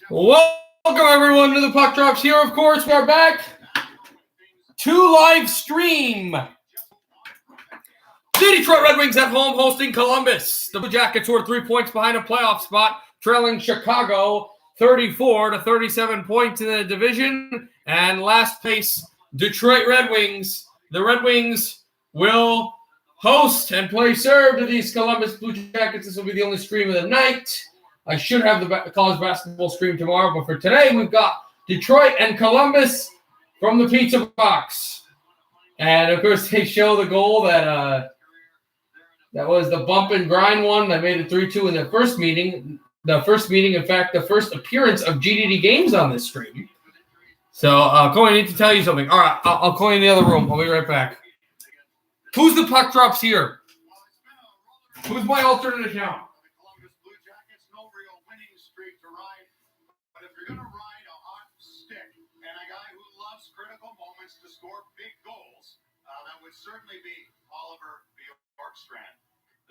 Welcome, everyone, to the Puck Drops here. Of course, we're back to live stream. The Detroit Red Wings at home hosting Columbus. The Blue Jackets were 3 points behind a playoff spot, trailing Chicago 34-37 points in the division. And last place, Detroit Red Wings. The Red Wings will host and play serve to these Columbus Blue Jackets. This will be the only stream of the night. I should have the college basketball stream tomorrow, but for today, we've got Detroit and Columbus from the pizza box. And, of course, they show the goal that was the bump and grind one that made it 3-2 in their first meeting. The first meeting, in fact, the first appearance of GDD Games on this stream. So, Cole, I need to tell you something. All right, I'll call you in the other room. I'll be right back. Who's the Puck Drops here? Who's my alternate account? To score big goals, that would certainly be Oliver Bjorkstrand.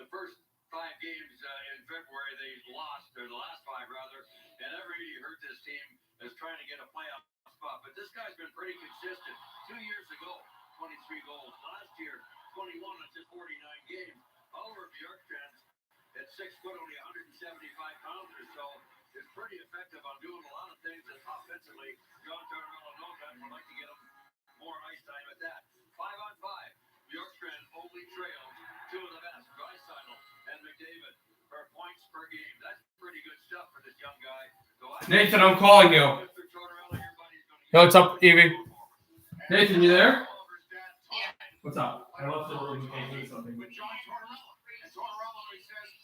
The first 5 games in February they lost, or the last 5 rather, and that really hurt this team as trying to get a playoff spot. But this guy's been pretty consistent. 2 years ago, 23 goals. Last year, 21 in just 49 games. Oliver Bjorkstrand at 6 foot, only 175 pounds or so, is pretty effective on doing a lot of things offensively. John Tortorella knows that. We'd like to get him more ice time at that. 5-on-5. Bjorkstrand only trails 2 of the best, Draisaitl and McDavid, for points per game. That's pretty good stuff for this young guy. So Nathan, I'm calling you. Yo, what's up, Evie? Nathan, you there? Yeah. What's up? I left the room in case there's something.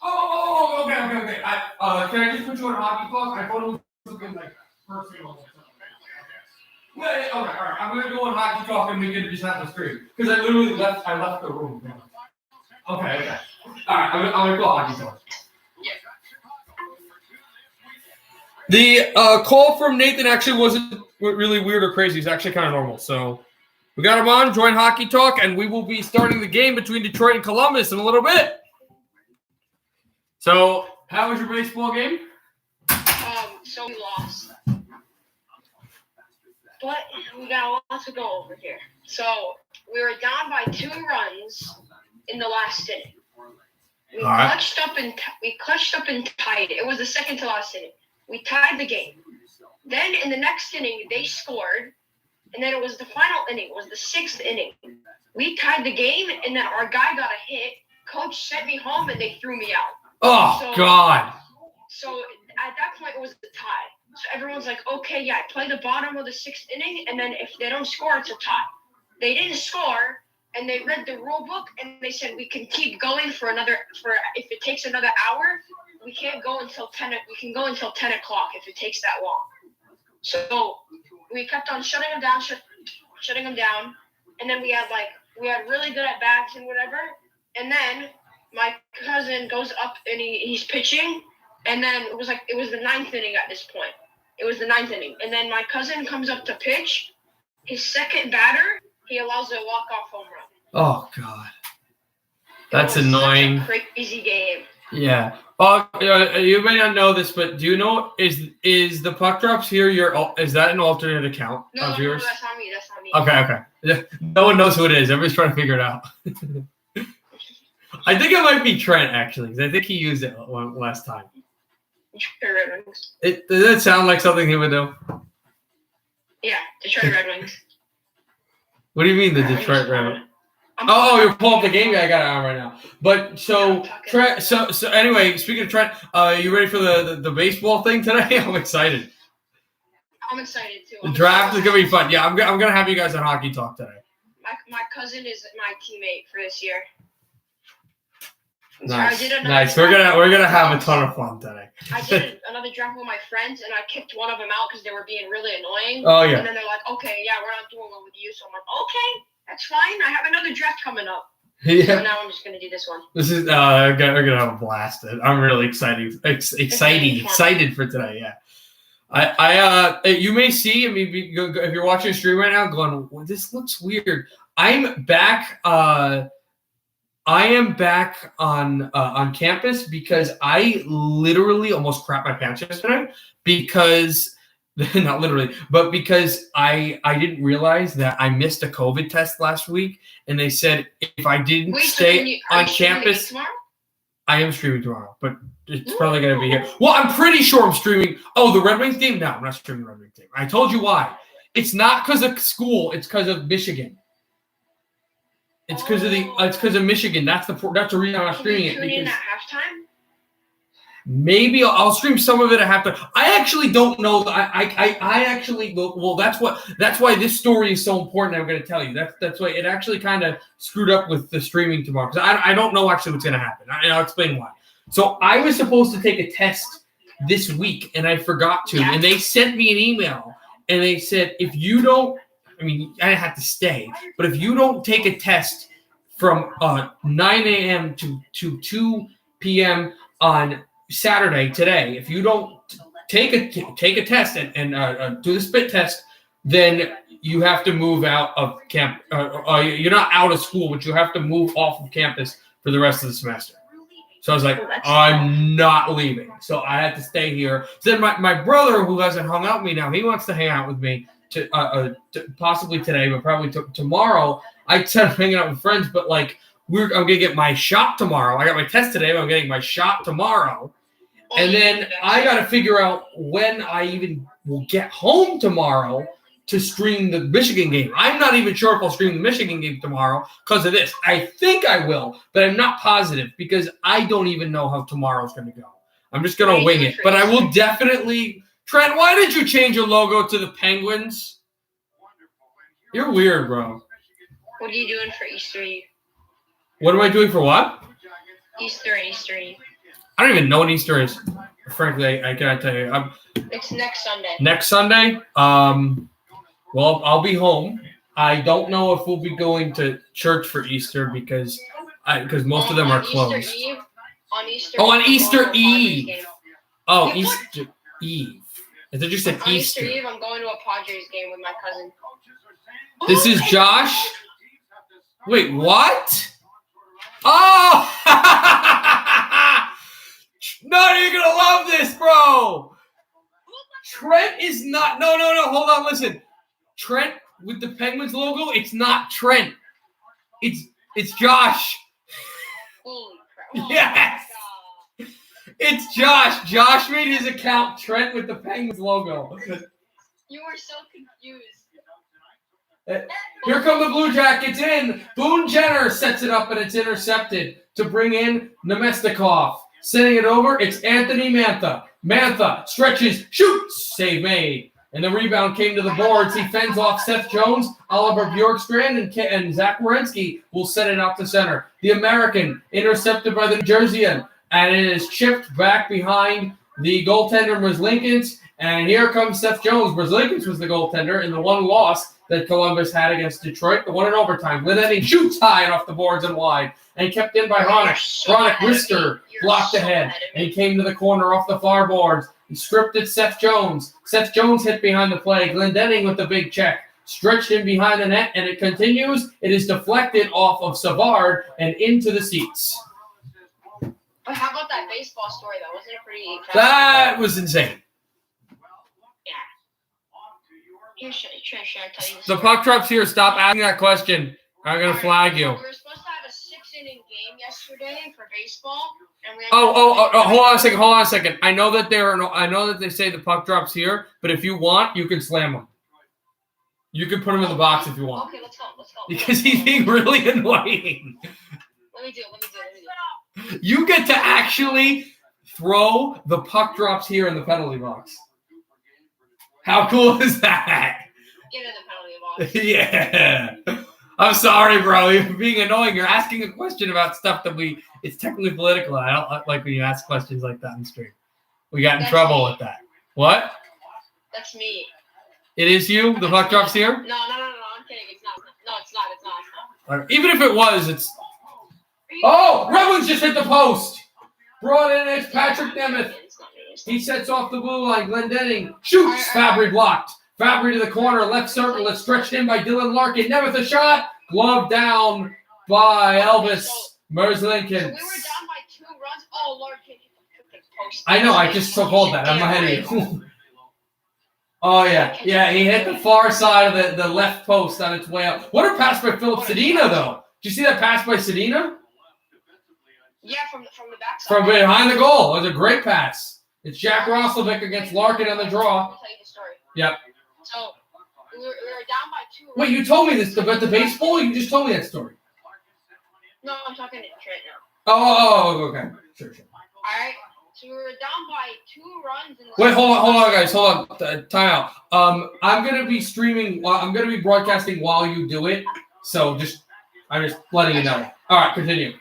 Oh, Oh, okay. Can I just put you on hockey talk? I thought it was something like personal. Yeah, all right. I'm gonna go on hockey talk and we can just have the stream because I literally left the room. Okay. All right, I'm gonna go hockey talk. The call from Nathan actually wasn't really weird or crazy. It's actually kind of normal. So we got him on. Join hockey talk, and we will be starting the game between Detroit and Columbus in a little bit. So, how was your baseball game? So we lost. But we got a lot to go over here. So we were down by 2 runs in the last inning. We clutched up and tied it. It was the second to last inning. We tied the game. Then in the next inning, they scored, and then it was the final inning. It was the 6th inning. We tied the game, and then our guy got a hit. Coach sent me home, and they threw me out. Oh, God. So at that point, it was a tie. So everyone's like, okay, yeah, play the bottom of the 6th inning, and then if they don't score, it's a tie. They didn't score, and they read the rule book, and they said we can keep going for if it takes another hour, we can't go until 10. We can go until 10 o'clock if it takes that long. So we kept on shutting them down, and then we had really good at bats and whatever, and then my cousin goes up and he's pitching, and then it was the 9th inning at this point. It was the 9th inning. And then my cousin comes up to pitch. His second batter, he allows a walk-off home run. Oh, God. That's annoying. Such a crazy game. Yeah. You may not know this, but do you know, is the Puck Drops here is that an alternate account of yours? No, that's not me. Okay. No one knows who it is. Everybody's trying to figure it out. I think it might be Trent, actually, because I think he used it last time. Does that sound like something he would do? Yeah, Detroit Red Wings. What do you mean the Detroit Red Wings? Oh, you're pulling up the game I got it on right now. But so Trent, so anyway, speaking of Trent, you ready for the baseball thing today? I'm excited. I'm excited too. The draft is gonna be fun. Yeah, I'm gonna have you guys on hockey talk today. My cousin is my teammate for this year. Nice. We're gonna have a ton of fun today. I did another draft with my friends, and I kicked one of them out because they were being really annoying. Oh yeah. And then they're like, "Okay, yeah, we're not doing one with you." So I'm like, "Okay, that's fine. I have another draft coming up." Yeah. So now I'm just gonna do this one. This is we're gonna have a blast. I'm really excited for today. Yeah. You may see. I mean, if you're watching a stream right now, going, well, "This looks weird." I'm back. I am back on campus because I literally almost crapped my pants yesterday because not literally, but because I didn't realize that I missed a COVID test last week, and they said if I didn't stay on campus, I am streaming tomorrow, but it's probably going to be here. Well, I'm pretty sure I'm streaming. Oh, the Red Wings game? No, I'm not streaming the Red Wings game. I told you why. It's not because of school. It's because of Michigan. It's because of Michigan. That's the reason I'm not streaming it. Tune in at halftime? Maybe I'll stream some of it at halftime. I actually don't know. I actually well. That's why this story is so important. I'm going to tell you. That's why it actually kind of screwed up with the streaming tomorrow because I don't know actually what's going to happen. I'll explain why. So I was supposed to take a test this week and I forgot to, and they sent me an email and they said if you don't, I mean I had to stay, but if you don't take a test from 9 a.m. to 2 p.m. on Saturday today, if you don't take a test and do the spit test, then you have to move out of camp. You're not out of school, but you have to move off of campus for the rest of the semester. So I was like, I'm not leaving. So I had to stay here. So then my brother, who hasn't hung out with me now, he wants to hang out with me to possibly today, but probably tomorrow. I said I'm hanging out with friends, but like I'm gonna get my shot tomorrow. I got my test today, but I'm getting my shot tomorrow. And then I got to figure out when I even will get home tomorrow to stream the Michigan game. I'm not even sure if I'll stream the Michigan game tomorrow because of this. I think I will, but I'm not positive because I don't even know how tomorrow's going to go. I'm just going to wing it. But I will definitely – Trent, why did you change your logo to the Penguins? You're weird, bro. What are you doing for Easter Eve? What am I doing for what? Easter Eve. I don't even know what Easter is. Frankly, I cannot tell you. It's next Sunday. Next Sunday? Well, I'll be home. I don't know if we'll be going to church for Easter because most of them are closed. On Easter Eve. Oh, Easter Eve. I thought you said on Easter. Eve, I'm going to a Padres game with my cousin. This is Josh? Wait, what? Oh! No, you're going to love this, bro. Trent is not. No. Hold on, listen. Trent with the Penguins logo, it's not Trent. It's Josh. Holy crap. Yes. It's Josh. Josh made his account Trent with the Penguins logo. You were so confused. Here come the Blue Jackets in. Boone Jenner sets it up and it's intercepted to bring in Nemestikov. Sending it over, it's Anthony Mantha. Mantha stretches, shoots, save made. And the rebound came to the boards. He fends off Seth Jones, Oliver Bjorkstrand, and Zach Werenski will set it out to center. The American intercepted by the New Jerseyan, and it is chipped back behind the goaltender Merzlikins. And here comes Seth Jones. Merzlikins was the goaltender in the one loss that Columbus had against Detroit, the one in overtime. Glendening shoots high and off the boards and wide, and kept in by Hronek. Hronek Wister blocked ahead, and he came to the corner off the far boards. He stripped it Seth Jones. Seth Jones hit behind the play. Glendening with the big check. Stretched in behind the net, and it continues. It is deflected off of Savard and into the seats. But how about that baseball story, though? Wasn't it pretty That was insane. Should I tell you the puck drops here. Stop asking that question. I'm going to flag you. We were supposed to have a 6-inning game yesterday for baseball. And we Hold on a second. I know that they say the puck drops here, but if you want, you can slam them. You can put them in the box if you want. Okay, let's go. Because he's being really annoying. Let me do it. You get to actually throw the puck drops here in the penalty box. How cool is that? Get in the penalty box. Yeah. I'm sorry, bro. You're being annoying. You're asking a question about stuff that it's technically political. I don't like when you ask questions like that on the stream. We got in trouble with that. What? That's me. It is you? The puck drops here? No. I'm kidding. It's not. No, it's not. Even if it was, it's... Oh! Red Wings just hit the post! Brought in, it's Patrick Nemeth. He sets off the blue line. Glendening shoots. Fabry blocked. Fabry to the corner. Left circle. It's stretched in by Dylan Larkin. Nemeth a shot. Glove down by Elvis Merzlikins. So we were down by 2 runs. Oh, Lord, can you post? I know, I just so called that. I'm ahead of you. Oh, yeah. Yeah, he hit the far side of the left post on its way up. What a pass by Philip Sedina, though. Did you see that pass by Sedina? Yeah, from the backside. From behind the goal. It was a great pass. It's Jack Roslovic against Larkin on the draw. Let me tell you the story. Yep. So we were down by 2 runs. Wait, you told me this about the baseball? You just told me that story. No, I'm talking to Trent now. Oh, okay. Sure. All right. So we were down by 2 runs. In the Wait, hold on, guys. Hold on. Time out. I'm gonna be streaming. I'm gonna be broadcasting while you do it. So I'm just letting you know. All right, continue.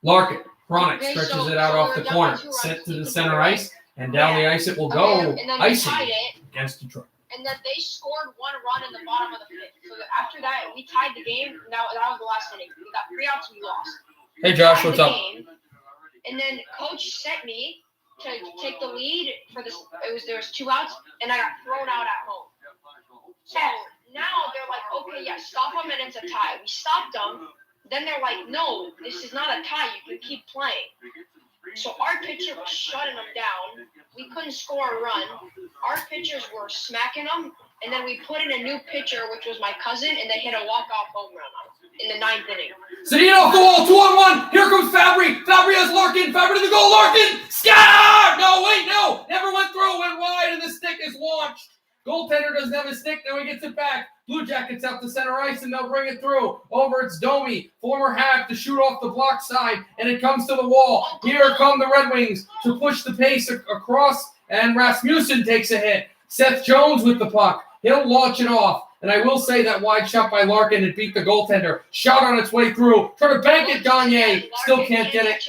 Larkin, Chronic stretches it out off the corner, sent to the center ice, and down the ice it will go. And then Icing we tied it. against Detroit. And then they scored 1 run in the bottom of the 5th. So after that, we tied the game. That was the last inning. We got 3 outs and we lost. Hey, Josh, Tied what's the up? game, and then coach sent me to take the lead for this. There was 2 outs, and I got thrown out at home. So now they're like, okay, yeah, stop them, and it's a tie. We stopped them. Then they're like, no, this is not a tie. You can keep playing. So our pitcher was shutting them down. We couldn't score a run. Our pitchers were smacking them, and then we put in a new pitcher, which was my cousin, and they hit a walk-off home run in the 9th inning. Sedino off the wall, 2-on-1. Here comes Fabry. Fabry has Larkin. Fabry to the goal. Larkin. Scar! No, wait, no. Never went through. Went wide, and the stick is launched. Goaltender doesn't have a stick. Now he gets it back. Blue Jackets out to center ice, and they'll bring it through. Over it's Domi, former half, to shoot off the block side, and it comes to the wall. Here come the Red Wings to push the pace across, and Rasmussen takes a hit. Seth Jones with the puck. He'll launch it off. And I will say that wide shot by Larkin, it beat the goaltender. Shot on its way through. Try to bank it, Gagne. Still can't get it.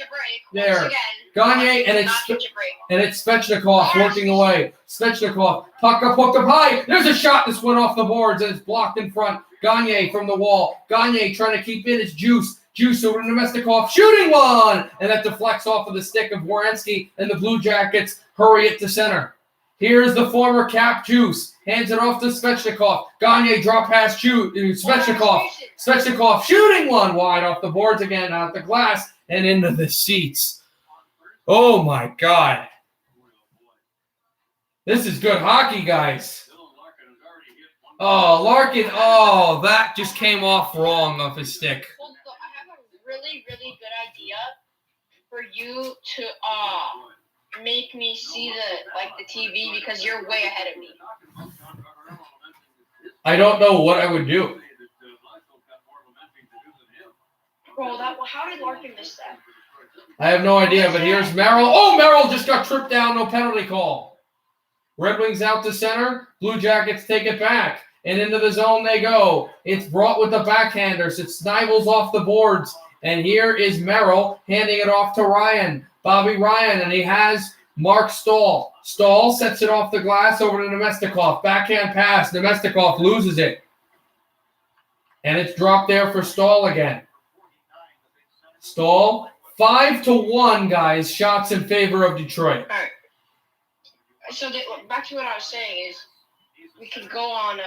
There. Gagne, and it's Svechnikov working away. Svechnikov, puck up high. There's a shot. This went off the boards, and it's blocked in front. Gagne from the wall. Gagne trying to keep in his juice. Juice over to Nemestikov, shooting one! And that deflects off of the stick of Werenski, and the Blue Jackets hurry it to center. Here's the former Cap Juice. Hands it off to Svechnikov. Gagne drop pass shoot. Svechnikov. Svechnikov shooting one wide off the boards again, out the glass, and into the seats. Oh, my God. This is good hockey, guys. Oh, Larkin. Oh, that just came off wrong off his stick. Well, I have a really, really good idea for you to make me see the TV because you're way ahead of me. I don't know what I would do. Bro, how did Larkin miss that? I have no idea, but here's Merrill. Oh, Merrill just got tripped down. No penalty call. Red Wings out to center. Blue Jackets take it back. And into the zone they go. It's brought with the backhanders. It snivels off the boards. And here is Merrill handing it off to Ryan. Bobby Ryan, and he has Mark Stahl. Stahl sets it off the glass over to Nemestikov. Backhand pass. Nemestikov loses it. And it's dropped there for Stahl again. Stahl, 5-1, guys. Shots in favor of Detroit. All right. So back to what I was saying is we could go on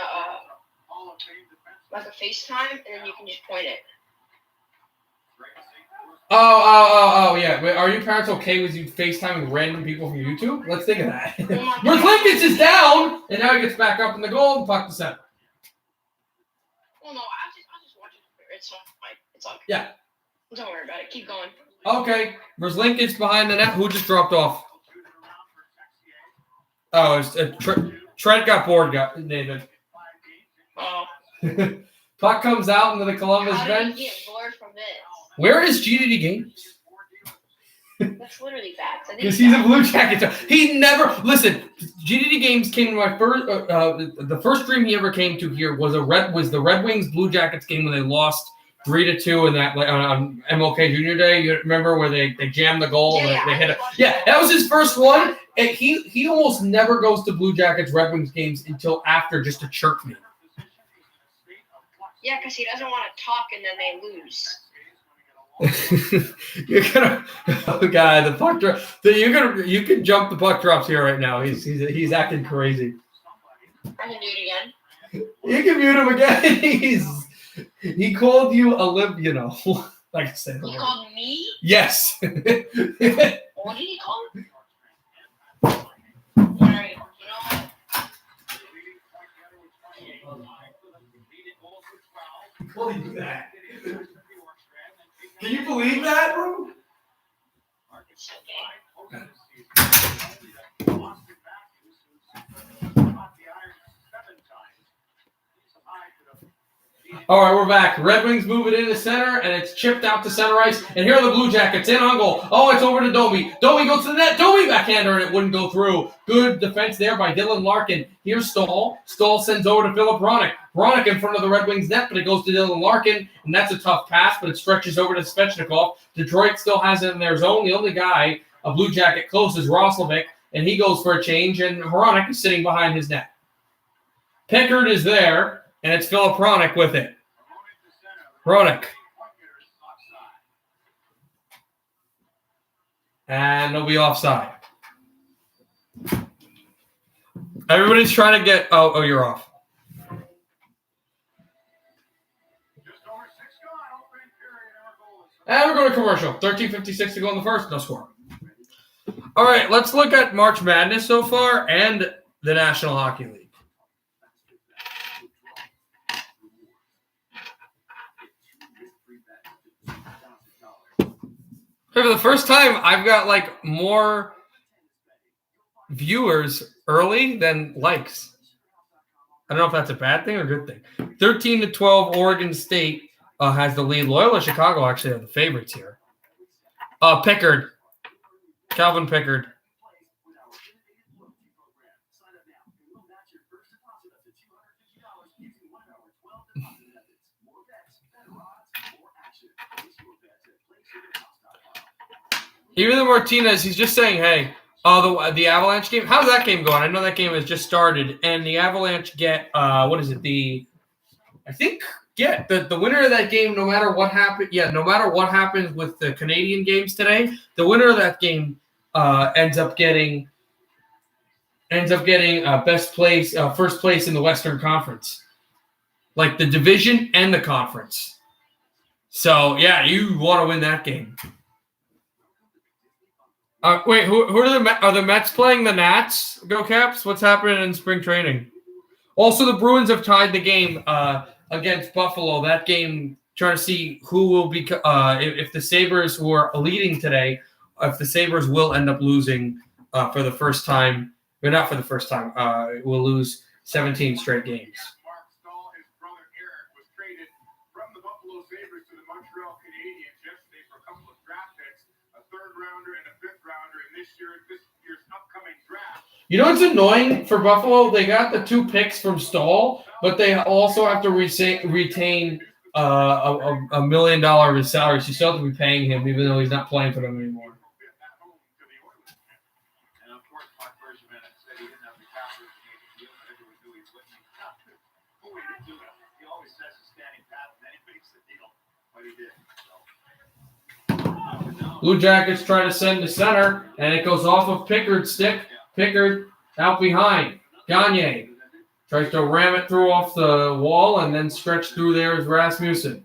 like a FaceTime, and then you can just point it. Oh, yeah. But are your parents okay with you FaceTiming random people from YouTube? Let's think of that. Merzlikins is down, and now he gets back up in the goal and puck to center. Well, no, I'll just watch it. It's fine. It's all good. Yeah. Don't worry about it. Keep going. Okay. Merzlikins behind the net. Who just dropped off? Oh, it's Trent got bored, David. Oh. Puck comes out into the Columbus How bench. did he get bored from this? Where is GDD Games? That's literally facts. Because he's a Blue Jacket. He never listen. GDD Games came to my first. The first stream he ever came to here was the Red Wings Blue Jackets game when they lost 3-2 in that on MLK Junior Day. You remember where they jammed the goal and they hit it? Yeah, that was his first one. And he almost never goes to Blue Jackets Red Wings games until after just to chirp me. Yeah, because he doesn't want to talk and then they lose. You're gonna, oh God, the puck drop. You can jump the puck drops here right now. He's acting crazy. I can do it again. You can mute him again. He called you a Like I said. He called me? Yes. What did he call me? Alright, you know what? Believe that. Can you believe that, bro? It's okay. All right, we're back. Red Wings move it into center, and it's chipped out to center ice. And here are the Blue Jackets in on goal. Oh, it's over to Domi. Domi goes to the net. Domi backhander, and it wouldn't go through. Good defense there by Dylan Larkin. Here's Stahl. Stahl sends over to Philip Hronek. Hronek in front of the Red Wings net, but it goes to Dylan Larkin, and that's a tough pass, but it stretches over to Svechnikov. Detroit still has it in their zone. The only guy, a Blue Jacket close, is Roslovic, and he goes for a change, and Hronek is sitting behind his net. Pickard is there. And it's Philip Hronek with it. Hronek. And they'll be offside. Everybody's trying to get... Oh, you're off. And we're going to commercial. 13:56 to go in the first. No score. All right, let's look at March Madness so far and the National Hockey League. For the first time, I've got like more viewers early than likes. I don't know if that's a bad thing or a good thing. 13-12, Oregon State has the lead. Loyola Chicago actually are the favorites here. Pickard. Calvin Pickard. Even the Martinez, he's just saying, hey, the Avalanche game, how's that game going? I know that game has just started, and the Avalanche get, the winner of that game, no matter what happens with the Canadian games today, the winner of that game ends up getting first place in the Western Conference, like the division and the conference. So, yeah, you want to win that game. Wait, who are the Mets playing the Nats? Go Caps! What's happening in spring training? Also, the Bruins have tied the game against Buffalo. That game, trying to see who will be if the Sabres, who are leading today, if the Sabres will end up losing for the first time. Or not for the first time. Will lose 17 straight games. Mark Stahl, his brother Eric, was traded from the Buffalo Sabres to the Montreal Canadiens yesterday for a couple of draft picks, a third rounder and a fifth rounder in this year's upcoming draft. You know what's annoying for Buffalo? They got the 2 picks from Stahl, but they also have to retain $1 million of his salary. So you still have to be paying him, even though he's not playing for them anymore. Blue Jackets try to send to center, and it goes off of Pickard's stick. Pickard out behind. Gagne tries to ram it through off the wall and then stretch through there is Rasmussen.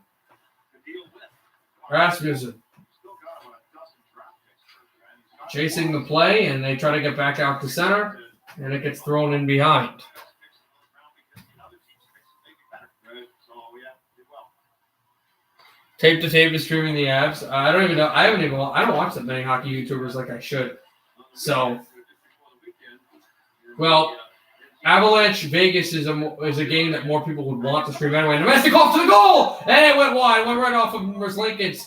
Chasing the play, and they try to get back out to center, and it gets thrown in behind. Tape to tape is streaming the Avs. I don't even know. I don't watch that many hockey YouTubers like I should. So, well, Avalanche Vegas is a game that more people would want to stream anyway. Nemestikov to the goal, and it went wide. It went right off of Merzlikins.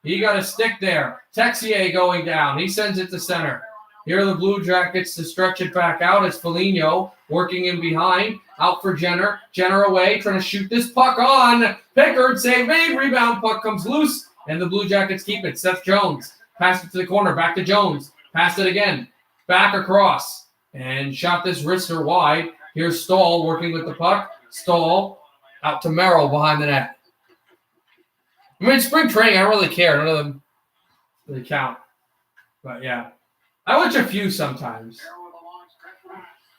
He got a stick there. Texier going down. He sends it to center. Here are the Blue Jackets to stretch it back out as Foligno working in behind. Out for Jenner. Jenner away, trying to shoot this puck on. Pickard, save made. Rebound, puck comes loose, and the Blue Jackets keep it. Seth Jones. Pass it to the corner. Back to Jones. Pass it again. Back across. And shot this wrister wide. Here's Stahl working with the puck. Stahl out to Merrill behind the net. I mean, spring training, I don't really care. None of them really count. But, yeah. I watch a few sometimes.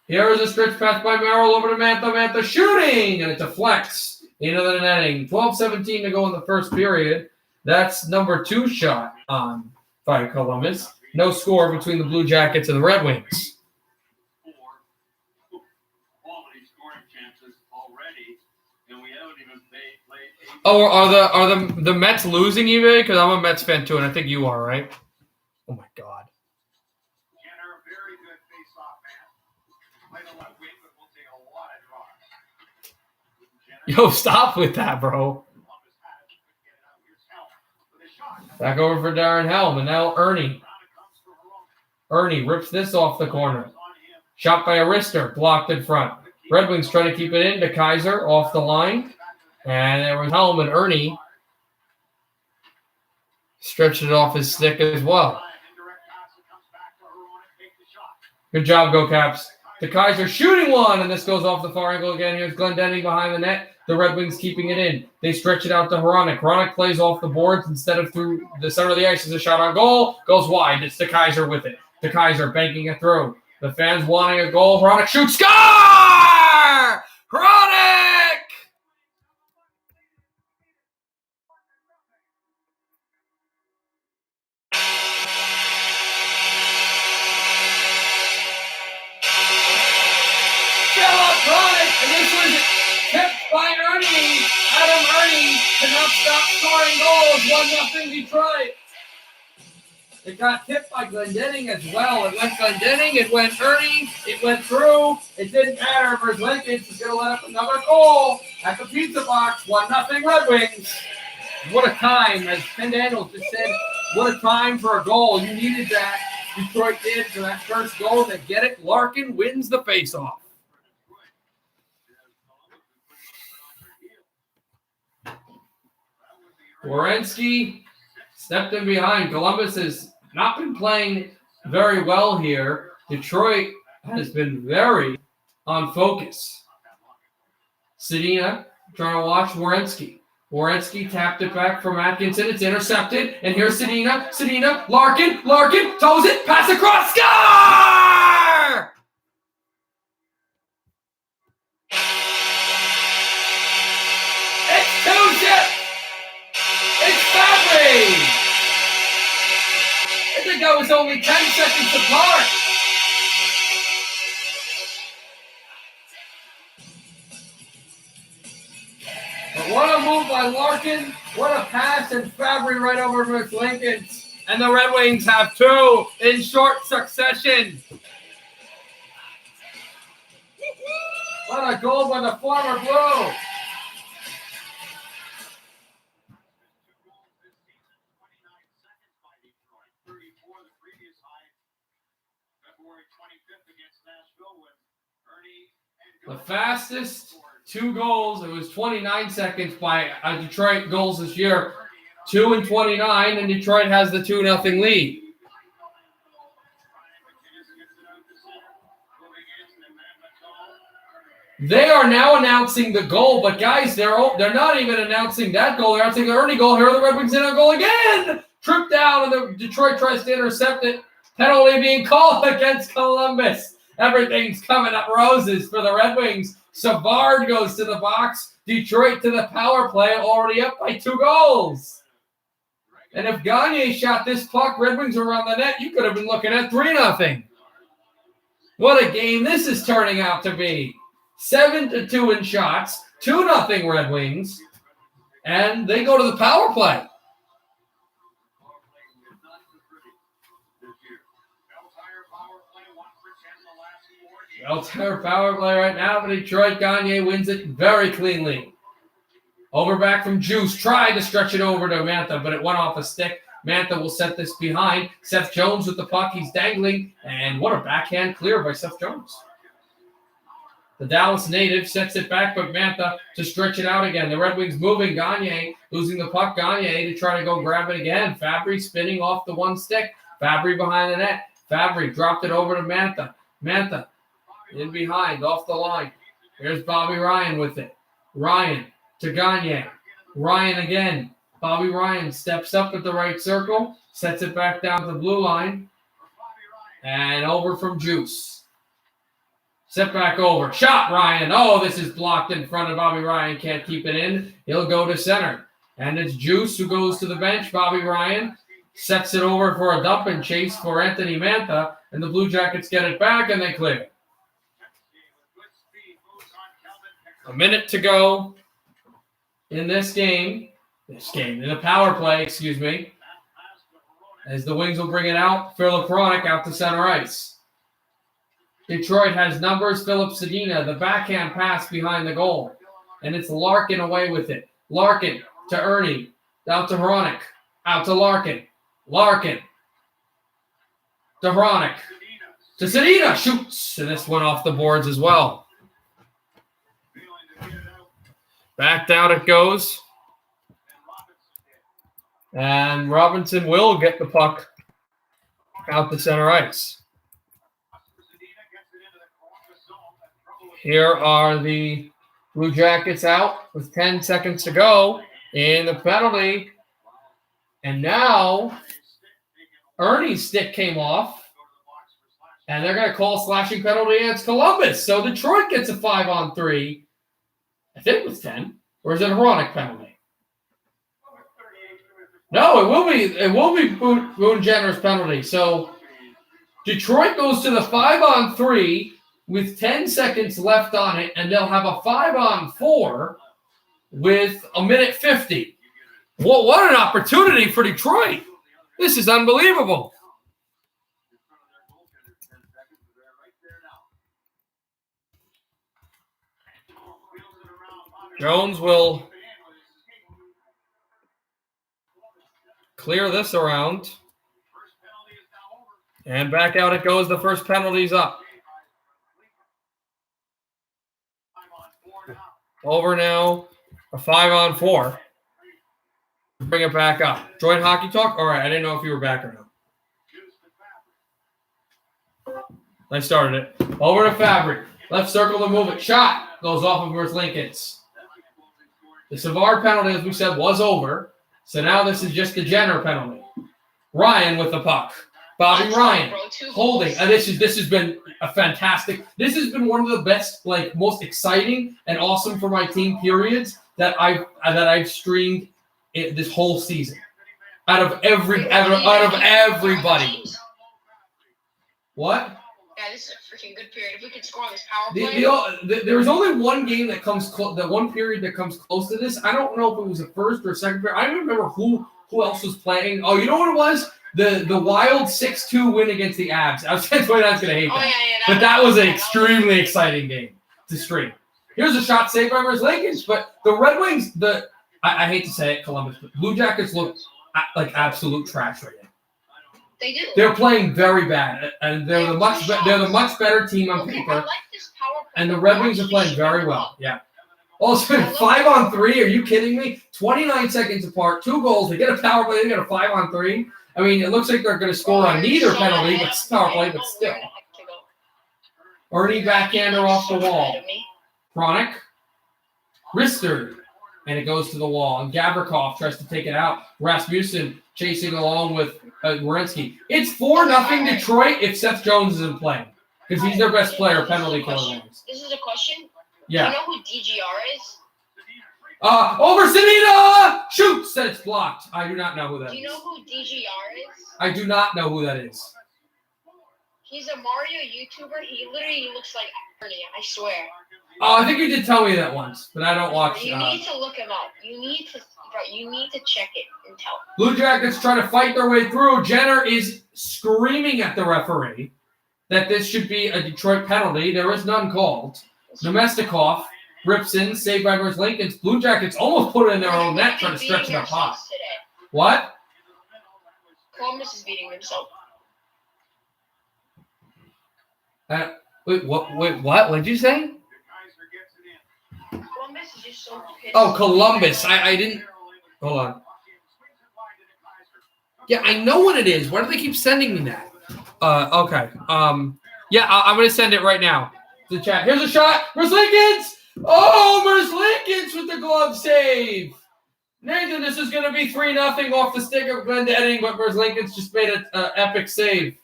Here is a stretch pass by Merrill over to Mantha. Mantha shooting, and it deflects into the netting. 12:17 to go in the first period. That's number 2 shot on by Columbus. No score between the Blue Jackets and the Red Wings. 4 quality scoring chances already, and we haven't even played 8. Oh, are the Mets losing even? Because I'm a Mets fan too, and I think you are, right? Oh my God. Jenner, very good face-off man. Might not win, but we'll take a lot of draws. Yo, stop with that, bro. Back over for Darren Helm, and now Ernie. Ernie rips this off the corner. Shot by Arister, blocked in front. Red Wings trying to keep it in to Kaiser, off the line. And there was Helm, and Ernie stretched it off his stick as well. Good job, Go Caps. To Kaiser, shooting one, and this goes off the far angle again. Here's Glendening behind the net. The Red Wings keeping it in. They stretch it out to Hronek. Hronek plays off the boards instead of through the center of the ice. As a shot on goal. Goes wide. It's to Kaiser with it. To Kaiser banking it through. The fans wanting a goal. Hronek shoots. Score! Hronek! And this was tipped by Ernie. Adam Ernie cannot stop scoring goals. 1-0 Detroit. It got tipped by Glendening as well. It went Glendening, it went Ernie, it went through. It didn't matter. Verzlinkins is going to let up another goal at the pizza box. 1-0 Red Wings. What a time. As Ken Daniels just said, what a time for a goal. You needed that. Detroit did for that first goal. They get it. Larkin wins the faceoff. Werenski stepped in behind. Columbus has not been playing very well here. Detroit has been very on focus. Sedina trying to watch Werenski. Werenski tapped it back from Atkinson. It's intercepted. And here's Sedina. Sedina. Larkin. Toes it. Pass across. Score! It's 2-0. It's Fabry! I think that was only 10 seconds apart. But what a move by Larkin. What a pass, and Fabry right over Verzlinkins. And the Red Wings have 2 in short succession. What a goal by the former Blue. The fastest 2 goals. It was 29 seconds by Detroit goals this year. 2 and 29, and Detroit has the 2-0 lead. They are now announcing the goal, but guys, they're not even announcing that goal. They're announcing the Ernie goal. Here are the Red Wings in a goal again. Tripped down, and the Detroit tries to intercept it. Penalty being called against Columbus. Everything's coming up roses for the Red Wings. Savard goes to the box. Detroit to the power play, already up by 2 goals. And if Gagne shot this puck, Red Wings were on the net, you could have been looking at 3-0. What a game this is turning out to be. 7-2 in shots, 2-0 Red Wings, and they go to the power play. Well-timed power play right now, but Detroit Gagne wins it very cleanly. Over back from Juice. Tried to stretch it over to Mantha, but it went off a stick. Mantha will set this behind. Seth Jones with the puck. He's dangling. And what a backhand clear by Seth Jones. The Dallas native sets it back, but Mantha to stretch it out again. The Red Wings moving. Gagne losing the puck. Gagne to try to go grab it again. Fabry spinning off the one stick. Fabry behind the net. Fabry dropped it over to Mantha. Mantha in behind, off the line. Here's Bobby Ryan with it. Ryan to Gagne. Ryan again. Bobby Ryan steps up at the right circle, sets it back down to the blue line, and over from Juice. Set back over. Shot, Ryan. Oh, this is blocked in front of Bobby Ryan. Can't keep it in. He'll go to center. And it's Juice who goes to the bench. Bobby Ryan sets it over for a dump and chase for Anthony Mantha. And the Blue Jackets get it back and they clear. A minute to go in this game. In the power play, excuse me. As the Wings will bring it out. Philip Hronek out to center ice. Detroit has numbers. Philip Sedina, the backhand pass behind the goal. And it's Larkin away with it. Larkin to Ernie. Out to Hronek. Out to Larkin. Larkin. To Hronek. To Sedina. Shoots. And this went off the boards as well. Backed out it goes. And Robinson will get the puck out to center ice. Here are the Blue Jackets out with 10 seconds to go in the penalty. And now Ernie's stick came off. And they're going to call slashing penalty against Columbus. So Detroit gets a 5-on-3. I think it was 10. Or is it a Hronek penalty? No, it will be Boone Jenner's penalty. So Detroit goes to the 5-on-3 with 10 seconds left on it, and they'll have a 5-on-4 with a minute 50. What an opportunity for Detroit. This is unbelievable. Jones will clear this around. And back out it goes. The first penalty's up. Over now. A 5-on-4. Bring it back up. Join Hockey Talk? All right. I didn't know if you were back or not. I started it. Over to Fabric. Left circle to move it. Shot. Goes off of Merce Lincoln's. The Savard penalty, as we said, was over. So now this is just the Jenner penalty. Ryan with the puck. Bobby Ryan holding. And this has been a fantastic. This has been one of the best, most exciting and awesome for my team periods that I've streamed this whole season. Out of everybody. What? Yeah, this is a freaking good period. If we could score on this power play. There was only one game that comes close. That one period that comes close to this. I don't know if it was a first or second period. I don't remember who else was playing. Oh, you know what it was? The Wild 6-2 win against the Avs. I was going to hate that. Yeah, but that was an extremely exciting game to stream. Here's a shot saved by Merce Lincoln. But the Red Wings, I hate to say it, Columbus, but Blue Jackets look like absolute trash right now. They do. They're playing very bad, and they're the much better team on paper. I like this power play. And the Red Wings are playing very well. Yeah. Also, 5-on-3. Are you kidding me? 29 seconds apart, 2 goals. They get a power play. They get a 5-on-3. I mean, it looks like they're going to score on neither penalty, but power play, but still. Ernie backhander off the wall. Hronek. Rister. And it goes to the wall. And Gavrikov tries to take it out. Rasmussen chasing along with Werenski. It's 4-0 Detroit if Seth Jones isn't playing. Because he's their best player, penalty killer. This is a question. Yeah. Do you know who DGR is? Over Sedina! Shoots! And it's blocked. I do not know who that is. Do you know who DGR is? I do not know who that is. He's a Mario YouTuber. He literally looks like Ernie, I swear. Oh, I think you did tell me that once, but I don't watch. You need to look him up. You need to check it and tell. Blue Jackets try to fight their way through. Jenner is screaming at the referee that this should be a Detroit penalty. There is none called. Nemestikov rips in, saved by Merce Lincoln. Blue Jackets almost put it in their own net, trying to stretch it up high. What? Columbus is beating himself. Wait, what? What did you say? Columbus is just so pissed. Oh, Columbus. I didn't. Hold on. Yeah, I know what it is. Why do they keep sending me that? Okay. Yeah, I'm going to send it right now to the chat. Here's a shot. Merce Lincolns. Oh, Merce Lincolns with the glove save. Nathan, this is going to be 3-0 off the stick of Glendening, but Merce Lincolns just made an epic save.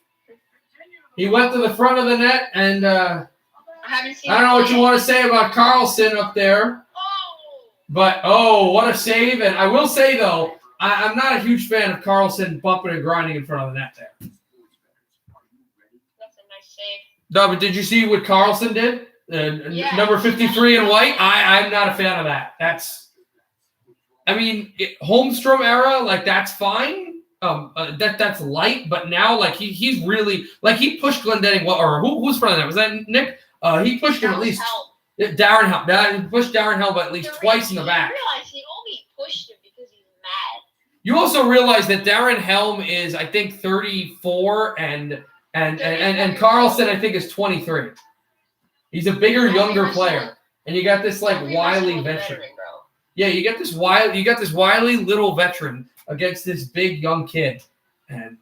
He went to the front of the net, and I don't know what you want to say about Carlson up there. But, what a save. And I will say, though, I'm not a huge fan of Carlson bumping and grinding in front of the net there. That's a nice save. No, but did you see what Carlson did? Yeah. Number 53 in white? I'm not a fan of that. Holmstrom era, like, that's fine. That's light, but now, like, he's really, like, he pushed Glendenning. Who's front of that? Was that Nick? He pushed him at least. Darren Helm. He pushed Darren Helm at least twice in the back. I realized he only pushed him because he's mad. You also realize that Darren Helm is, I think, 34, and Carlson, I think, is 23. He's a bigger, younger player, and you got this like wily veteran. Yeah, you got this wily little veteran against this big young kid, and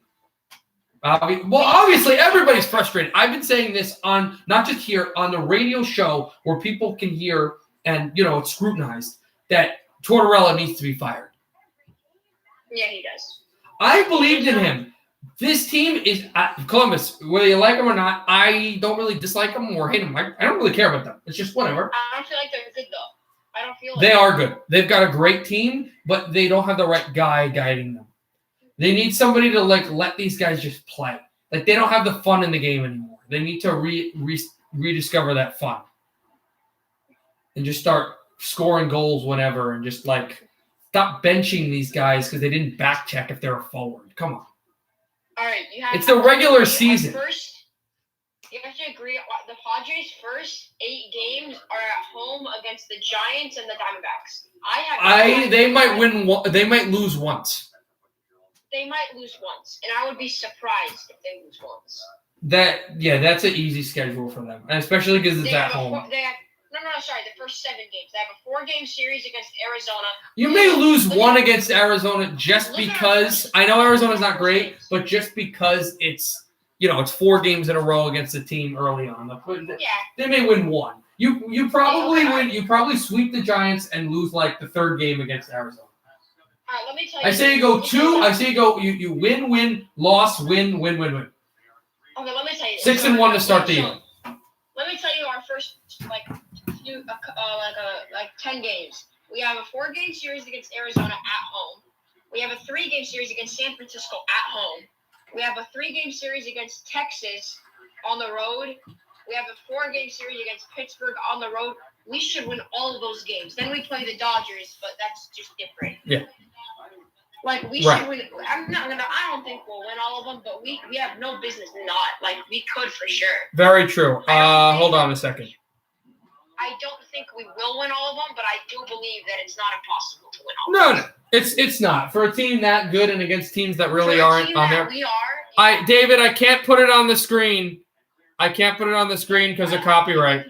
obviously everybody's frustrated. I've been saying this on not just here on the radio show where people can hear and it's scrutinized that Tortorella needs to be fired. Yeah, he does. I believed in him. This team is Columbus, whether you like them or not. I don't really dislike them or hate them. I don't really care about them. It's just whatever. I don't feel like they're good, though. I don't feel like they are good. They've got a great team, but they don't have the right guy guiding them. They need somebody to let these guys just play. Like, they don't have the fun in the game anymore. They need to rediscover that fun and just start scoring goals whenever, and just stop benching these guys because they didn't back check if they're a forward. Come on. All right, it's the regular season. First, you have to agree. The Padres' first 8 games are at home against the Giants and the Diamondbacks. They might win. They might lose once. They might lose once, and I would be surprised if they lose once. That's an easy schedule for them, and especially because it's at home. The first 7 games. They have a 4-game series against Arizona. You may lose one against Arizona just because I know Arizona's not great, but just because it's 4 games in a row against a team early on. Yeah. They may win one. You probably win. You probably sweep the Giants and lose the 3rd game against Arizona. All right, let me tell you. I say you go 2. I say you win, loss, win. Okay, let me tell you. 6-1 to start the year. Let me tell you our first 10 games. We have a 4-game series against Arizona at home. We have a 3-game series against San Francisco at home. We have a 3-game series against Texas on the road. We have a 4-game series against Pittsburgh on the road. We should win all of those games. Then we play the Dodgers, but that's just different. Yeah. Should win. I don't think we'll win all of them, but we have no business not. We could for sure. Very true. Hold on a second. I don't think we will win all of them, but I do believe that it's not impossible to win all of them. No. It's not. For a team that good and against teams that really aren't on there. We are. David, I can't put it on the screen. I can't put it on the screen because of copyright.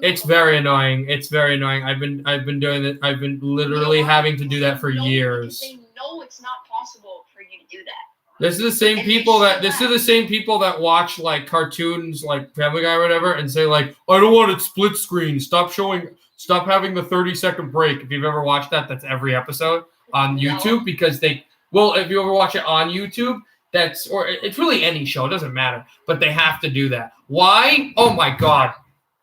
It's very annoying. I've been doing it. I've been literally having to do that for years. They know it's not possible for you to do that. This is the same people that watch cartoons like Family Guy or whatever and say I don't want it split screen. Stop having the 30-second break. If you've ever watched that, that's every episode on YouTube because if you ever watch it on YouTube, it's really any show, it doesn't matter, but they have to do that. Why? Oh my God.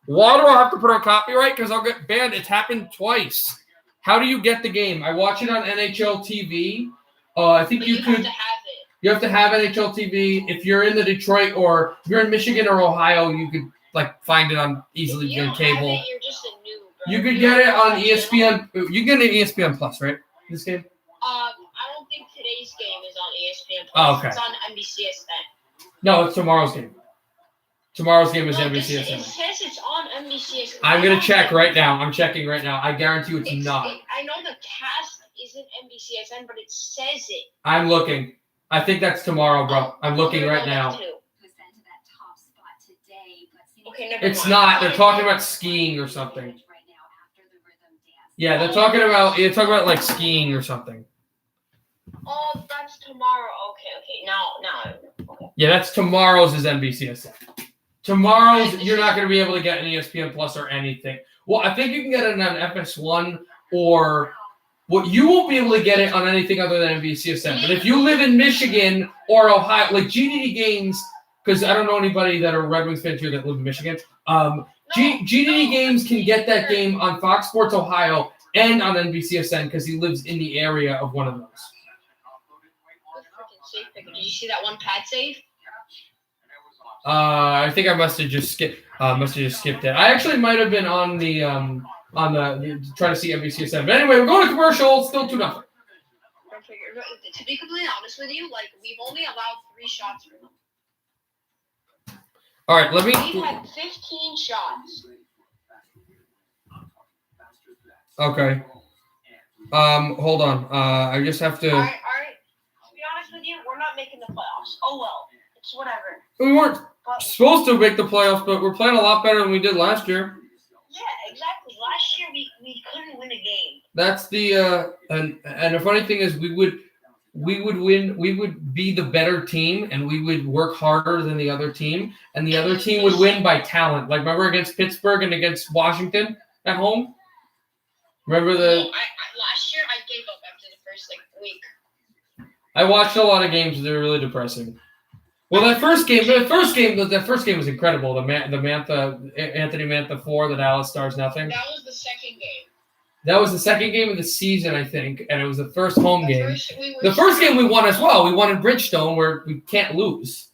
Why do I have to put on copyright? Because I'll get banned. It's happened twice. How do you get the game? I watch it on NHL TV. I think you could. You have to have NHL TV. If you're in the Detroit or if you're in Michigan or Ohio, you could find it on easily via cable. You're just a noob, bro. You could get it on ESPN. You can get it on ESPN Plus, right? This game. I don't think today's game is on ESPN Plus. Oh, okay. It's on NBCSN. No, it's tomorrow's game. Tomorrow's game is NBCSN. It says it's on NBCSN. I'm going to check right now. I'm checking right now. I guarantee you it's not. I know the cast isn't NBCSN, but it says it. I'm looking. I think that's tomorrow, bro. I'm looking right now. Okay, never it's mind. Not. They're talking about skiing or something. Yeah, they're talking about skiing or something. Oh, that's tomorrow. Okay. Now. Okay. Yeah, that's tomorrow's is NBCSN. Tomorrow's, you're not going to be able to get an ESPN Plus or anything. Well, I think you can get it on FS1 or you won't be able to get it on anything other than NBCSN. But if you live in Michigan or Ohio, GDD games, because I don't know anybody that are Red Wings fans here that live in Michigan. GDD games can get that game on Fox Sports Ohio and on NBCSN because he lives in the area of one of those. What freaking safe picker? Did you see that one pad save? I think I must have just skipped it. I actually might have been on the trying to see NBCSN. But anyway, we're going to commercial. Still 2-0. To be completely honest with you, like we've only allowed 3 shots for them. All right, let me. We've had 15 shots. Okay. Hold on. I just have to. All right. To be honest with you, we're not making the playoffs. Oh well, it's whatever. We weren't supposed to make the playoffs, but we're playing a lot better than we did last year. Yeah, exactly. Last year we couldn't win a game. That's the and the funny thing is we would win. We would be the better team, and we would work harder than the other team, and the other team would win by talent. Like remember against Pittsburgh and against Washington at home. Remember the? Last year I gave up after the first week. I watched a lot of games. They're really depressing. Well, that first game was incredible. The Anthony Mantha 4, the Dallas Stars nothing. That was the second game. That was the second game of the season, I think, and it was the first home game. The first game we won as well. We won in Bridgestone, where we can't lose.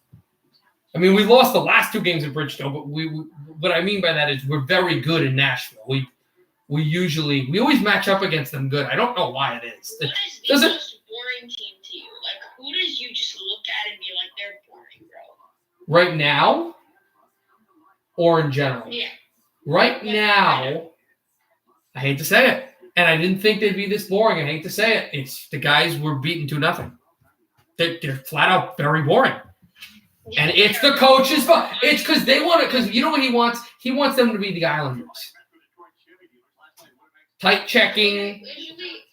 I mean, we lost the last 2 games in Bridgestone, but what I mean by that is we're very good in Nashville. We always match up against them good. I don't know why it is. What is the most boring team to you? Like, who does you just look at and be like, they're boring, bro? Right now, or in general? Yeah. Right now, I hate to say it, and I didn't think they'd be this boring. I hate to say it. It's the guys were beaten 2-0. They're flat out very boring. Yeah, and it's the coach's fault. It's because they want it. Because you know what he wants? He wants them to be the Islanders. Tight checking. Literally,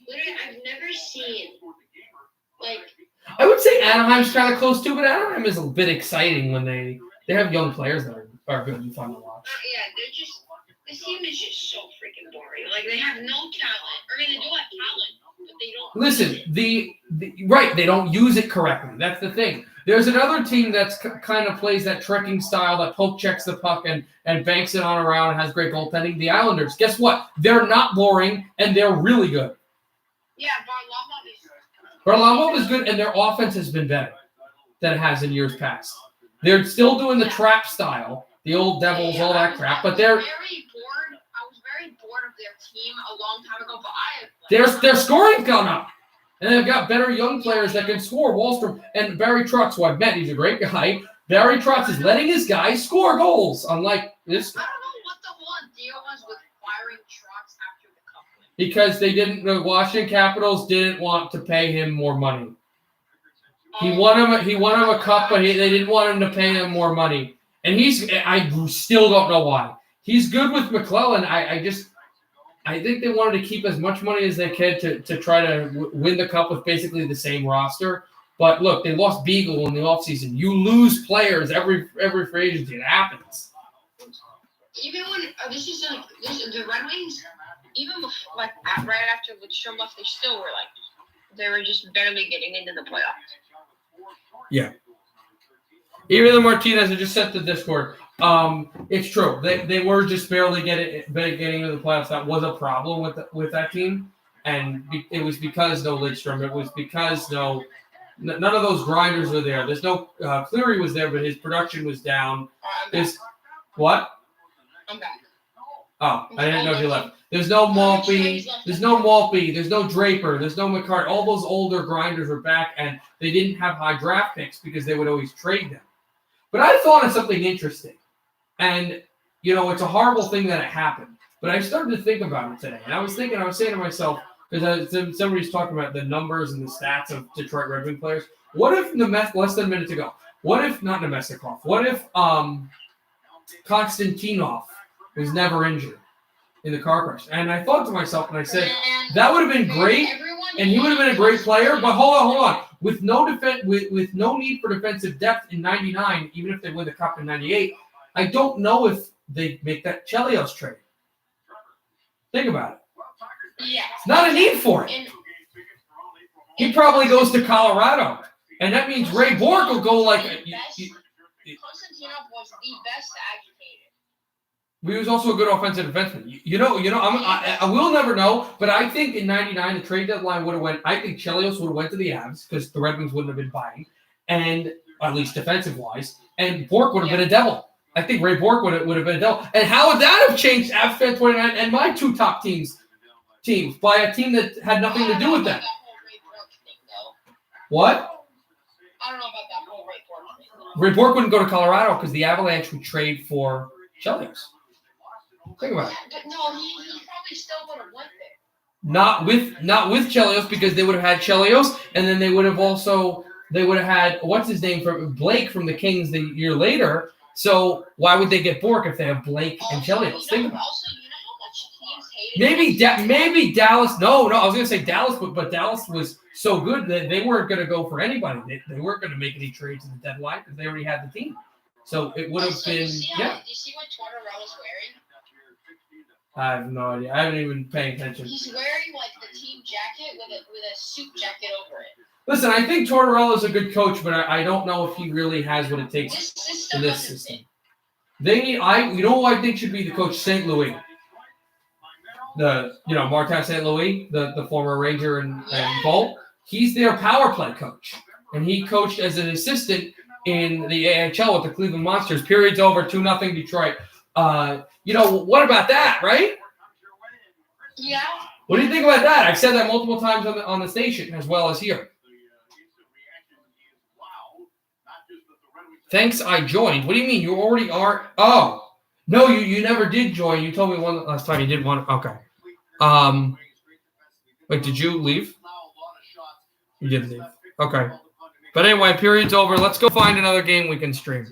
I've never seen I would say Anaheim's kind of close too, but Anaheim is a bit exciting when they have young players that are good and fun to watch. This team is just so freaking boring. Like they have no talent. I mean, they do have talent, but they don't. Listen, right? They don't use it correctly. That's the thing. There's another team that's kind of plays that trekking style that poke checks the puck and banks it on around and has great goaltending. The Islanders. Guess what? They're not boring and they're really good. Yeah, Varlamov is good, and their offense has been better than it has in years past. They're still doing the trap style, the old Devils, all that crap, but they're. I was very bored of their team a long time ago, but their scoring's gone up, and they've got better young players that can score. Wallstrom and Barry Trotz, who I've met, he's a great guy. Barry Trotz is letting his guys score goals, unlike this. I don't know what the whole deal was with firing Trotz after the cup win. Because the Washington Capitals didn't want to pay him more money. He won him a cup, but they didn't want him to pay him more money. And I still don't know why. He's good with McClellan. I think they wanted to keep as much money as they could to try to win the cup with basically the same roster. But look, they lost Beagle in the offseason. You lose players every free agency. It happens. Even when the Red Wings, even right after Lidstrom left, they were just barely getting into the playoffs. Yeah. Even the Martinez, I just sent the Discord. It's true. They were just barely getting into the playoffs. That was a problem with that team, and it was because no Lidstrom. It was because none of those grinders were there. There's no Cleary was there, but his production was down. What? I'm back. Oh, I didn't know if you left. There's no Maltby. There's no Maltby. There's no Draper. There's no McCart. All those older grinders are back, and they didn't have high draft picks because they would always trade them. But I thought of something interesting. And, it's a horrible thing that it happened. But I started to think about it today. And I was saying to myself, because somebody's talking about the numbers and the stats of Detroit Red Wing players. What if less than a minute ago? What if not Nemestikov? What if Konstantinov was never injured in the car crash? And I thought to myself, and I said, that would have been great, and he would have been a great player. But hold on. With no with no need for defensive depth in 99, even if they win the cup in 98, I don't know if they make that Chelios trade. Think about it. Yeah. It's not a need for it. He probably goes to Colorado. And that means Ray Bork will go like... Konstantinov was the best agitated. he was also a good offensive defenseman. I will never know, but I think in '99 the trade deadline would have went. I think Chelios would have went to the Avs because the Red Wings wouldn't have been buying, and at least defensive wise, and Bork would have been a Devil. I think Ray Bork would have been a Devil. And how would that have changed Avs fan 29 and my two top teams by a team that had nothing to do with that? What? I don't know about that whole Ray Bork thing. Ray Bork wouldn't go to Colorado because the Avalanche would trade for Chelios. Think about it. But no, he probably still would have went there. Not with Chelios because they would have had Chelios, and then they would have had what's his name from Blake from the Kings the year later. So why would they get Bork if they have Blake and Chelios? Think about it. Also, you know how much teams hated Maybe Dallas. No, I was gonna say Dallas, but Dallas was so good that they weren't gonna go for anybody. They weren't gonna make any trades at the deadline because they already had the team. So it would have been Do you see what Tortorella's wearing? I have no idea. I haven't even paying attention. He's wearing like the team jacket with a suit jacket over it. Listen, I think Tortorella is a good coach, but I don't know if he really has what it takes in this system. They need. You know who I think should be the coach? St. Louis. Martin St. Louis, the former Ranger and Bolt. He's their power play coach, and he coached as an assistant in the AHL with the Cleveland Monsters. Period's over, 2-0 Detroit. What about that, right? Yeah. What do you think about that? I've said that multiple times on the station as well as here. Thanks, I joined. What do you mean? You already are? Oh, no, you never did join. You told me one last time you did one. Okay. Wait, did you leave? You did leave. Okay. But anyway, period's over. Let's go find another game we can stream.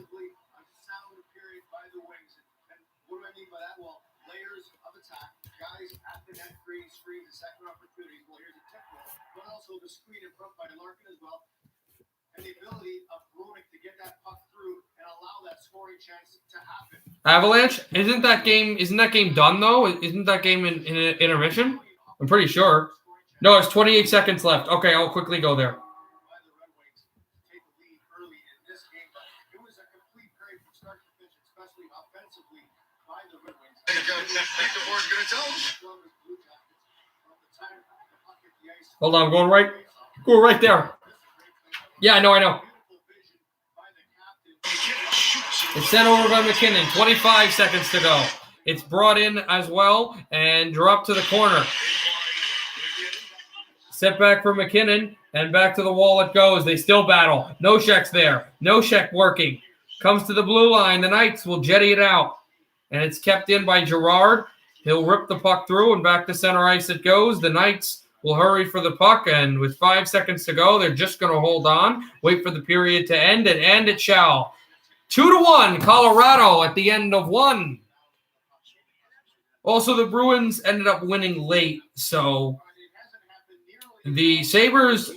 The screen in front by Larkin as well, and the ability of Bruick to get that puck through and allow that scoring chance to happen. Avalanche, isn't that game done though? Isn't that game in intermission? I'm pretty sure. No, it's 28 seconds left. Okay, I'll quickly go there. Hold on, I'm going right there. Yeah, I know. It's sent over by McKinnon. 25 seconds to go. It's brought in as well and dropped to the corner. Set back for McKinnon and back to the wall it goes. They still battle. Noshek's there. Noshek working. Comes to the blue line. The Knights will jetty it out. And it's kept in by Girard. He'll rip the puck through and back to center ice it goes. The Knights will hurry for the puck, and with 5 seconds to go, they're just going to hold on, wait for the period to end, and end it shall. 2-1, Colorado at the end of one. Also, the Bruins ended up winning late, so the Sabres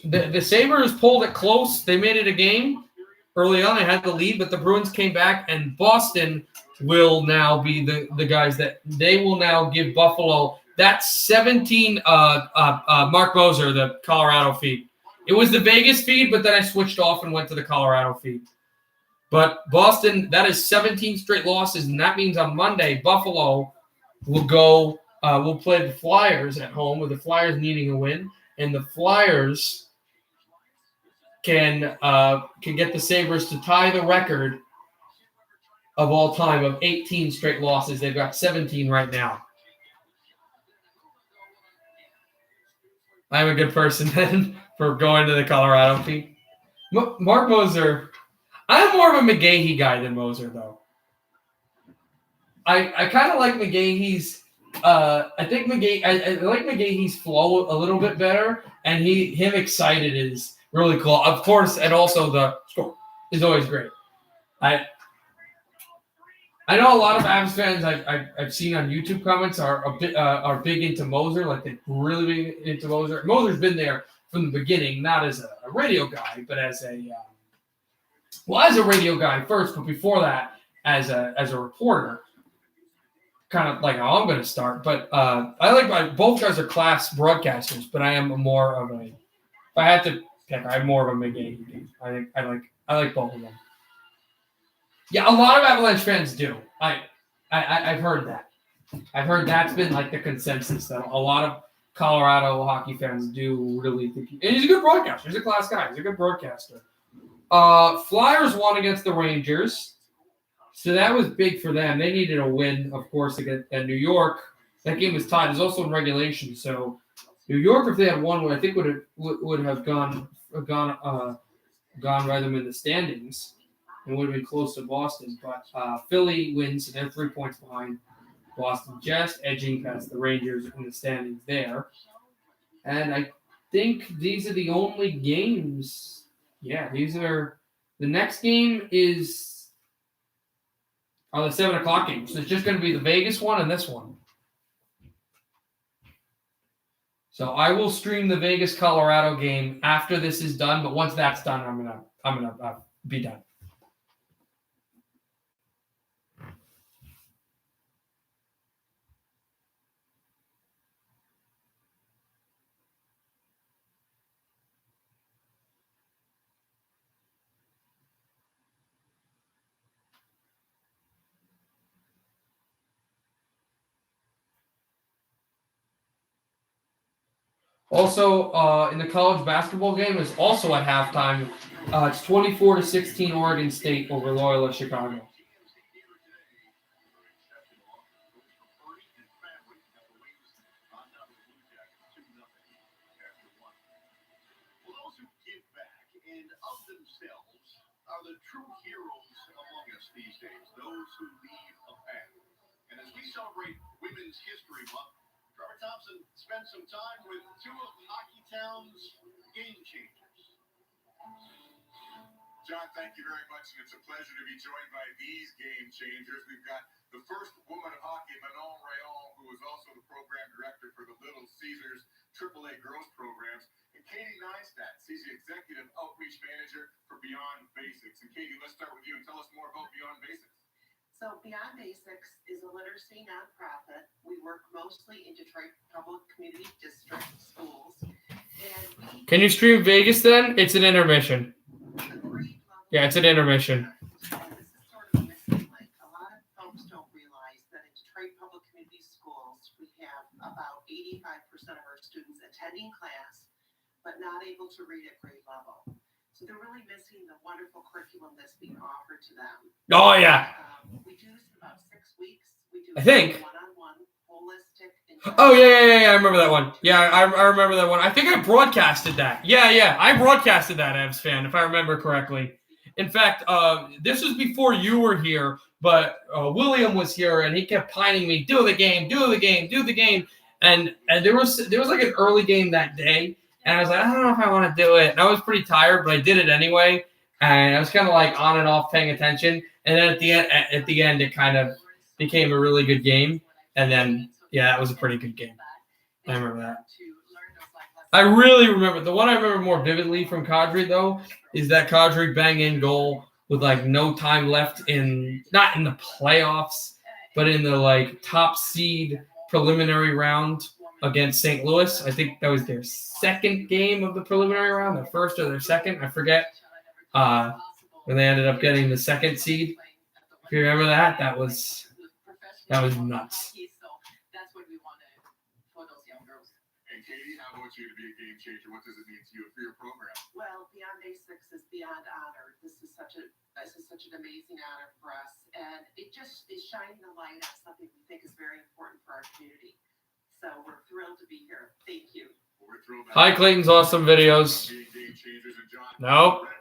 pulled it close. They made it a game early on. They had the lead, but the Bruins came back, and Boston will now be the guys that they will now give Buffalo. That's 17 Mark Moser, the Colorado feed. It was the Vegas feed, but then I switched off and went to the Colorado feed. But Boston, that is 17 straight losses, and that means on Monday, Buffalo will play the Flyers at home, with the Flyers needing a win, and the Flyers can get the Sabres to tie the record of all time of 18 straight losses. They've got 17 right now. I'm a good person then for going to the Colorado feed. Mark Moser. I'm more of a McGahey guy than Moser, though. I kind of like McGahey's. I like McGahey's flow a little bit better, and him excited is really cool. Of course, and also the score is always great. I know a lot of Avs fans I've seen on YouTube comments are big into Moser, like they're really big into Moser. Moser's been there from the beginning, not as a radio guy, but as a radio guy first, but before that as a reporter. Kind of like how I'm going to start, but I like both guys are class broadcasters, but I am more of a. If I had to pick, I'm more of a McGahey. I like both of them. Yeah, a lot of Avalanche fans do. I I've heard that. I've heard that's been like the consensus that a lot of Colorado hockey fans do really think. And he's a good broadcaster. He's a class guy. He's a good broadcaster. Flyers won against the Rangers, so that was big for them. They needed a win, of course, against New York. That game was tied. It was also in regulation, so New York, if they had won, I think would have gone right them in the standings and would have been close to Boston. But Philly wins, and they're 3 points behind Boston, just edging past the Rangers in the standings there. And I think these are the only games. Yeah, these are. The next game are the 7:00 games. So it's just going to be the Vegas one and this one. So I will stream the Vegas Colorado game after this is done. But once that's done, I'm gonna be done. Also, in the college basketball game is also at halftime. It's 24-16 Oregon State over Loyola Chicago. Are the true heroes among us these days, those who leave a path. And as we celebrate Women's History Month, Trevor Thompson spent some time with two of Hockey Town's game changers. John, thank you very much, and it's a pleasure to be joined by these game changers. We've got the first woman of hockey, Manon Rayon, who is also the program director for the Little Caesars AAA girls programs, and Katie Neistat, she's the executive outreach manager for Beyond Basics. And Katie, let's start with you and tell us more about Beyond Basics. So Beyond Basics is a literacy nonprofit. We work mostly in Detroit Public Community District schools. And Can you stream Vegas then? It's an intermission. Yeah, it's an intermission. And this is sort of a missing link. A lot of folks don't realize that in Detroit Public Community Schools, we have about 85% of our students attending class, but not able to read at grade level. So they're really missing the wonderful curriculum that's being offered to them. Oh, yeah. We do this in about 6 weeks. We do I think. One-on-one, holistic. Oh, yeah. I remember that one. Yeah, I remember that one. I think I broadcasted that. Yeah. I broadcasted that, Evs fan, if I remember correctly. In fact, this was before you were here, but William was here, and he kept pining me, do the game. And there was like an early game that day, and I was like, I don't know if I want to do it. And I was pretty tired, but I did it anyway. And I was kind of like on and off paying attention. And then at the end, it kind of became a really good game. And then, yeah, that was a pretty good game. I remember that. I really remember. The one I remember more vividly from Kadri, though, is that Kadri bang-in goal with, like, no time left not in the playoffs, but in the, like, top seed preliminary round against St. Louis. I think that was their second game of the preliminary round, their first or their second, I forget. When they ended up getting the second seed. If you remember that, that was nuts. And Katie, how about you to be a game changer? What does it mean to you for your program? Well, Beyond Basics is beyond honor. This is such an amazing honor for us, and it just is shining the light on something we think is very important for our community. So we're thrilled to be here. Thank you. Well, we're thrilled. Hi, Clayton's awesome videos. Nope.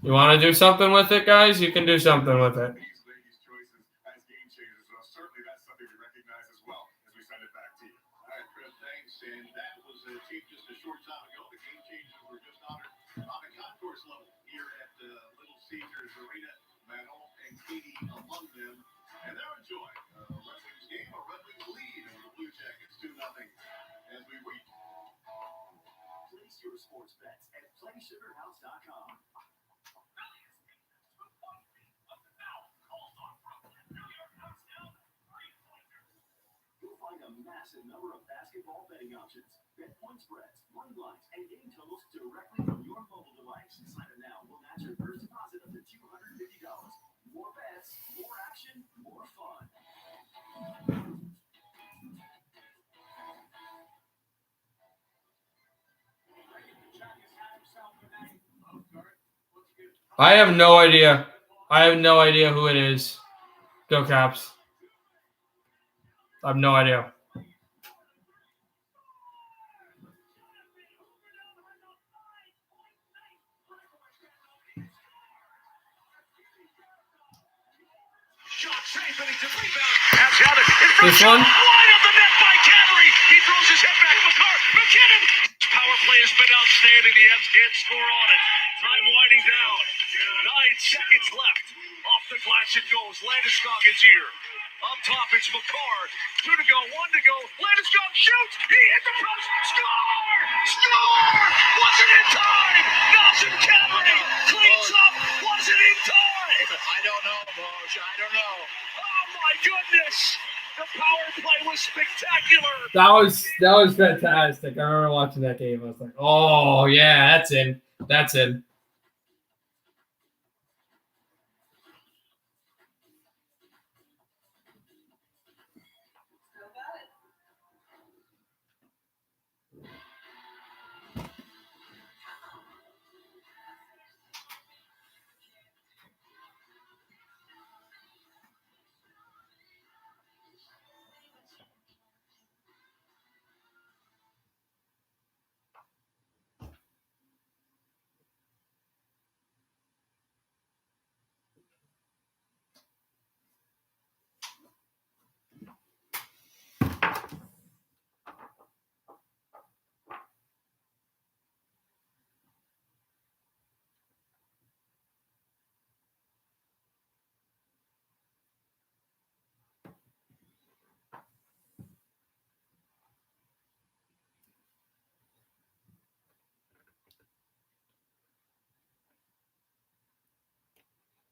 You want to do something with it, guys? You can do something with it. These ladies' choices as game changers, so certainly that's something to recognize as well as we send it back to you. All right, Chris, thanks. And that was just a short time ago. The game changers were just honored on the concourse level here at Little Caesars Arena. Manon and Katie among them, and they're enjoying a Red Wings game, a Red Wings lead over the Blue Jackets 2-0 as we wait. Place your sports bets at PlaySugarHouse.com. A massive number of basketball betting options. Bet point spreads, money lines, and game totals directly from your mobile device. Sign up now. We'll match your first deposit up to $250. More bets, more action, I have no idea. I have no idea who it is. Go Caps. I have no idea. This one? Wide of the net by Cadbury. He throws his head back. McKinnon. Power play has been outstanding. The M's can't score on it. Time winding down. 9 seconds left. Off the glass it goes. Landeskog is here. Up top it's McCarr. 2 to go, 1 to go. Landeskog shoots. He hit the post. Score! Score! Wasn't in time. Nelson Cadbury cleans up. Wasn't in time. I don't know, Moj. I don't know. Oh my goodness. The power play was spectacular. That was fantastic. I remember watching that game. I was like, oh yeah, that's in. That's in.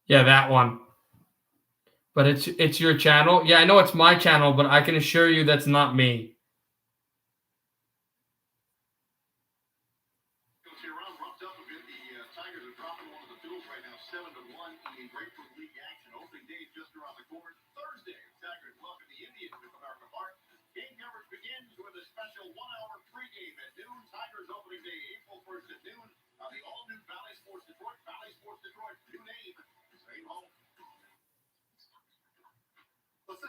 Yeah, that one. But it's your channel. Yeah, I know it's my channel, but I can assure you that's not me. Tigers are dropping one of the fields right now, 7-1 in Grapefruit League action. Opening day just around the corner. Thursday, Tigers welcome the Indians to Comerica Park. Game coverage begins with a special 1-hour pregame at noon. Tigers opening day, April 1st at noon on the all-new Valley Sports Detroit. Valley Sports Detroit, new name, same home. Listen.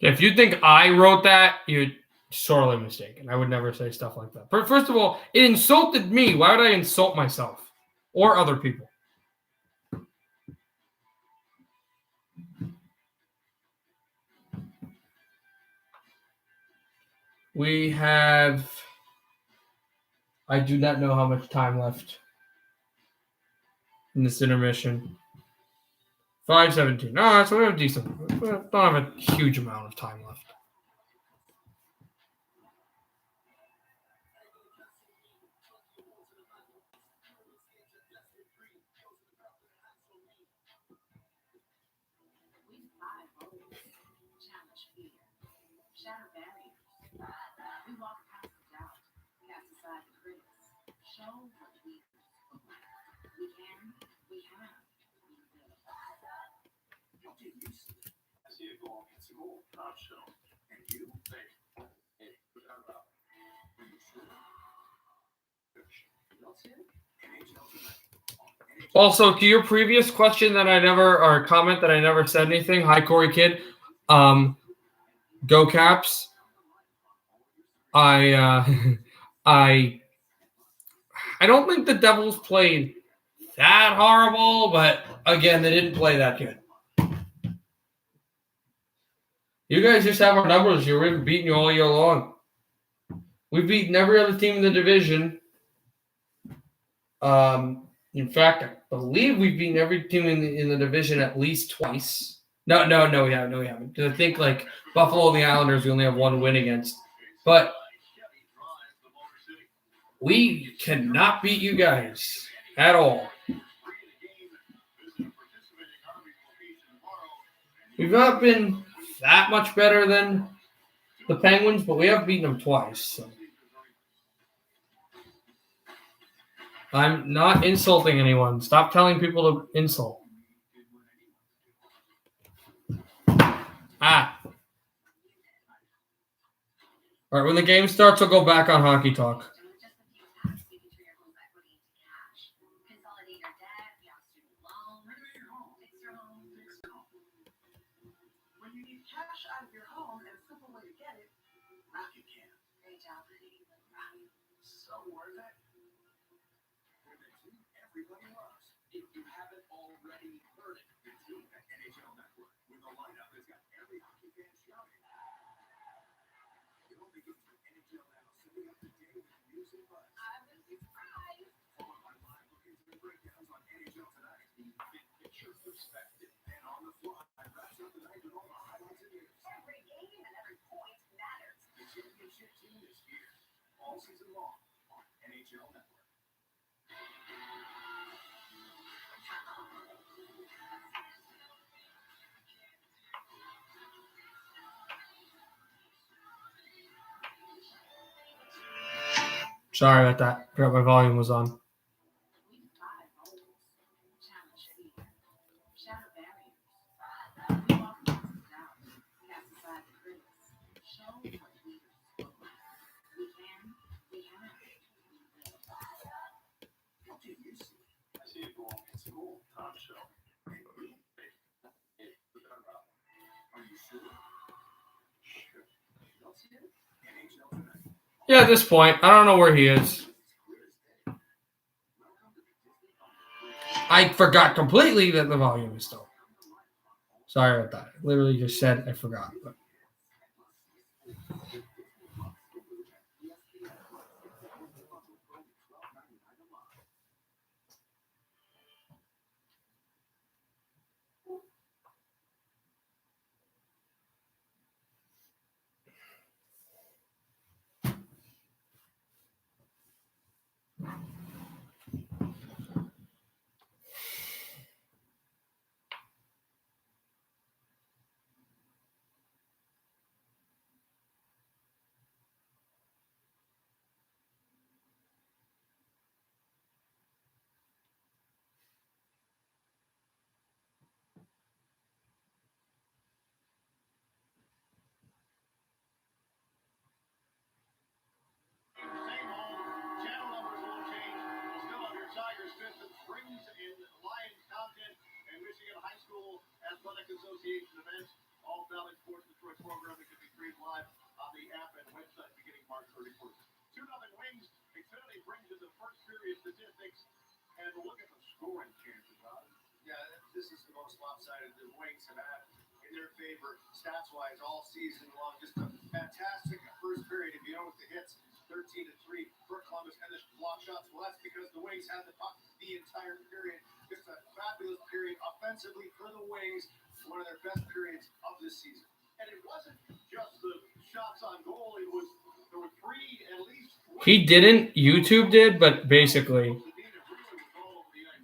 If you think I wrote that, you're sorely mistaken. I would never say stuff like that. But first of all, it insulted me. Why would I insult myself or other people? We have... I do not know how much time left in this intermission. 5:17. No, so we have decent. We don't have a huge amount of time left. Shatter barriers. We walk past the doubt, cast aside the critics, show what we can, we have, we will. Don't get used to it. I see it go against the goal, not show. And you think, hey, put that up. Are you sure? You'll see it. NHL tonight. Also, to your previous question that I never, or comment that I never said anything. Hi, Corey Kidd. Go Caps. I don't think the Devils played that horrible, but again, they didn't play that good. You guys just have our numbers. We've beaten you all year long. We've beaten every other team in the division. In fact, I believe we've beaten every team in the division at least twice. No, we haven't. Because I think like Buffalo and the Islanders, we only have one win against. But We cannot beat you guys at all. We've not been that much better than the Penguins, but we have beaten them twice. So. I'm not insulting anyone. Stop telling people to insult. All right, when the game starts, I'll go back on hockey talk. When you need cash out of your home and a simple way to get it, Rocket can. Great job, honey. So worth it. Everybody loves. If you haven't already heard it, the team at NHL Network with a lineup that's got every hockey fan shouting. It only gets the NHL now, setting up the day with news and buzz. I was surprised. Followed by live look-ins and breakdowns on NHL Tonight. The big picture perspective and on the fly wraps up the night with all the highlights and news. Every game and every point matters. The championship team is here all season long on NHL Network. Sorry about that. Forgot my volume was on. We defy goals. Challenge fear. Shatter barriers. We walk past the doubt. Cast aside the critics. Show what leaders look like. We can. We have. We will. What do you see? I see it going in school, Tom show. Are you sure? Sure. Don't see it? NHL Tonight. Yeah, at this point, I don't know where he is. I forgot completely that the volume is still. Sorry about that. I literally just said I forgot. But. Same home, channel numbers won't change. Still under Tigers fifth and Springs in Lions content and Michigan High School Athletic Association events. All Valley Sports Detroit programming can be streamed live on the app and website beginning March 31st. 2-0 Wings. Xfinity brings you the first period statistics and look at the scoring chances. Yeah, this is the most lopsided the Wings have had in their favor stats-wise all season long. Just a fantastic first period. If you know what the hits. 13-3 for Columbus and the block shots. Well, that's because the Wings had the puck the entire period. Just a fabulous period offensively for the Wings. One of their best periods of this season. And it wasn't just the shots on goal. It was there were three at least. He didn't. YouTube did, but basically.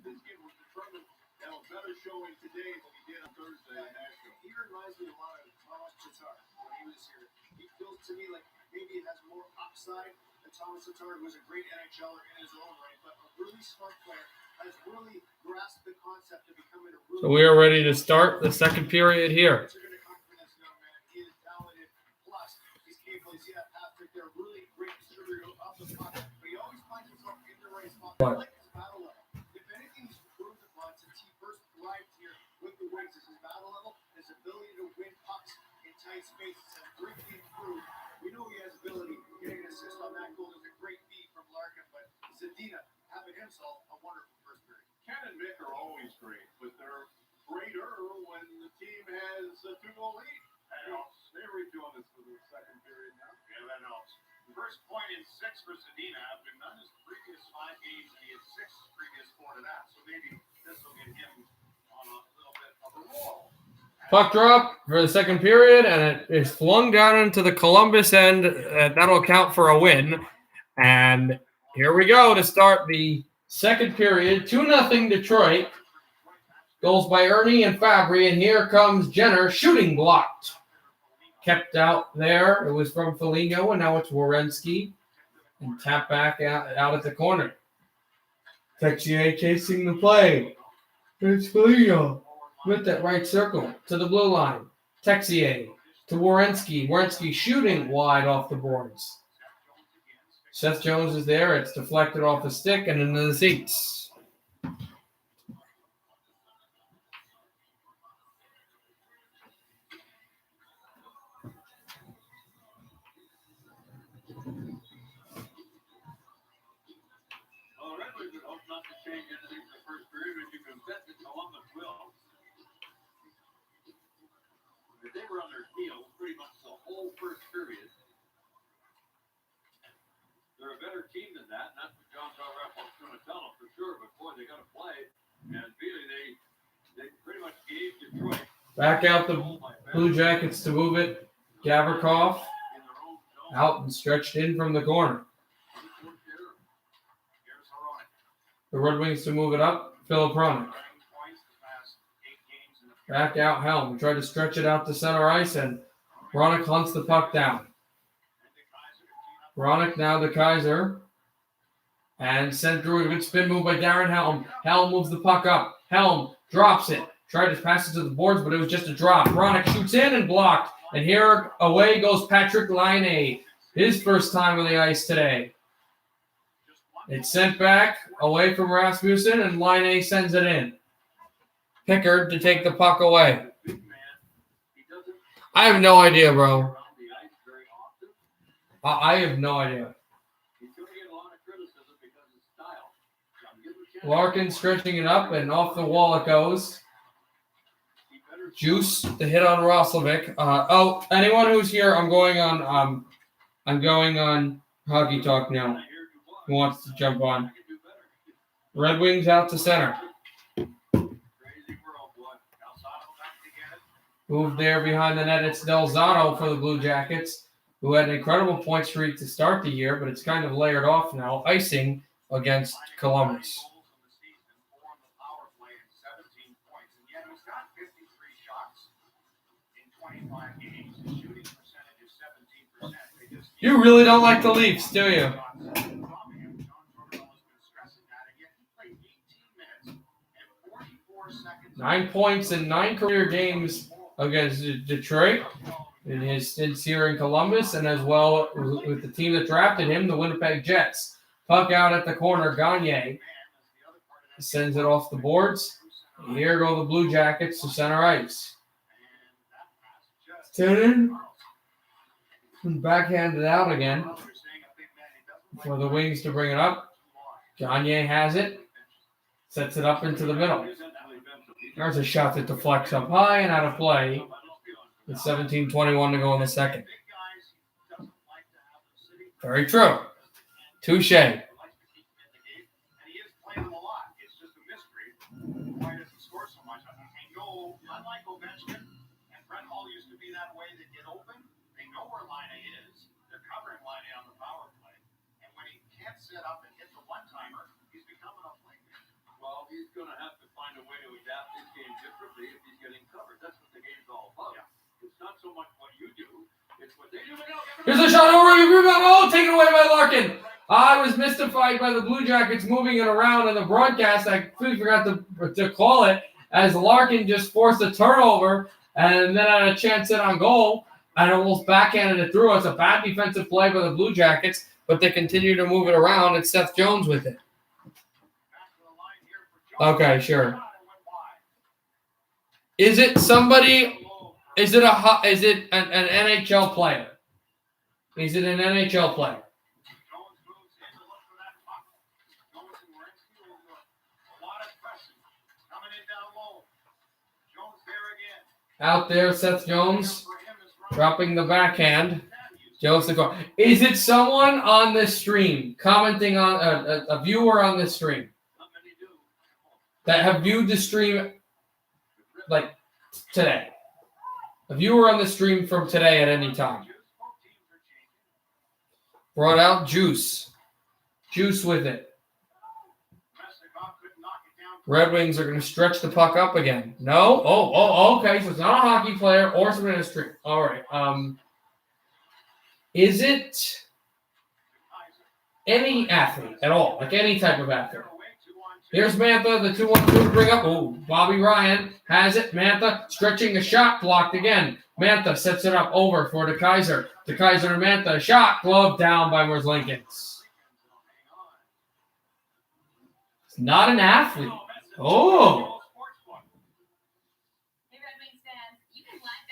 This kid was determined to have a better showing today than he did on Thursday in Nashville. He reminds me a lot of Thomas Tatar when he was here. He feels to me like maybe it has more upside than Thomas Tatar, who was a great NHLer in his own right, but a really smart player, has really grasped the concept of becoming a really. So we are ready to start the second period here. You're going to come from this young man. He is talented. Plus, he's capable. You see that Patrick there, really great distributor of the puck, but he always finds himself in the right spot. I like his battle level. If anything, he's improved upon since he first arrived here with the Wings. Is his battle level, his ability to win pucks in tight spaces has greatly improved. We know he has ability. Getting an assist on that goal is a great feat from Larkin, but Zadina having himself a wonderful first period. Ken and Mick are always great, but they're greater when the team has a 2-goal lead. That helps. They're redoing this for the second period now. Yeah, that helps. The first point in 6 for Zadina after none of his previous 5 games, and he had 6 previous 4 to that. So maybe this will get him on a little bit of a roll. Puck drop for the second period, and it is flung down into the Columbus end. That'll count for a win. And Here we go to start the second period. 2-0 Detroit. Goals by Ernie and Fabry, and here comes Jenner, shooting blocked. Kept out there. It was from Foligno, and now it's Werenski. And tap back out at the corner. Texier chasing the play. It's Foligno with that right circle to the blue line. Texier to Werenski. Werenski shooting wide off the boards. Seth Jones is there. It's deflected off the stick and into the seats. Well, the Red Wings would hope not to change anything for the first period, but you can bet that Columbus will. If they were on their heels pretty much the whole first period, they're a better team than that, and that's what John Torrepo's going to tell them for sure. But boy, they got to play, and really they pretty much gave Detroit Back out the Blue Jackets to move it. Gavrikov in their own zone. out and stretched in from the corner. Here's Hronek. The Red Wings to move it up. Philip Hronek. Running points the past 8 games in the Back out Helm. Tried to stretch it out to center ice, and Hronek hunts the puck down. Hronek now to Kaiser. And sent through a good spin move by Darren Helm. Helm moves the puck up. Helm drops it. Tried to pass it to the boards, but it was just a drop. Hronek shoots in and blocked. And here away goes Patrick Laine. His first time on the ice today. It's sent back away from Rasmussen, and Laine sends it in. Pickard to take the puck away. big man. He doesn't I have no idea, bro. around the ice very often. I have no idea. He's going to get a lot of criticism because of his style. Give him a chance. Larkin stretching it up, and off the wall it goes. He better Juice, the hit on Roslovic. Anyone who's here, I'm going on Hockey Talk now. hear you Who wants to jump I on? can do better. Red Wings out to center. Crazy world, boy. Calzado back to get it. Moved there behind the net. It's Delzato for the Blue Jackets, who had an incredible point streak to start the year, but it's kind of layered off now, icing against Columbus. Goals in the season, 4 on the power play and 17 points. And yet he's got 53 shots in 25 games. His shooting percentage is 17%. They just You really don't like the Leafs, do you? John Tortorella has been stressing that, and yet he played 18 minutes and 44 seconds. 9 points in 9 career games against Detroit in his stints here in Columbus, and as well with the team that drafted him, the Winnipeg Jets. Puck out at the corner. Gagne sends it off the boards. Here go the Blue Jackets to center ice. Turn and backhanded out again for the Wings to bring it up. Gagne has it. Sets it up into the middle. There's a shot that deflects up high and out of play. With 17:21 to go in the second. Very true. Touche. And he is playing them a lot. It's just a mystery why he doesn't score so much. I know, unlike Ovechkin and Brent Hall used to be that way, they get open. They know where Laine is. They're covering Laine on the power play. And when he can't set up and hit the one-timer, he's becoming a playmaker. Well, he's going to have to find a way to adapt his game differently if he's getting covered. That's what the game's all about. Yeah. It's not so much what you do, it's what they do. Here's a shot over. Rebound. Oh, taken away by Larkin. I was mystified by the Blue Jackets moving it around in the broadcast. I completely forgot to call it as Larkin just forced a turnover and then had a chance in on goal and almost backhanded it through. It's a bad defensive play by the Blue Jackets, but they continue to move it around. It's Seth Jones with it. Okay, sure. Is it somebody? Is it an NHL player? Is it an NHL player? Jones moves in to look for that puck. Jones and Werenski will do a lot of pressing. Coming in down low. Jones there again. Out there, Seth Jones For him is running. dropping the backhand. Jones the goal. Is it someone on this stream commenting on a viewer on this stream Not many do. that have viewed the stream like today? A viewer on the stream from today at any time. Both teams are changing. Brought out Juice. Juice with it. Mesnikov couldn't knock it down. Red Wings are going to stretch the puck up again. No? Oh, okay. So it's not a hockey player or someone in a street. All right. Is it any athlete at all? Like any type of athlete? Here's Mantha, the 2-1-2 to bring up. Oh, Bobby Ryan has it. Mantha stretching a shot, blocked again. Mantha sets it up over for DeKaiser. DeKaiser to Mantha. Shot, glove down by Merzlikins. It's not an athlete. Oh.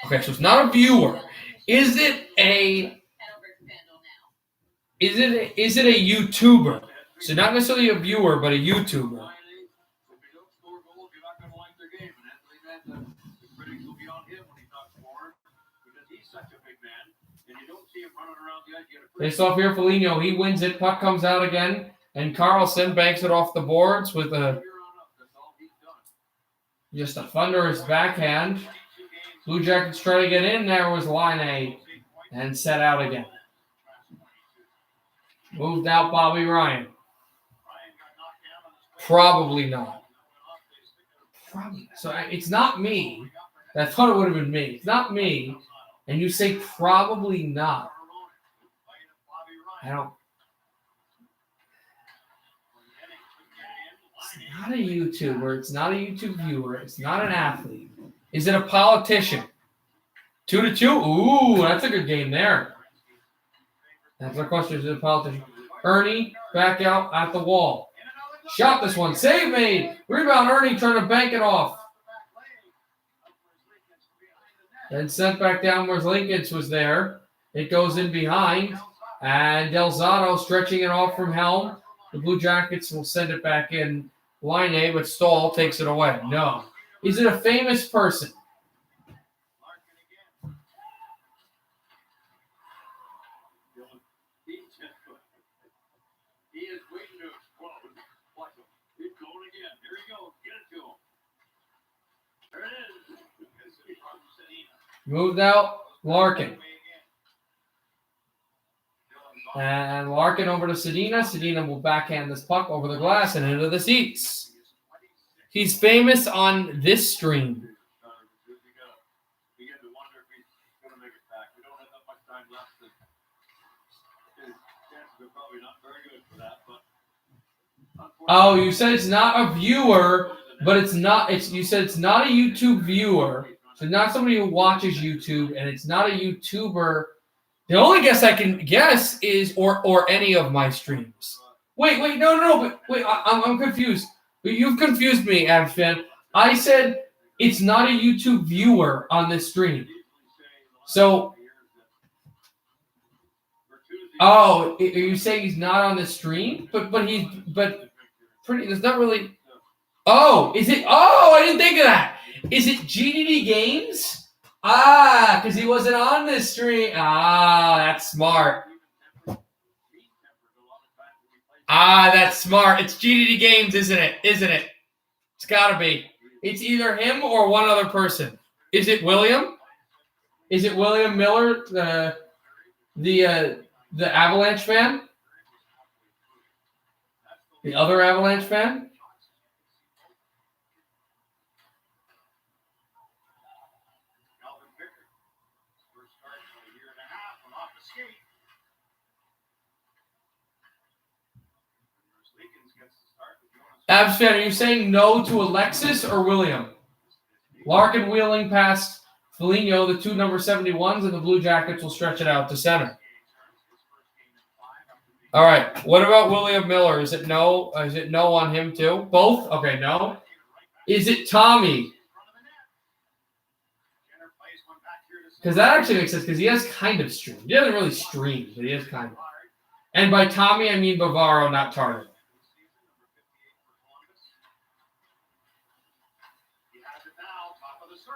Okay, so it's not a viewer. Is it a YouTuber? So not necessarily a viewer, but a YouTuber. If you don't score goals, you're not going to like their game. And Anthony Mantha, the critics will be on him when he's not scoring because he's such a big man. And you don't see him running around the ice. Face off here, Foligno. He wins it. Puck comes out again. And Carlson banks it off the boards with just a thunderous backhand. Blue Jackets try to get in. There was line A and set out again. Moved out Bobby Ryan. Probably not. Probably. So it's not me. I thought it would have been me. It's not me. And you say probably not. I don't. It's not a YouTuber. It's not a YouTube viewer. It's not an athlete. Is it a politician? 2-2. Ooh, that's a good game there. That's our question. Is it a politician? Ernie back out at the wall. Shot this one. Save made. Rebound Ernie trying to bank it off. Then sent back down where Linkins was there. It goes in behind. And Delzato stretching it off from Helm. The Blue Jackets will send it back in. Line A, but Stahl takes it away. No. Is it a famous person? He is waiting to explode. Watch him. He's going again. Here he goes. Get it to him. There it is. Moved out. Larkin. And Larkin over to Sedina. Sedina will backhand this puck over the glass and into the seats. He's famous on this stream. We get to wonder if he's going to make it back. We don't have that much time left. His chances are probably not very good for that. But Oh, you said it's not a viewer, but it's not. You said it's not a YouTube viewer. So not somebody who watches YouTube, and it's not a YouTuber. The only guess I can guess is or any of my streams. Wait, no, but wait, I'm confused. You've confused me, Avs fan. I said it's not a YouTube viewer on this stream. So, are you saying he's not on the stream? But pretty. There's not really. Oh, is it? Oh, I didn't think of that. Is it GDD Games? Because he wasn't on this stream. That's smart. That's smart. It's GDD Games, isn't it? It's got to be. It's either him or one other person. Is it William? Is it William Miller, the Avalanche fan? The other Avalanche fan? Avs fan, are you saying no to Alexis or William? Larkin wheeling past Foligno, the two number 71s, and the Blue Jackets will stretch it out to center. All right. What about William Miller? Is it no? Is it no on him too? Both? Okay, no. Is it Tommy? Because that actually makes sense because he has kind of streamed. He doesn't really stream, but he has kind of. And by Tommy, I mean Bavaro, not Tartar.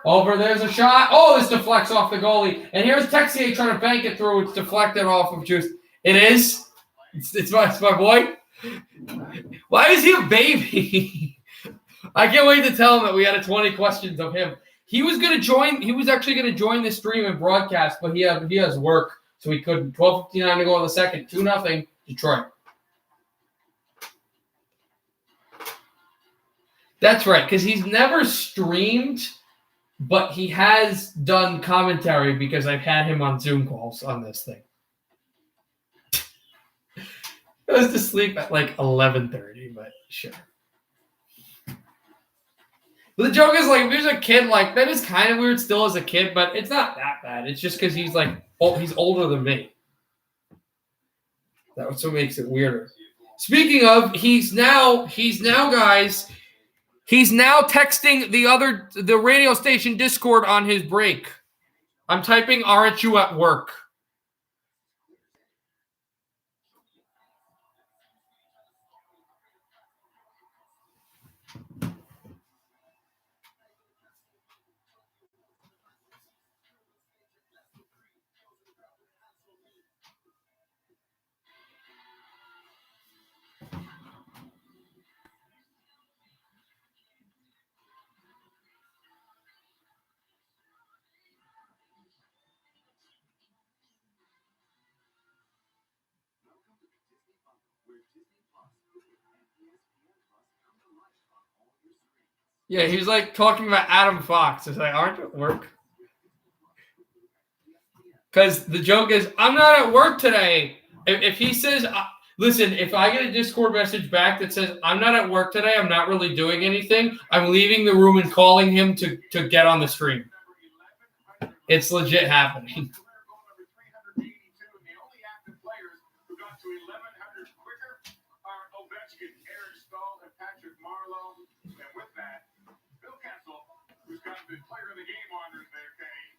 Over, there's a shot. Oh, this deflects off the goalie. And here's Texier trying to bank it through. It's deflected off of Juice. It is. It's my boy. Why is he a baby? I can't wait to tell him that we had 20 questions of him. He was going to join. He was actually going to join the stream and broadcast, but he has work, so he couldn't. 12:59 to go in the second. 2-0 Detroit. That's right, because he's never streamed, but he has done commentary because I've had him on Zoom calls on this thing. I was to sleep at like 11:30, but sure. But the joke is, like, if he's a kid, like, that is kind of weird still as a kid, but it's not that bad. It's just because he's, like, he's older than me. That's what makes it weirder. Speaking of, he's now, guys, he's now texting the radio station Discord on his break. I'm typing, aren't you at work? Yeah, he was like talking about Adam Fox. It's like, aren't you at work? Because the joke is, I'm not at work today. If he says, listen, if I get a Discord message back that says, I'm not at work today, I'm not really doing anything, I'm leaving the room and calling him to get on the stream. It's legit happening. The player of the game honors there, Kenny,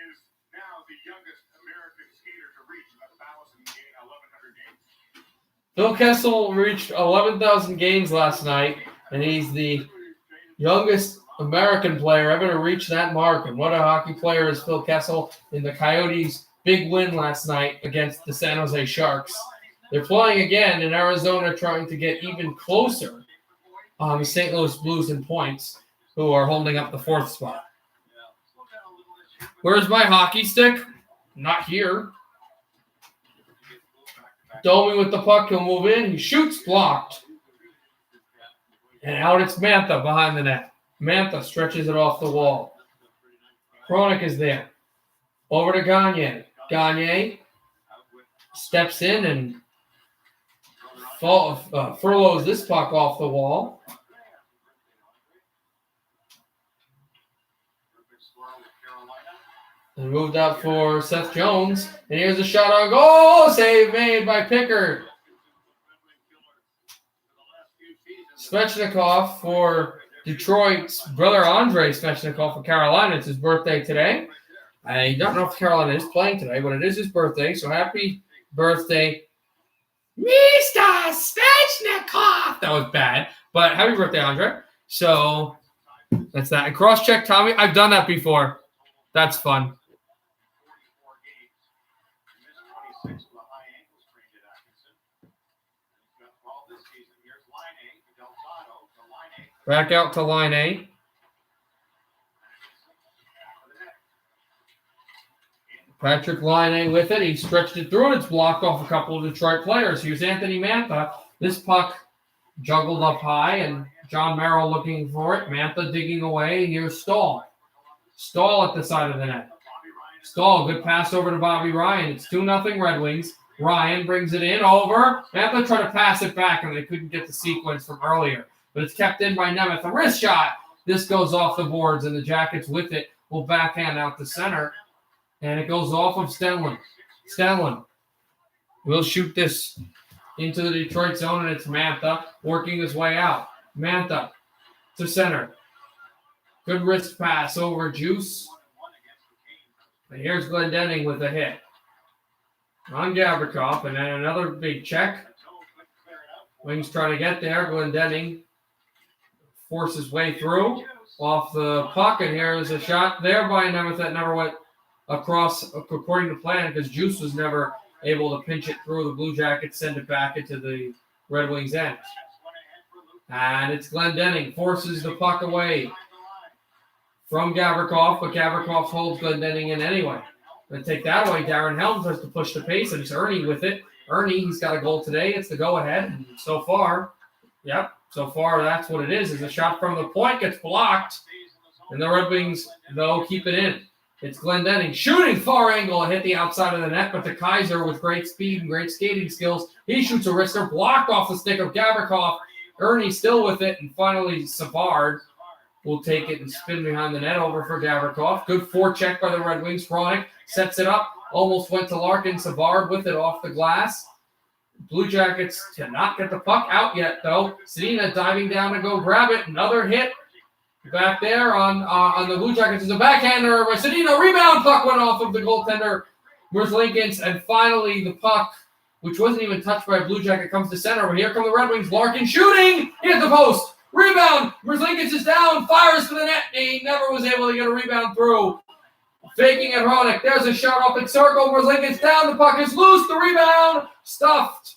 is now the youngest American skater to reach 1,100 games. Phil Kessel reached 11,000 games last night, and he's the youngest American player ever to reach that mark. And what a hockey player is Phil Kessel in the Coyotes' big win last night against the San Jose Sharks. They're playing again in Arizona, trying to get even closer on the St. Louis Blues in points, who are holding up the fourth spot. Where's my hockey stick? Not here. Domi with the puck. He'll move in. He shoots, blocked. And out it's Mantha behind the net. Mantha stretches it off the wall. Kronik is there. Over to Gagne. Gagne steps in and furloughs this puck off the wall. And moved out for Seth Jones. And here's a shot on goal. Save made by Pickard. Svechnikov for Detroit's brother Andrei Svechnikov for Carolina. It's his birthday today. I don't know if Carolina is playing today, but it is his birthday. So happy birthday, Mr. Svechnikov. That was bad. But happy birthday, Andre. So that's that. And cross-check Tommy. I've done that before. That's fun. Back out to line A. Patrick Line with it. He stretched it through and it's blocked off a couple of Detroit players. Here's Anthony Mantha. This puck juggled up high and John Merrill looking for it. Mantha digging away. Here's Stahl. Stahl at the side of the net. Stahl, good pass over to Bobby Ryan. It's 2-0 Red Wings. Ryan brings it in over. Mantha tried to pass it back and they couldn't get the sequence from earlier. But it's kept in by Nemeth. A wrist shot. This goes off the boards, and the Jackets with it will backhand out the center. And it goes off of Stenlund. Stenlund will shoot this into the Detroit zone, and it's Mantha working his way out. Mantha to center. Good wrist pass over Juice. And here's Glendening with a hit on Gavrikov, and then another big check. Wings trying to get there. Glendening force his way through off the puck, and here's a shot there by Nemeth that never went across according to plan because Juice was never able to pinch it through. The Blue Jackets send it back into the Red Wings' end. And it's Glendening forces the puck away from Gavrikov, but Gavrikov holds Glendening in anyway. But take that away, Darren Helms has to push the pace, and it's Ernie with it. Ernie, he's got a goal today. It's the go-ahead, and so far, yep, So far, that's what it is. Is a shot from the point gets blocked, and the Red Wings, though, keep it in. It's Glendening shooting far angle and hit the outside of the net, but the Kaiser with great speed and great skating skills, he shoots a wrister, blocked off the stick of Gavrikov. Ernie still with it, and finally Savard will take it and spin behind the net over for Gavrikov. Good forecheck by the Red Wings. Chronic sets it up, almost went to Larkin. Savard with it off the glass. Blue Jackets cannot get the puck out yet, though. Sedina diving down to go grab it. Another hit back there on the Blue Jackets is a backhander. Sedina rebound, puck went off of the goaltender, Merzlikins, and finally the puck, which wasn't even touched by a Blue Jacket, comes to center. But here come the Red Wings. Larkin shooting, hit the post. Rebound. Merzlikins is down, fires to the net. He never was able to get a rebound through. Faking at Hronik. There's a shot up in circle. Merzlikins down. The puck is loose. The rebound stuffed.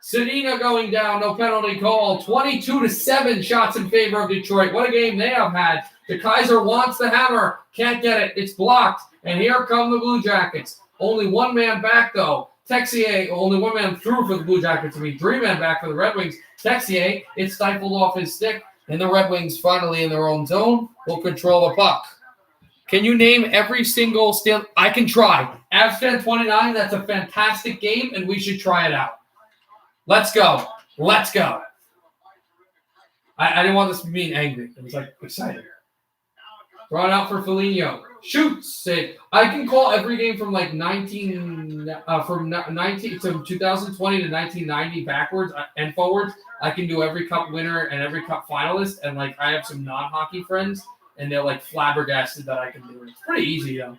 Sedina going down. No penalty call. 22-7 shots in favor of Detroit. What a game they have had. The Kaiser wants the hammer. Can't get it. It's blocked. And here come the Blue Jackets. Only one man back, though. Texier, only one man through for the Blue Jackets. I mean, three men back for the Red Wings. Texier, it's stifled off his stick. And the Red Wings finally in their own zone will control the puck. Can you name every single steal? I can try. Avs 29, that's a fantastic game, and we should try it out. Let's go. Let's go. I didn't want this to be angry. It was like exciting. Brought out for Foligno. Shoots. Save. I can call every game from like 19 to 2020 to 1990 backwards and forwards. I can do every cup winner and every cup finalist, and like I have some non-hockey friends, and they're like flabbergasted that I can do it. It's pretty easy though.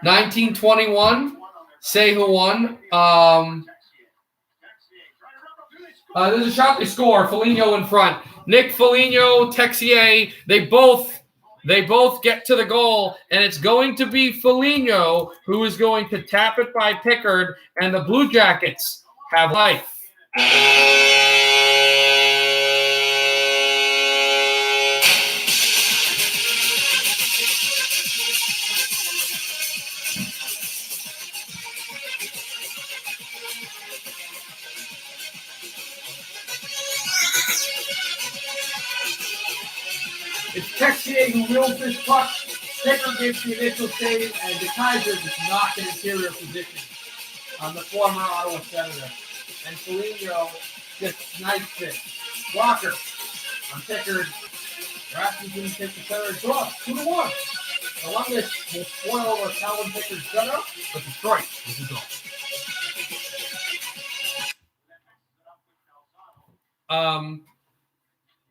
1921. Say who won. There's a shot. They score. Foligno in front. Nick Foligno, Texier. They both get to the goal, and it's going to be Foligno who is going to tap it by Pickard, and the Blue Jackets have life. It's Texier who wheels this puck. Pickard gets the initial save, and the Kaiser does not get interior position on the former Ottawa Senator. And Foligno just snipes it. Blocker on Pickard. Rasmussen takes the center and draws 2-1. Columbus will spoil over Calvin Pickard's setup, but Detroit is the goal.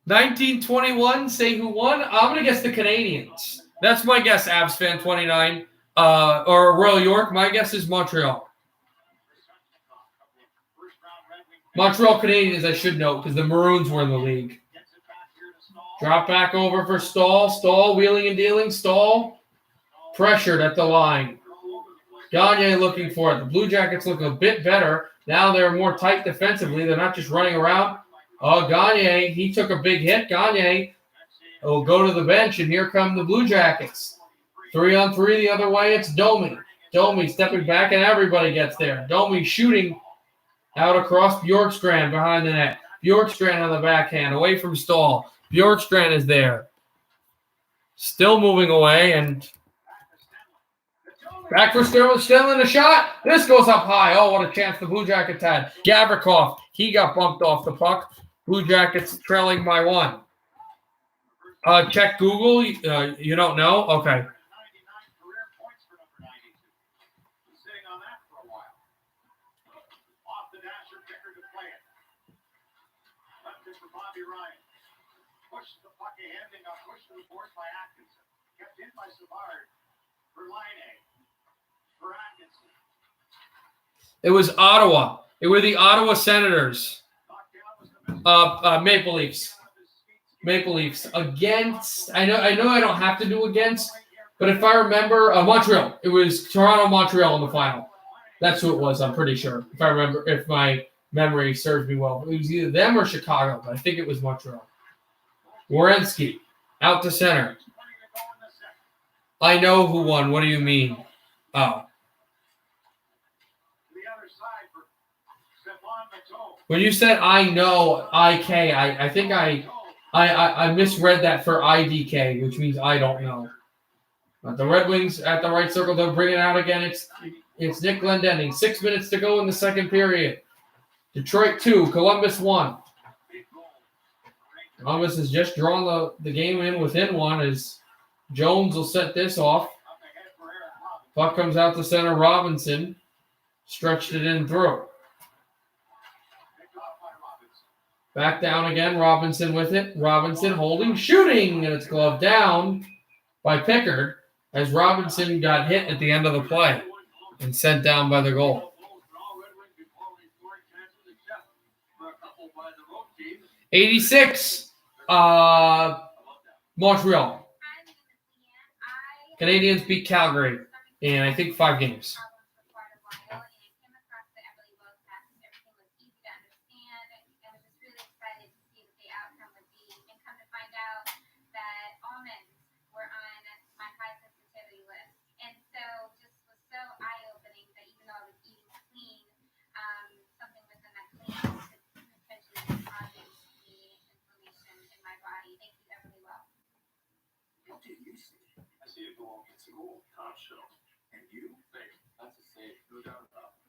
1921, say who won? I'm going to guess the Canadiens. That's my guess, Avs fan 29. Or Royal York. My guess is Montreal. Montreal Canadiens, I should note, because the Maroons were in the league. Drop back over for Stahl. Stahl wheeling and dealing. Stahl pressured at the line. Gagne looking for it. The Blue Jackets look a bit better. Now they're more tight defensively. They're not just running around. Oh, Gagne, he took a big hit. Gagne will go to the bench, and here come the Blue Jackets. 3-on-3 the other way. It's Domi. Domi stepping back, and everybody gets there. Domi shooting out across Bjorkstrand behind the net. Bjorkstrand on the backhand, away from Stahl. Bjorkstrand is there. Still moving away, and back for still in the shot. This goes up high. Oh, what a chance the Blue Jackets had. Gavrikov, he got bumped off the puck. Blue Jackets trailing by 1. Check Google. You don't know? Okay. Pushed the puck ahead and got pushed to the boards by Atkinson. Kept in by Savard. For Laine. For Atkinson. It was Ottawa. It were the Ottawa Senators. Maple Leafs. Maple Leafs against. I know. I don't have to do against, but if I remember, Montreal. It was Toronto-Montreal in the final. That's who it was. I'm pretty sure. If I remember, if my memory serves me well, it was either them or Chicago, but I think it was Montreal. Werenski out to center. I know who won. What do you mean? Oh. The other side for Stepan When you said I know IK, I think I misread that for IDK, which means I don't know. But the Red Wings at the right circle, they'll bring it out again. It's Nick Glendening. 6 minutes to go in the second period. Detroit 2, Columbus 1. Columbus has just drawn the game in within one as Jones will set this off. Puck comes out to center. Robinson stretched it in through. Back down again. Robinson with it. Robinson holding, shooting, and it's gloved down by Pickard as Robinson got hit at the end of the play and sent down by the goal. 86, Montreal. Canadians beat Calgary in, I think, 5 games. I see it go against the goal. Top shelf. And you think that's a save. No doubt about it.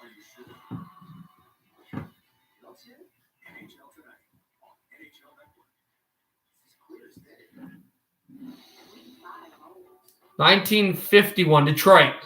Are you sure? You don't see it? NHL tonight on NHL Network. It's clear as day. 1951, Detroit.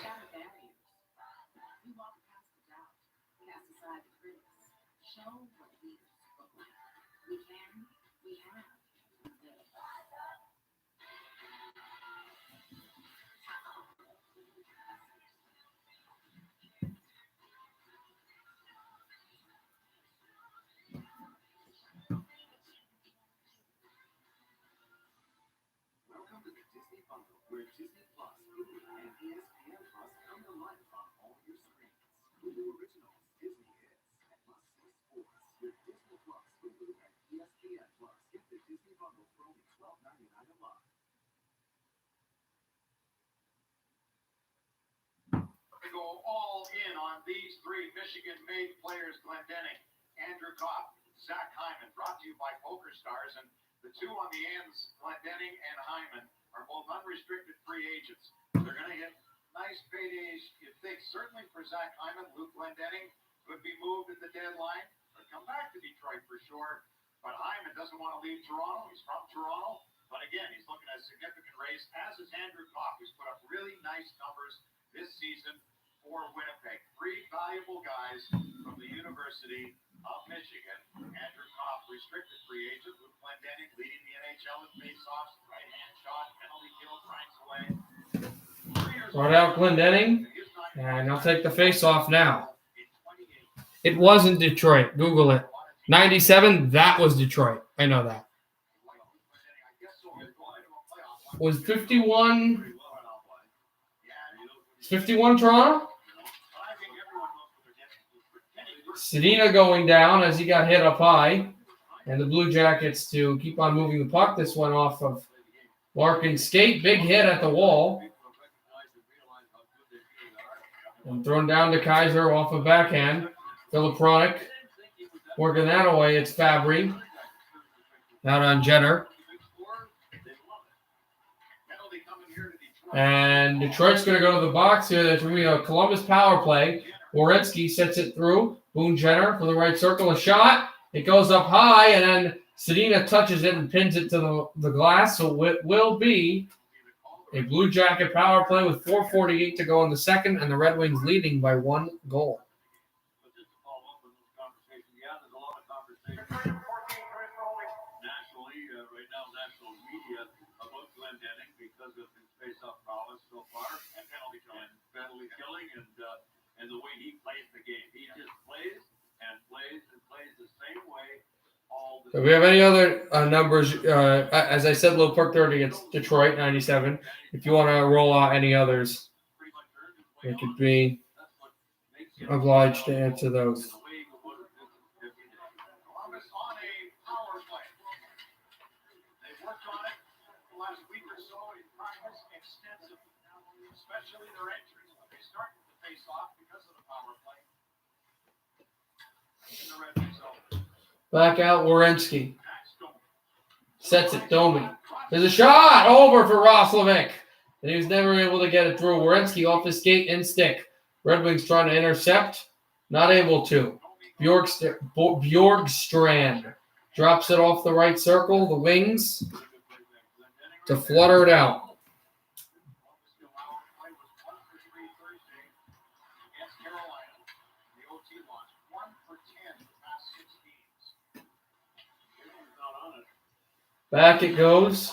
Welcome to the Disney Bundle, where Disney Plus, Hulu, and ESPN Plus come to life on all your screens. Hulu Originals, Disney Hits, and must-see sports. With Disney Plus, Hulu, and ESPN Plus, get the Disney Bundle for only $12.99 a month. To go all in on these 3 Michigan-made players, Glendening, Andrew Kopp, Zach Hyman, brought to you by Poker Stars, and the 2 on the ends, Glendening and Hyman, are both unrestricted free agents. They're going to hit nice paydays, you'd think. Certainly for Zach Hyman, Luke Glendening could be moved at the deadline or come back to Detroit for sure. But Hyman doesn't want to leave Toronto. He's from Toronto. But again, he's looking at a significant raise, as is Andrew Kopp, who's put up really nice numbers this season for Winnipeg. 3 valuable guys from the University of Michigan. Andrew Kopp, restricted free agent. Luke Glendening leading the NHL in faceoffs, right-hand shot, penalty kill, finds away. Brought out Glendening, and I'll take the face-off now. It wasn't Detroit. Google it. 97, that was Detroit. I know that. Was 51... 51 Toronto? Sedina going down as he got hit up high. And the Blue Jackets to keep on moving the puck. This one off of Larkin's skate. Big hit at the wall. And thrown down to Kaiser off a backhand. Filipronic working that away. It's Fabry. Out on Jenner. And Detroit's going to go to the box here. There's going to be a Columbus power play. Werenski sets it through. Boone Jenner for the right circle. A shot. It goes up high, and then Sedina touches it and pins it to the glass. So it will be a Blue Jacket power play with 4:48 to go in the second, and the Red Wings leading by 1 goal. Nationally, right now, national media about Glendening because of his face-off prowess so far, and penalty killing, and the way he plays the game. He just plays and plays and plays the same way all the time. If we have any other numbers, as I said, low perk 30, it's Detroit 97. If you want to roll out any others, it could be obliged to answer those. Columbus on a power play. They've worked on it the last week or so in practice extensively, especially their entries. They start with the face-off because of the power play. Back out Wierenski. Sets it, Domi. There's a shot over for Roslovic. And he was never able to get it through. Wierenski off his skate and stick. Red Wings trying to intercept. Not able to. Bjorkstrand drops it off the right circle. The Wings to flutter it out. Back it goes.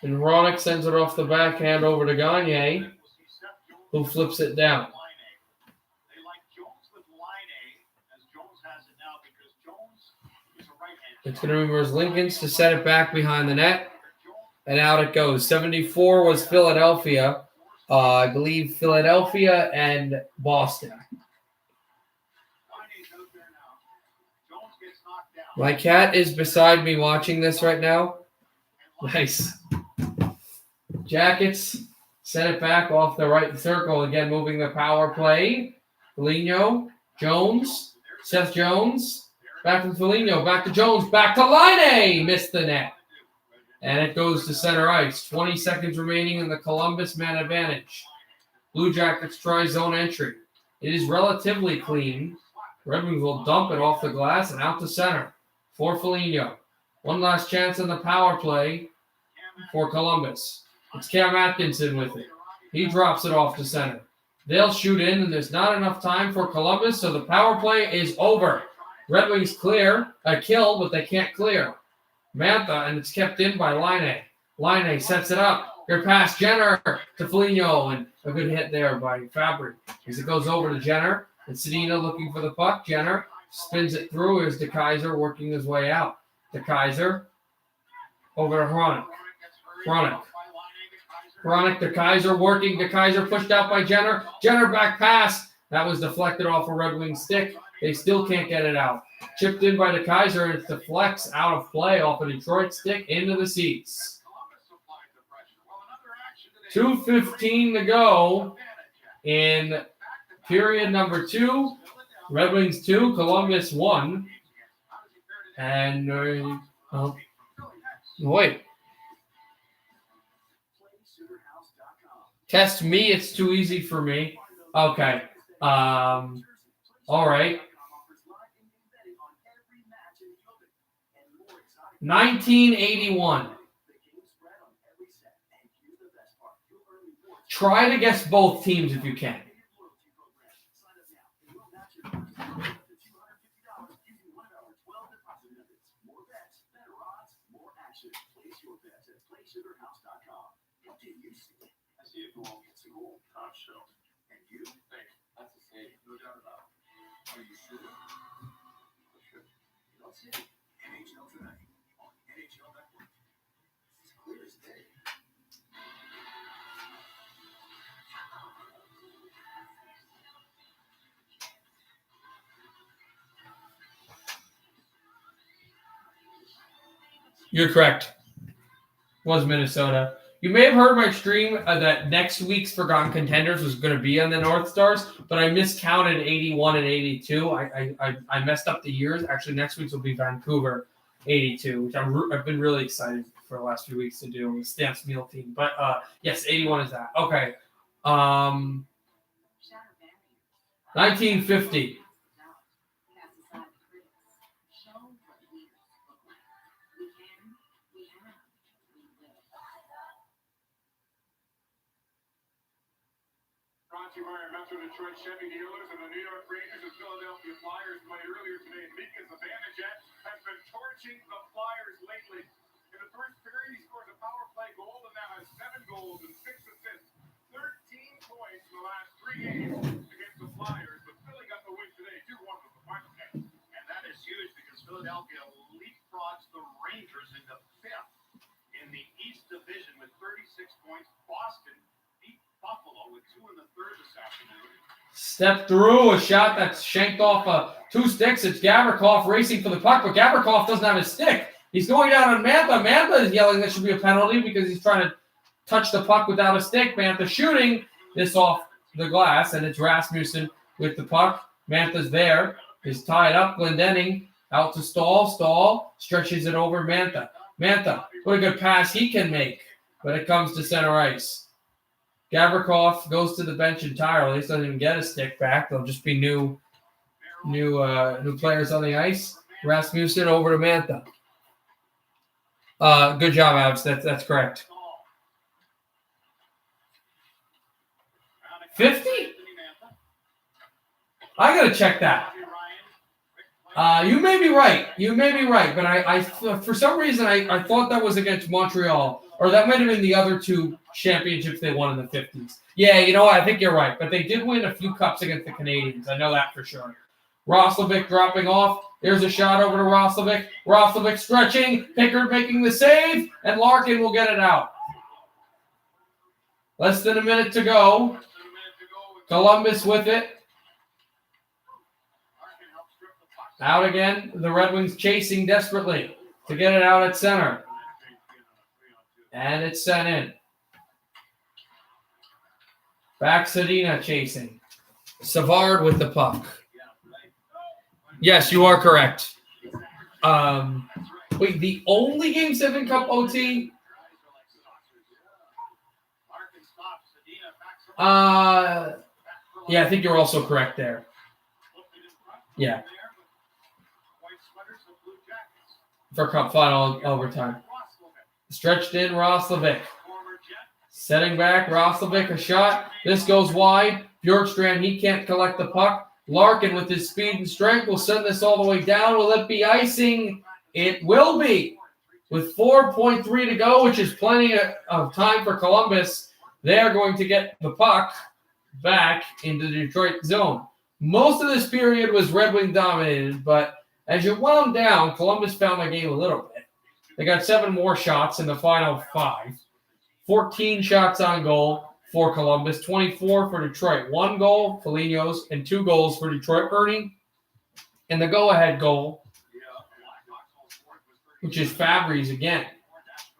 And Ronick sends it off the backhand over to Gagne, who flips it down. It's going to be Merzlikins to set it back behind the net. And out it goes. 74 was Philadelphia. I believe Philadelphia and Boston. My cat is beside me watching this right now. Nice. Jackets set it back off the right circle. Again, moving the power play. Foligno, Jones, Seth Jones. Back to Foligno, back to Jones, back to Laine. Missed the net. And it goes to center ice. 20 seconds remaining in the Columbus man advantage. Blue Jackets try zone entry. It is relatively clean. Red Wings will dump it off the glass and out to center for Foligno. One last chance in the power play for Columbus. It's Cam Atkinson with it. He drops it off to center. They'll shoot in, and there's not enough time for Columbus, so the power play is over. Red Wings clear a kill, but they can't clear. Mantha, and it's kept in by Laine. Laine sets it up. Here past Jenner to Foligno, and a good hit there by Fabry. As it goes over to Jenner, and Sedina looking for the puck. Jenner spins it through. Here's DeKaiser working his way out. DeKaiser over to Hronik. Hronik, DeKaiser working. DeKaiser pushed out by Jenner. Jenner back pass. That was deflected off a Red Wing stick. They still can't get it out. Chipped in by DeKaiser, and it deflects out of play off a Detroit stick into the seats. 2:15 to go in period number 2. Red Wings 2, Columbus 1. And, wait. Test me, it's too easy for me. Okay. All right. 1981. Try to guess both teams if you can. You're correct. It was Minnesota. You may have heard my stream that next week's Forgotten Contenders was going to be on the North Stars, but I miscounted 81 and 82. I messed up the years. Actually, next week's will be Vancouver 82, which I've been really excited for the last few weeks to do with Stamps Meal Team. But yes, 81 is that. Okay. 1950. Metro Detroit Chevy dealers and the New York Rangers and Philadelphia Flyers played earlier today. Mika's Avalanche has been torching the Flyers lately. In the first period, he scores a power play goal and now has 7 goals and 6 assists. 13 points in the last 3 games against the Flyers, but Philly got the win today, 2-1 with the final game. And that is huge because Philadelphia leapfrogs the Rangers into 5th in the East Division with 36 points. Boston Buffalo with 2 in the third this afternoon. Step through a shot that's shanked off 2 sticks. It's Gavrikov racing for the puck, but Gavrikov doesn't have his stick. He's going down on Mantha. Mantha is yelling that should be a penalty because he's trying to touch the puck without a stick. Mantha shooting this off the glass, and it's Rasmussen with the puck. Mantha's there. is tied up. Glendenning out to Stahl. Stahl stretches it over Mantha. Mantha, what a good pass he can make. But it comes to center ice. Gavrikov goes to the bench entirely. Doesn't even get a stick back. There'll just be new players on the ice. Rasmussen over to Mantha. Good job, Abs. That's correct. 50? I gotta check that. You may be right. But I for some reason I thought that was against Montreal, or that might have been the other two championships they won in the 50s. Yeah, you know what? I think you're right. But they did win a few cups against the Canadiens. I know that for sure. Roslovic dropping off. There's a shot over to Roslovic. Roslovic stretching. Pickard making the save, and Larkin will get it out. Less than a minute to go. Columbus with it. Out again. The Red Wings chasing desperately to get it out at center. And it's sent in. Back Sedina chasing. Savard with the puck. Yes, you are correct. Wait, the only game 7 Cup OT? Yeah, I think you're also correct there. Yeah. For Cup final overtime. Stretched in Roslovic. Setting back, Roslovic, a shot. This goes wide. Bjorkstrand, he can't collect the puck. Larkin, with his speed and strength, will send this all the way down. Will it be icing? It will be. With 4.3 to go, which is plenty of time for Columbus, they are going to get the puck back into the Detroit zone. Most of this period was Red Wing dominated, but as you wound down, Columbus found their game a little bit. They got 7 more shots in the final 5. 14 shots on goal for Columbus, 24 for Detroit. 1 goal, Foligno's, and 2 goals for Detroit. Ernie, and the go-ahead goal, which is Fabry's again.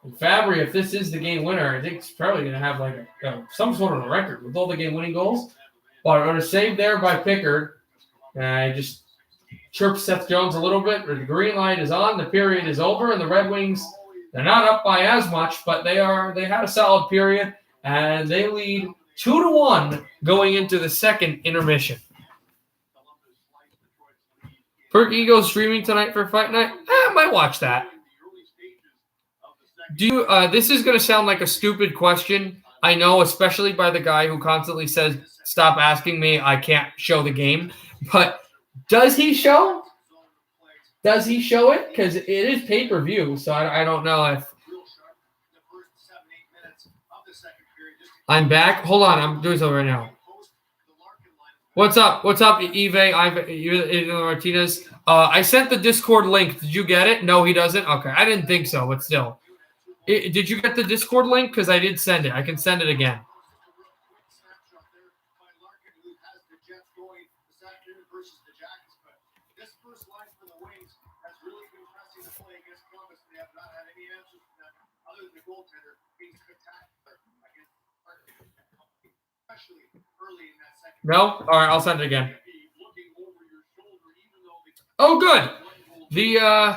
And Fabry, if this is the game winner, I think it's probably going to have like some sort of a record with all the game-winning goals. But on a save there by Pickard, just chirps Seth Jones a little bit. The green light is on. The period is over, and the Red Wings, they're not up by as much, but they had a solid period, and they lead 2-1 going into the second intermission. Perk Ego streaming tonight for Fight Night? I might watch that. This is going to sound like a stupid question. I know, especially by the guy who constantly says, stop asking me, I can't show the game. But does he show? Does he show it? Because it is pay-per-view, so I don't know if... I'm back. Hold on, I'm doing something right now. What's up? What's up, Eve Martinez? I sent the Discord link. Did you get it? No, he doesn't? Okay, I didn't think so, but still. Did you get the Discord link? Because I did send it. I can send it again. No? All right, I'll send it again. Oh, good. The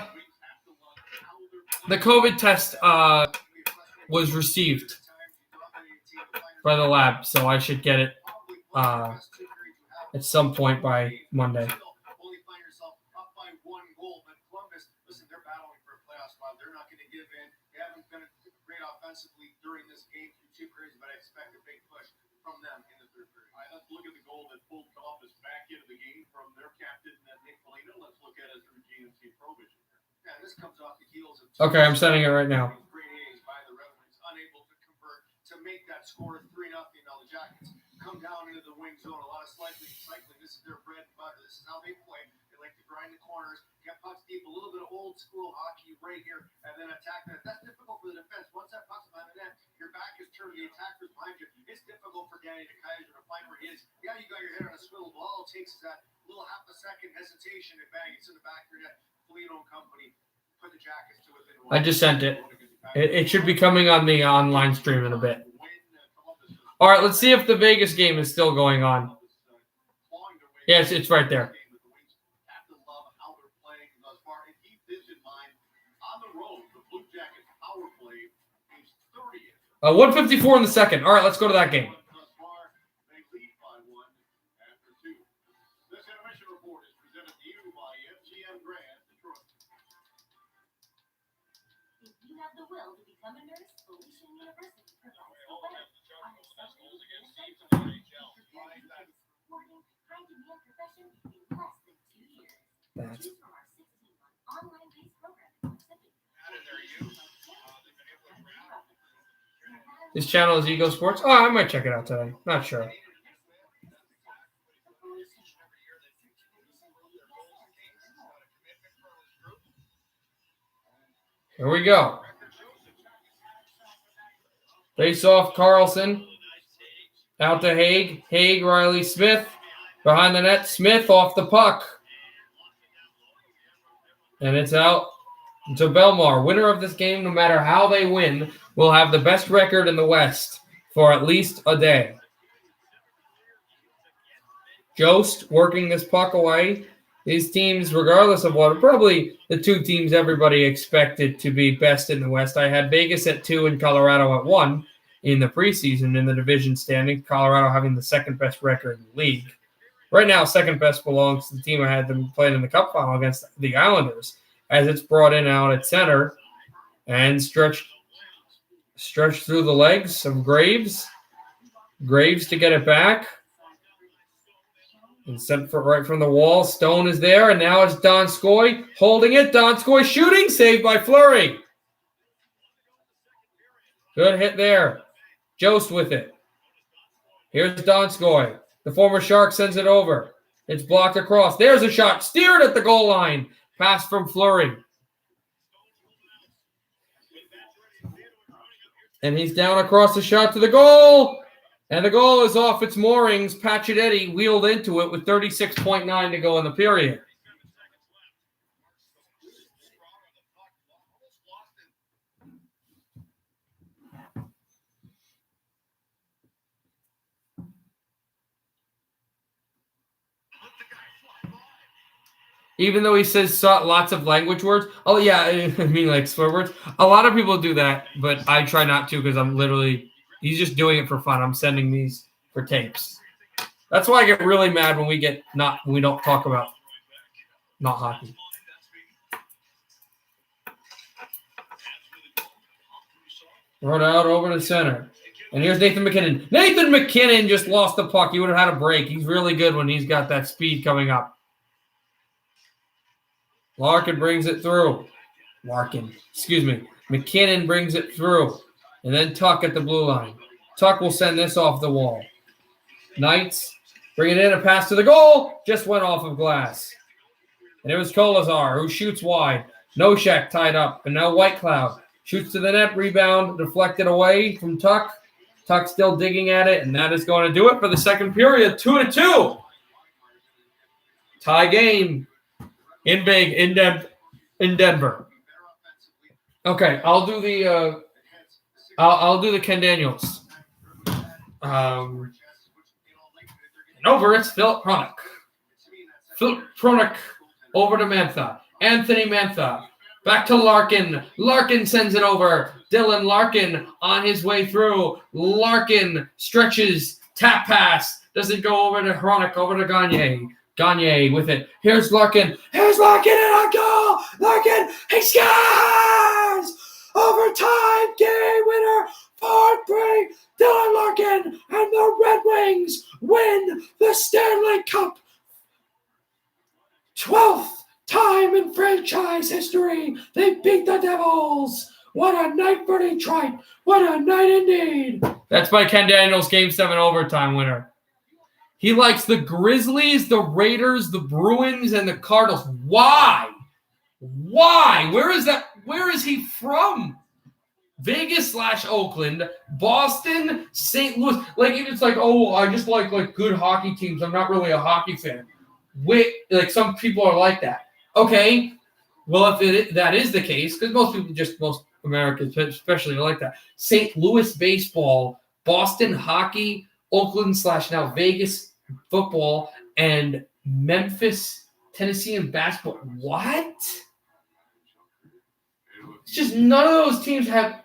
COVID test was received by the lab, so I should get it at some point by Monday. During this game through 2 periods, but I expect a big push from them in the 3rd period. All right, let's look at the goal that pulled Columbus back into the game from their captain, Nick Foligno. Let's look at it through GMC Provision. Yeah, this comes off the heels of okay, I'm sending it right now. Great A's by the Red Wings, unable to convert to make that score 3-0. Now the Jackets come down into the wing zone. A lot of cycling. This is their bread and butter. This is how they play. They like to grind the corners, get pucks deep, a little bit of old school hockey right here, and then attack that. That's difficult for the defense. Once that puck's behind the net, your back is turned, the attacker's behind you. It's difficult for Danny DeKaiser to find where he is. Yeah, you got your head on a swivel, but all it takes is that little half a second hesitation and bang, it's in the back of your net. Foligno and company put the Jackets to within 1. I just sent it. It should be coming on the online stream in a bit. All right, let's see if the Vegas game is still going on. Yes, it's right there. 154 in the second. All right, let's go to that game. Thus far, they lead by 1 after 2. This intermission report is presented to you by FGM Grand Detroit. If you have the will to become a nurse, Felician University provides the way. Our accessible rewarding, high-demand profession in less than 2 years. That's Choose from our 16-month online-based program in Mississippi. This channel is Ego Sports. Oh, I might check it out today. Not sure. Here we go. Face off Carlson. Out to Haig. Haig, Riley Smith. Behind the net. Smith off the puck. And it's out to Belmar. Winner of this game, no matter how they win, will have the best record in the West for at least a day. Jost working this puck away. These teams, regardless of what, probably the two teams everybody expected to be best in the West. I had Vegas at 2 and Colorado at 1 in the preseason in the division standings. Colorado having the second best record in the league. Right now, second best belongs to the team I had them playing in the Cup final against the Islanders, as it's brought in out at center and stretched through the legs of Graves. Graves to get it back. And sent for right from the wall. Stone is there, and now it's Donskoy holding it. Donskoy shooting, saved by Fleury. Good hit there. Jost with it. Here's Donskoy. The former Shark sends it over. It's blocked across. There's a shot. Steered at the goal line. Pass from Fleury. And he's down across the shot to the goal. And the goal is off its moorings. Pacioretty wheeled into it with 36.9 to go in the period. Even though he says lots of language words. Oh, yeah, I mean like swear words. A lot of people do that, but I try not to because I'm literally – he's just doing it for fun. I'm sending these for tapes. That's why I get really mad when we don't talk about not hockey. Throw it out over the center. And here's Nathan McKinnon. Nathan McKinnon just lost the puck. He would have had a break. He's really good when he's got that speed coming up. Larkin brings it through. McKinnon brings it through. And then Tuck at the blue line. Tuck will send this off the wall. Knights bring it in, a pass to the goal. Just went off of glass. And it was Kolazar who shoots wide. Noshek tied up. And now Whitecloud shoots to the net. Rebound deflected away from Tuck. Tuck still digging at it. And that is going to do it for the second period. 2-2. Tie game in Denver. Okay, I'll do the Ken Daniels. Over, it's Philip Pronik. Philip Pronik over to Mantha. Anthony Mantha. Back to Larkin. Larkin sends it over. Dylan Larkin on his way through. Larkin stretches. Tap pass. Doesn't go over to Pronik. Over to Gagne. Gagne with it. Here's Larkin. Here's Larkin and a goal. Larkin. He scores! Overtime game winner. 4-3. Dylan Larkin and the Red Wings win the Stanley Cup. 12th time in franchise history. They beat the Devils. What a night for Detroit. What a night indeed. That's by Ken Daniels, Game 7 overtime winner. He likes the Grizzlies, the Raiders, the Bruins, and the Cardinals. Why? Why? Where is that? Where is he from? Vegas/Oakland, Boston, St. Louis. Like, it's like, oh, I just like good hockey teams. I'm not really a hockey fan. Like, some people are like that. Okay, well, if that is the case, because most Americans especially are like that. St. Louis baseball, Boston hockey, Oakland/now Vegas football, and Memphis, Tennessee, and basketball. What? It's just none of those teams have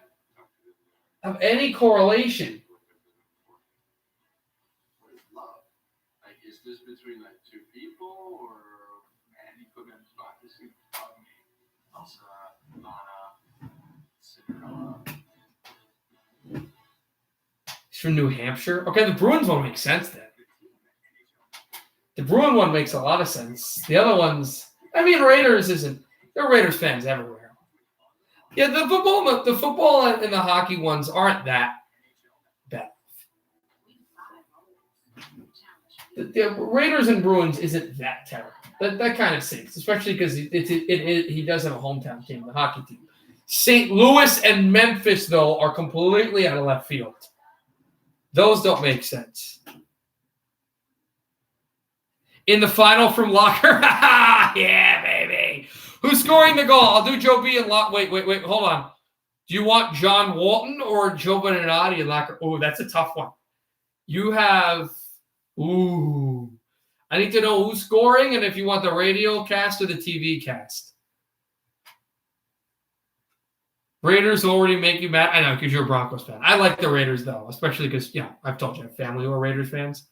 have any correlation. What is love? Like, is this between like two people or and you put me on the spot? This is Elsa, Lana, Cinderella. He's from New Hampshire. Okay, the Bruins one makes sense then. The Bruin one makes a lot of sense. The other ones, I mean, Raiders isn't. There are Raiders fans everywhere. Yeah, the football and the hockey ones aren't that bad. The Raiders and Bruins isn't that terrible. That kind of sinks, especially because he does have a hometown team, the hockey team. St. Louis and Memphis, though, are completely out of left field. Those don't make sense. In the final from Locker, yeah, baby. Who's scoring the goal? I'll do Joe B and Locker. Wait, hold on. Do you want John Walton or Joe Beninati and Locker? Oh, that's a tough one. You have, I need to know who's scoring and if you want the radio cast or the TV cast. Raiders already make you mad. I know, because you're a Broncos fan. I like the Raiders, though, especially because, I've told you, I have family who are Raiders fans.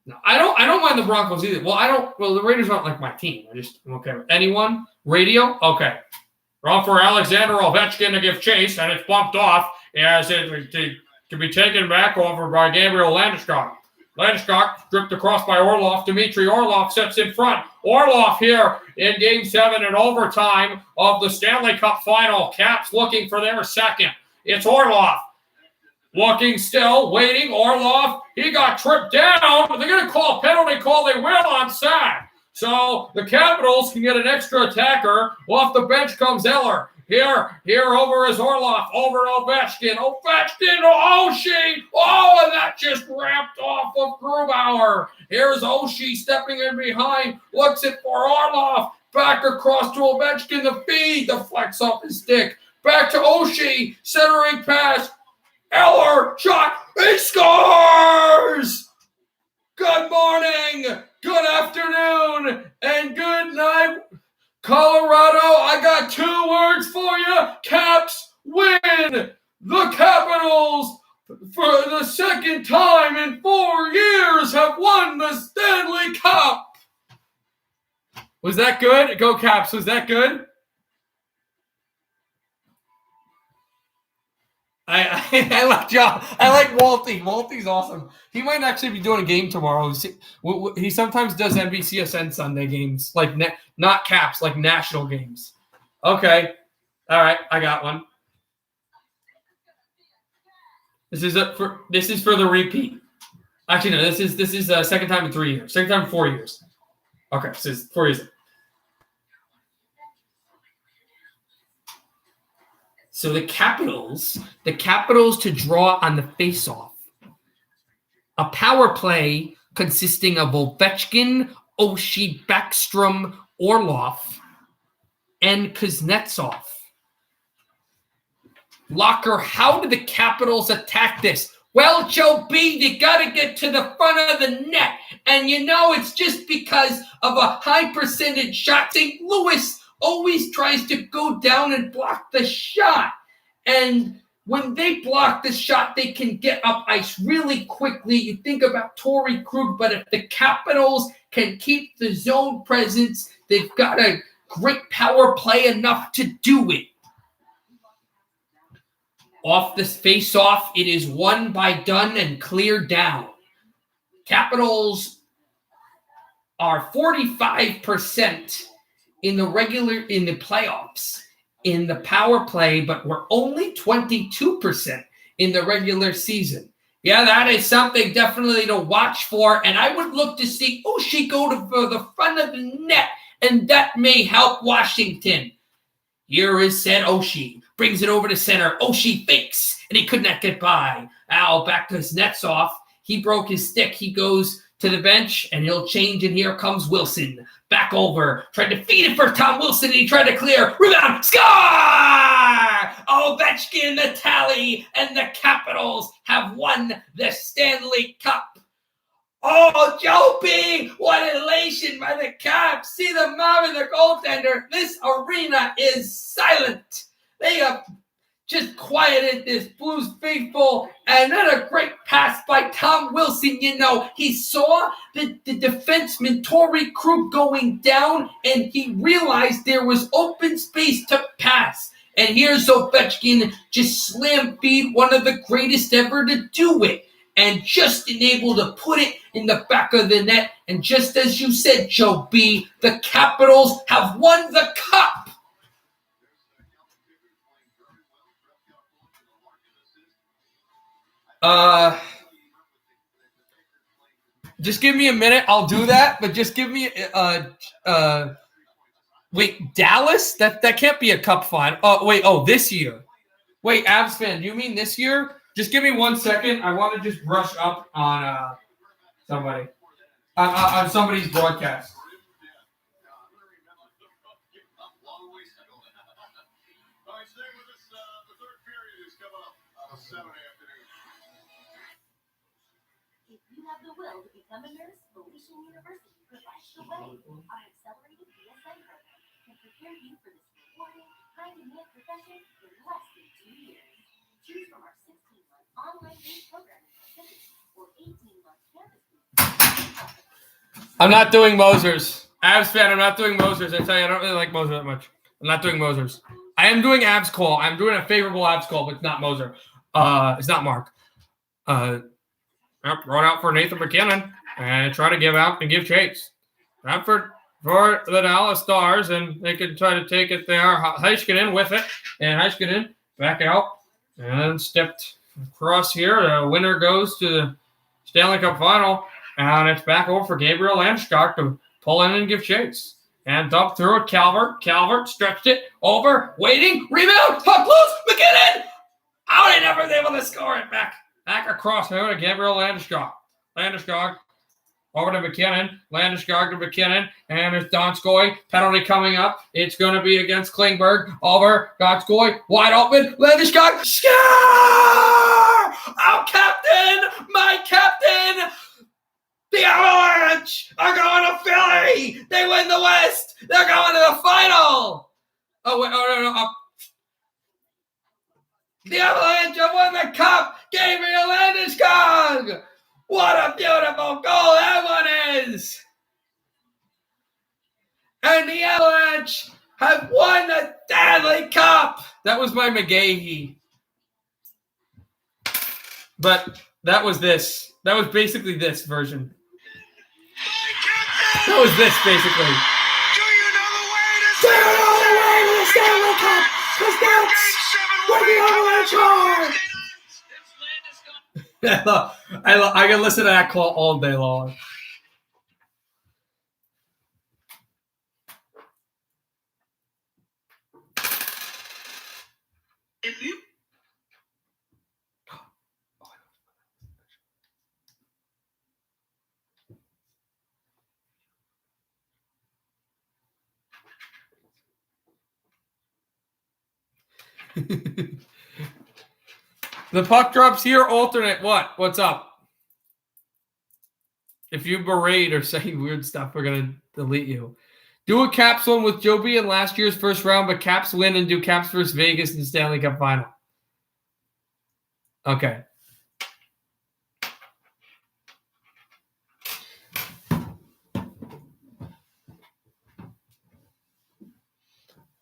No, I don't mind the Broncos either. Well, the Raiders aren't like my team. I'm okay with anyone. Radio? Okay. Wrong for Alexander Ovechkin to give chase, and it's bumped off as it can be taken back over by Gabriel Landeskog. Landeskog stripped across by Orlov. Dmitry Orlov sets in front. Orlov here in Game 7 in overtime of the Stanley Cup Final. Caps looking for their second. It's Orlov. Looking still, waiting. Orlov, he got tripped down. They're going to call a penalty call. They will on side. So the Capitals can get an extra attacker. Off the bench comes Eller. Here over is Orlov. Over to Ovechkin. Ovechkin to Oshie. Oh, and that just ramped off of Grubauer. Here's Oshie stepping in behind. Looks it for Orlov. Back across to Ovechkin. The feed deflects off his stick. Back to Oshie. Centering pass. Eller shot. He scores! Good morning. Good afternoon. And good night. Colorado, I got 2 words for you. Caps win. The Capitals, for the second time in 4 years, have won the Stanley Cup. Was that good? Go Caps. Was that good? I like John. I like Walty. Walty's awesome. He might actually be doing a game tomorrow. He sometimes does NBCSN Sunday games, like not Caps, like national games. Okay, all right, I got one. This is for the repeat. Actually, no. This is second time in 3 years. Second time in 4 years. Okay, this is 4 years. So the Capitals to draw on the faceoff. A power play consisting of Ovechkin, Oshie, Backstrom, Orlov, and Kuznetsov. Locker, how did the Capitals attack this? Well, Joe B, you got to get to the front of the net. And it's just because of a high percentage shot. St. Louis always tries to go down and block the shot. And when they block the shot, they can get up ice really quickly. You think about Torrey Krug, but if the Capitals can keep the zone presence, they've got a great power play enough to do it. Off this face-off, it is won by Dunn and cleared down. Capitals are 45% in the playoffs in the power play, but we're only 22% in the regular season. Yeah, that is something definitely to watch for, and I would look to see Oshie go to the front of the net, and that may help Washington. Here is said Oshie. Brings it over to center. Oshie fakes, and he could not get by. Al back to Kuznetsov. He broke his stick. He goes to the bench, and he'll change, and here comes Wilson. Back over. Tried to feed it for Tom Wilson, and he tried to clear. Rebound. Score! Ovechkin, the tally, and the Capitals have won the Stanley Cup. Oh, Joe B, what elation by the Caps. See the mom and the goaltender. This arena is silent. They have just quieted this Blues faithful, and then a great pass by Tom Wilson. He saw the defenseman Torrey Krug going down, and he realized there was open space to pass. And here's Ovechkin just slam feed one of the greatest ever to do it, and just able to put it in the back of the net. And just as you said, Joe B, the Capitals have won the cup. Just give me a minute. I'll do that, but just give me wait, Dallas? That can't be a cup final. Oh, wait. Oh, this year. Wait, Avs fan, do you mean this year? Just give me 1 second. I want to just brush up on somebody. On somebody's broadcast. If you have the will to become a nurse, Volusia University provides the way. Our accelerated BSN program can prepare you for this rewarding, high-demand profession in less than 2 years. Choose from our 16-month online-based program in Pacific or 18-month campus. I'm not doing Mosers. Avs fan, I'm not doing Mosers. I tell you, I don't really like Moser that much. I'm not doing Mosers. I am doing Avs call. I'm doing a favorable Avs call, but it's not Moser. It's not Mark. Run out for Nathan McKinnon and try to give chase. Not for the Dallas Stars, and they can try to take it there. Heiskanen with it, and Heiskanen back out and stepped across here. The winner goes to the Stanley Cup Final, and it's back over for Gabriel Landeskog to pull in and give chase. And dump through it, Calvert. Calvert stretched it over, waiting, rebound, puck loose, McKinnon! Oh, he never was able to score it back. Back across here to Gabriel Landeskog. Landeskog over to McKinnon. Landeskog to McKinnon. And there's Donskoy. Penalty coming up. It's going to be against Klingberg. Over. Donskoy. Wide open. Landeskog. Score! Oh, captain! My captain! The Avalanche are going to Philly! They win the West! They're going to the final! Oh, wait. Oh, no. The Avalanche have won the cup! Gabriel Landeskog! What a beautiful goal that one is! And the Avalanche have won the Stanley Cup! That was my McGahee. But that was this. That was basically this version. That was this, basically. Do you know the way to Do you know the way to the Stanley Cup? Because that's what the Avalanche are! I can listen to that call all day long. If you The puck drops here, alternate. What? What's up? If you berate or say weird stuff, we're going to delete you. Do a Caps one with Joby in last year's first round, but Caps win and do Caps versus Vegas in the Stanley Cup Final. Okay.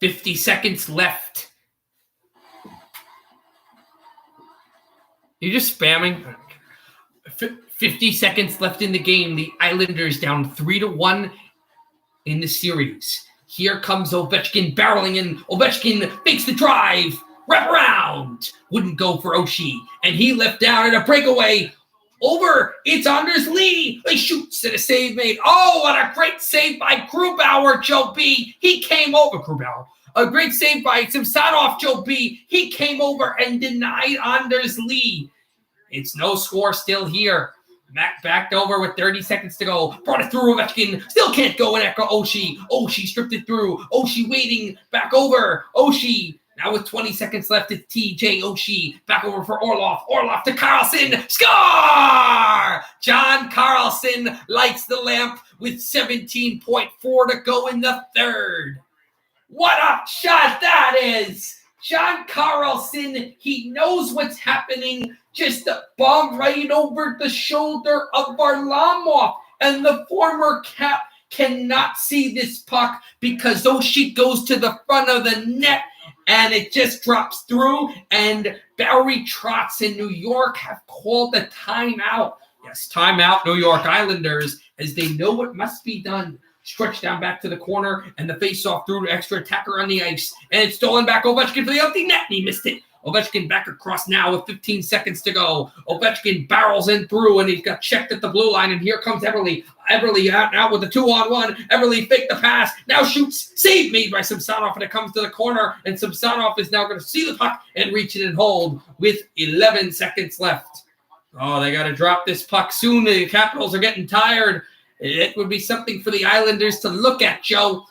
$50 left. You're just spamming. 50 seconds left in the game. The Islanders down 3-1 in the series. Here comes Ovechkin barreling in. Ovechkin makes the drive. Wrap around. Wouldn't go for Oshie. And he left down at a breakaway. Over. It's Anders Lee. He shoots at a save made. Oh, what a great save by Grubauer, Joe B. He came over. Grubauer. A great save by Samsonov, Joe B. He came over and denied Anders Lee. It's no score still here. Mac backed over with 30 seconds to go. Brought it through Ovechkin. Still can't go in echo Oshie. Oshie stripped it through. Oshie waiting. Back over. Oshie. Now with 20 seconds left, it's TJ Oshie. Back over for Orlov. Orlov to Carlson. Score! John Carlson lights the lamp with 17.4 to go in the third. What a shot that is! John Carlson, he knows what's happening. Just a bomb right over the shoulder of Varlamov. And the former Cap cannot see this puck because Oshie goes to the front of the net and it just drops through. And Barry Trotz in New York have called a timeout. Yes, timeout, New York Islanders, as they know what must be done. Stretch down back to the corner, and the face-off through to extra attacker on the ice. And it's stolen back. Ovechkin for the empty net, and he missed it. Ovechkin back across now with 15 seconds to go. Ovechkin barrels in through, and he's got checked at the blue line, and here comes Everly. Everly out with the 2-on-1. Everly faked the pass. Now shoots. Save made by Samsonov, and it comes to the corner, and Samsonov is now going to see the puck and reach it and hold with 11 seconds left. Oh, they got to drop this puck soon. The Capitals are getting tired. It would be something for the Islanders to look at, Joe.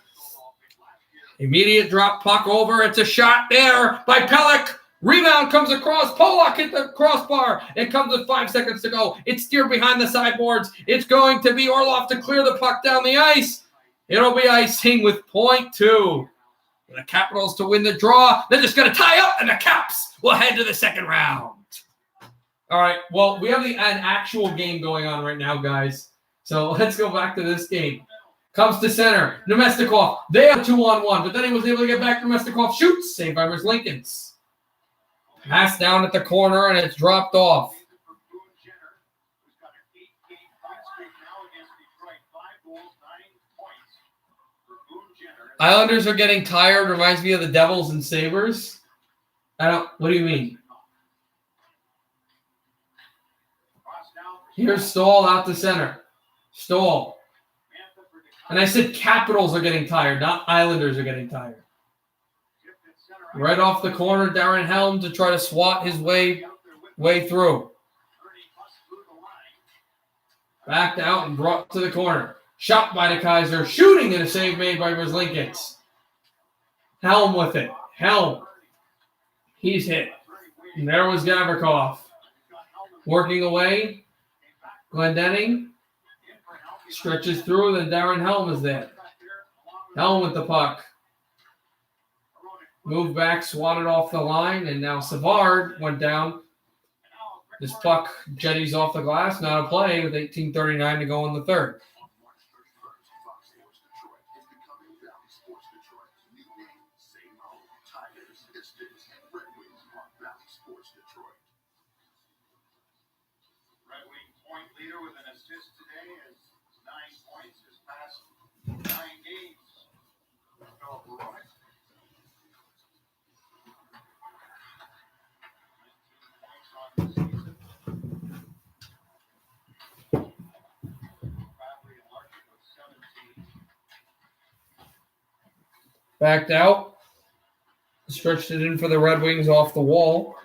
Immediate drop puck over. It's a shot there by Pelech. Rebound comes across. Pollock hit the crossbar. It comes with 5 seconds to go. It's steered behind the sideboards. It's going to be Orlov to clear the puck down the ice. It'll be icing with 0.2. The Capitals to win the draw. They're just going to tie up, and the Caps will head to the second round. All right, well, we have an actual game going on right now, guys. So let's go back to this game. Comes to center. Nemestikov. They have 2-on-1, but then he was able to get back. Nemestikov shoots. Saved by Lincolns. Pass down at the corner, and it's dropped off. Islanders are getting tired. Reminds me of the Devils and Sabres. What do you mean? Here's Stahl out to center. Stahl. And I said Capitals are getting tired, not Islanders are getting tired. Right off the corner, Darren Helm to try to swat his way through. Backed out and brought to the corner. Shot by the Kaiser. Shooting and a save made by Linkins. Helm with it. Helm. He's hit. And there was Gavrikov. Working away. Glendening. Stretches through, then Darren Helm is there. Helm with the puck. Moved back, swatted off the line, and now Savard went down. This puck jetties off the glass, not a play with 18:39 to go in the third. Red Wing point leader with an assist today is 9 points his past 9 games. Philip Roy. Backed out. Stretched it in for the Red Wings off the wall.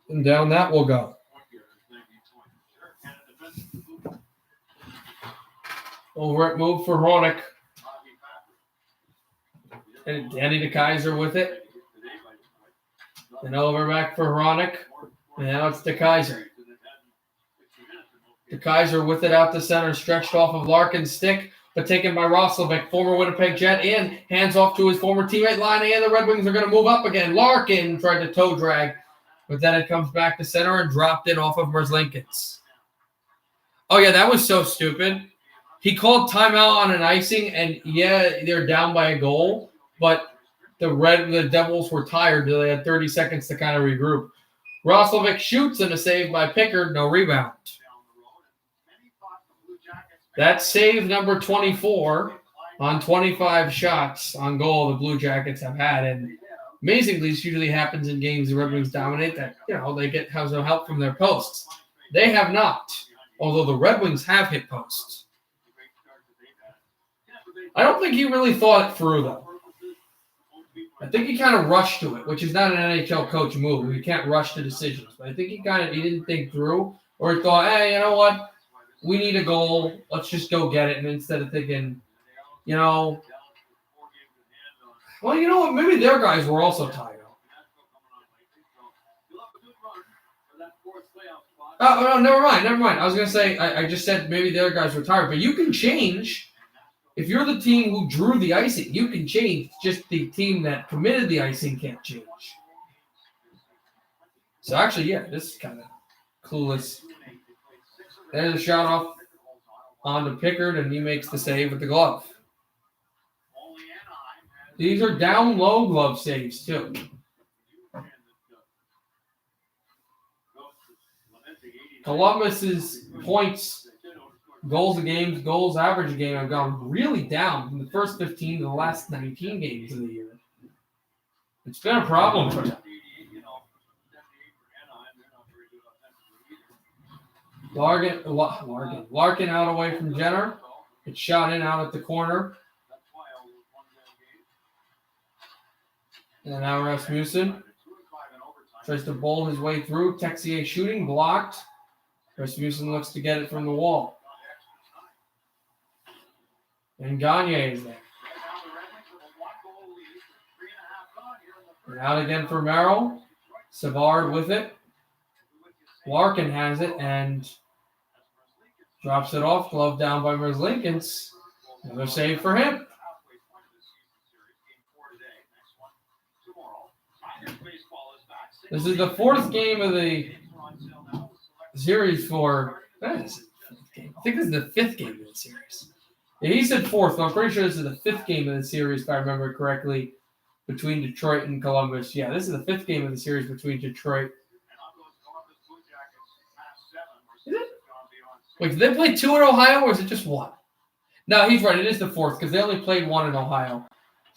And down that will go. Over it move for Hronek. And Danny DeKaiser with it. And over back for Hronek. And now it's DeKaiser. DeKaiser with it out to center. Stretched off of Larkin's stick. But taken by Roslovic, former Winnipeg Jet, in. Hands off to his former teammate, Line, and the Red Wings are going to move up again. Larkin tried to toe drag. But then it comes back to center and dropped it off of Merzlikins. Oh, yeah, that was so stupid. He called timeout on an icing, and, yeah, they're down by a goal. But the Devils were tired. They had 30 seconds to kind of regroup. Roslovic shoots and a save by Pickard. No rebound. That's save number 24 on 25 shots on goal the Blue Jackets have had. And amazingly, this usually happens in games the Red Wings dominate, that, they have some help from their posts. They have not, although the Red Wings have hit posts. I don't think he really thought it through, though. I think he kind of rushed to it, which is not an NHL coach move. You can't rush to decisions. But I think he didn't think through, or he thought, hey, you know what? We need a goal. Let's just go get it. And instead of thinking, well, you know what? Maybe their guys were also tired. Oh, no, never mind. I was going to say, I just said maybe their guys were tired. But you can change If you're the team who drew the icing, you can change. Just the team that committed the icing can't change. So actually, yeah, this is kind of clueless. There's a shot off onto Pickard, and he makes the save with the glove. These are down low glove saves, too. Columbus's points, goals a game, goals average a game have gone really down from the first 15 to the last 19 games of the year. It's been a problem for them. Larkin out away from Jenner. It's shot in out at the corner. And now Rasmussen tries to bowl his way through. Texier shooting, blocked. Rasmussen looks to get it from the wall. And Gagne is there. And out again for Merrill. Savard with it. Larkin has it and drops it off. Glove down by Merzlikins. Another save for him. This is the fourth game of the series for. I think this is the fifth game of the series. Yeah, he said fourth, but I'm pretty sure this is the fifth game of the series, if I remember correctly, between Detroit and Columbus. Yeah, this is the fifth game of the series between Detroit. Is it? Wait, did they play two in Ohio, or is it just one? No, he's right. It is the fourth, because they only played one in Ohio.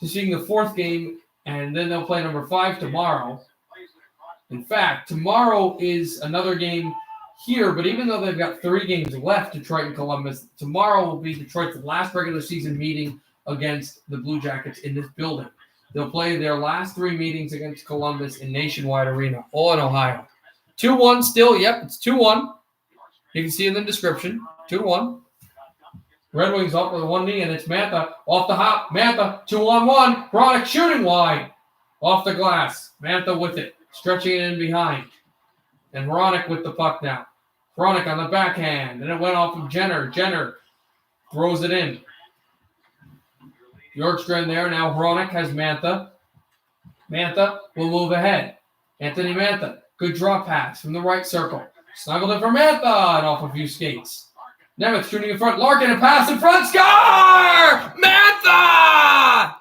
So seeing the fourth game, and then they'll play number 5 tomorrow. In fact, tomorrow is another game here, but even though they've got 3 games left, Detroit and Columbus, tomorrow will be Detroit's last regular season meeting against the Blue Jackets in this building. They'll play their last 3 meetings against Columbus in Nationwide Arena, all in Ohio. 2-1 still. Yep, it's 2-1. You can see in the description. 2-1. Red Wings up with one knee, and it's Mantha off the hop. Mantha, 2-on-1. Bronick shooting wide. Off the glass. Mantha with it. Stretching it in behind. And Bronick with the puck now. Bronick on the backhand. And it went off of Jenner. Jenner throws it in. Bjorkstrand there. Now Bronick has Mantha. Mantha will move ahead. Anthony Mantha. Good draw pass from the right circle. Snuggled in for Mantha and off a few skates. Nemeth shooting in front. Larkin, a pass in front. Score! Mantha!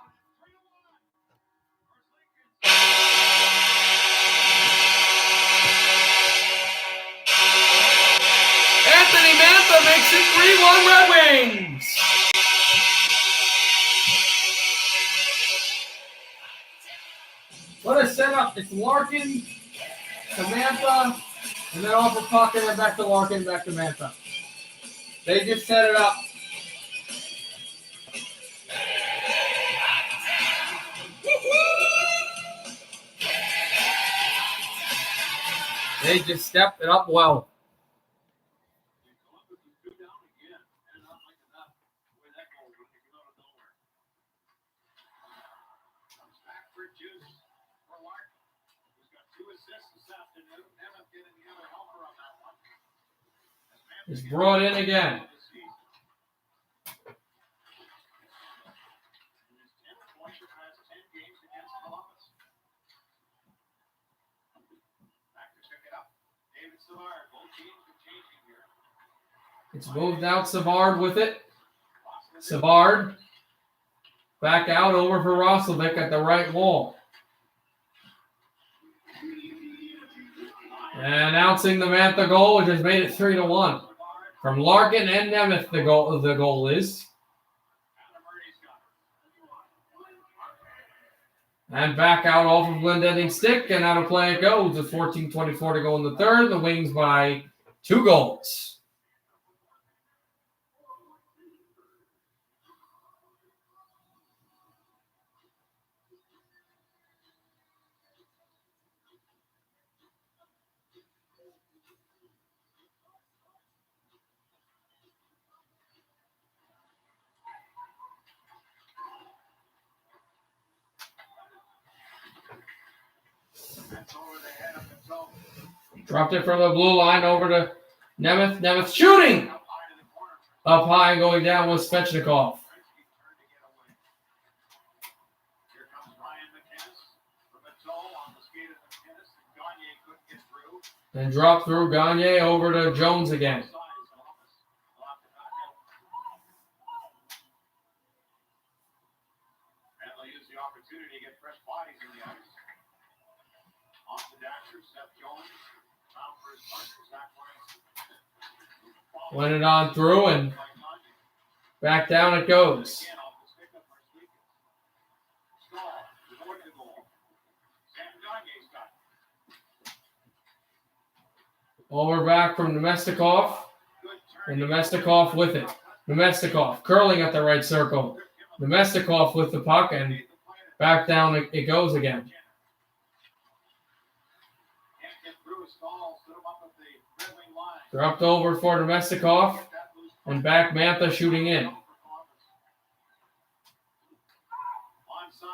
Anthony Mantha makes it 3-1 Red Wings. What a setup. It's Larkin to Mantha, and then off the puck, and then back to Larkin, back to Mantha. They just set it up. They just stepped it up well. It's brought in again. It's moved out. Savard with it. Savard back out over for Roslovic at the right wall. And announcing the Mantha goal, which has made it 3-1. From Larkin and Nemeth, the goal is. And back out off of Glendenning's stick, and out of play it goes with 14:24 to go in the third. The Wings by 2 goals. Dropped it from the blue line over to Nemeth. Nemeth shooting! Up high and going down with Svechnikov. And drop through Gagne over to Jones again. They'll use the opportunity to get fresh bodies in the ice. Off the dasher, Seth Jones. Now for his partner, Zach Weiss. Went it on through and back down it goes. Again, off the stick of Marslika. Stahl, north of goal. Sam Gagne's got it. Over back from Nemestikov. Good turn. And Nemestikov with it. Nemestikov curling at the right circle. Nemestikov with the puck and back down it goes again. Can't get through a Stahl. Stood him up at the Red Wing line. Dropped over for Nemestikov and back Mantha shooting in. Onside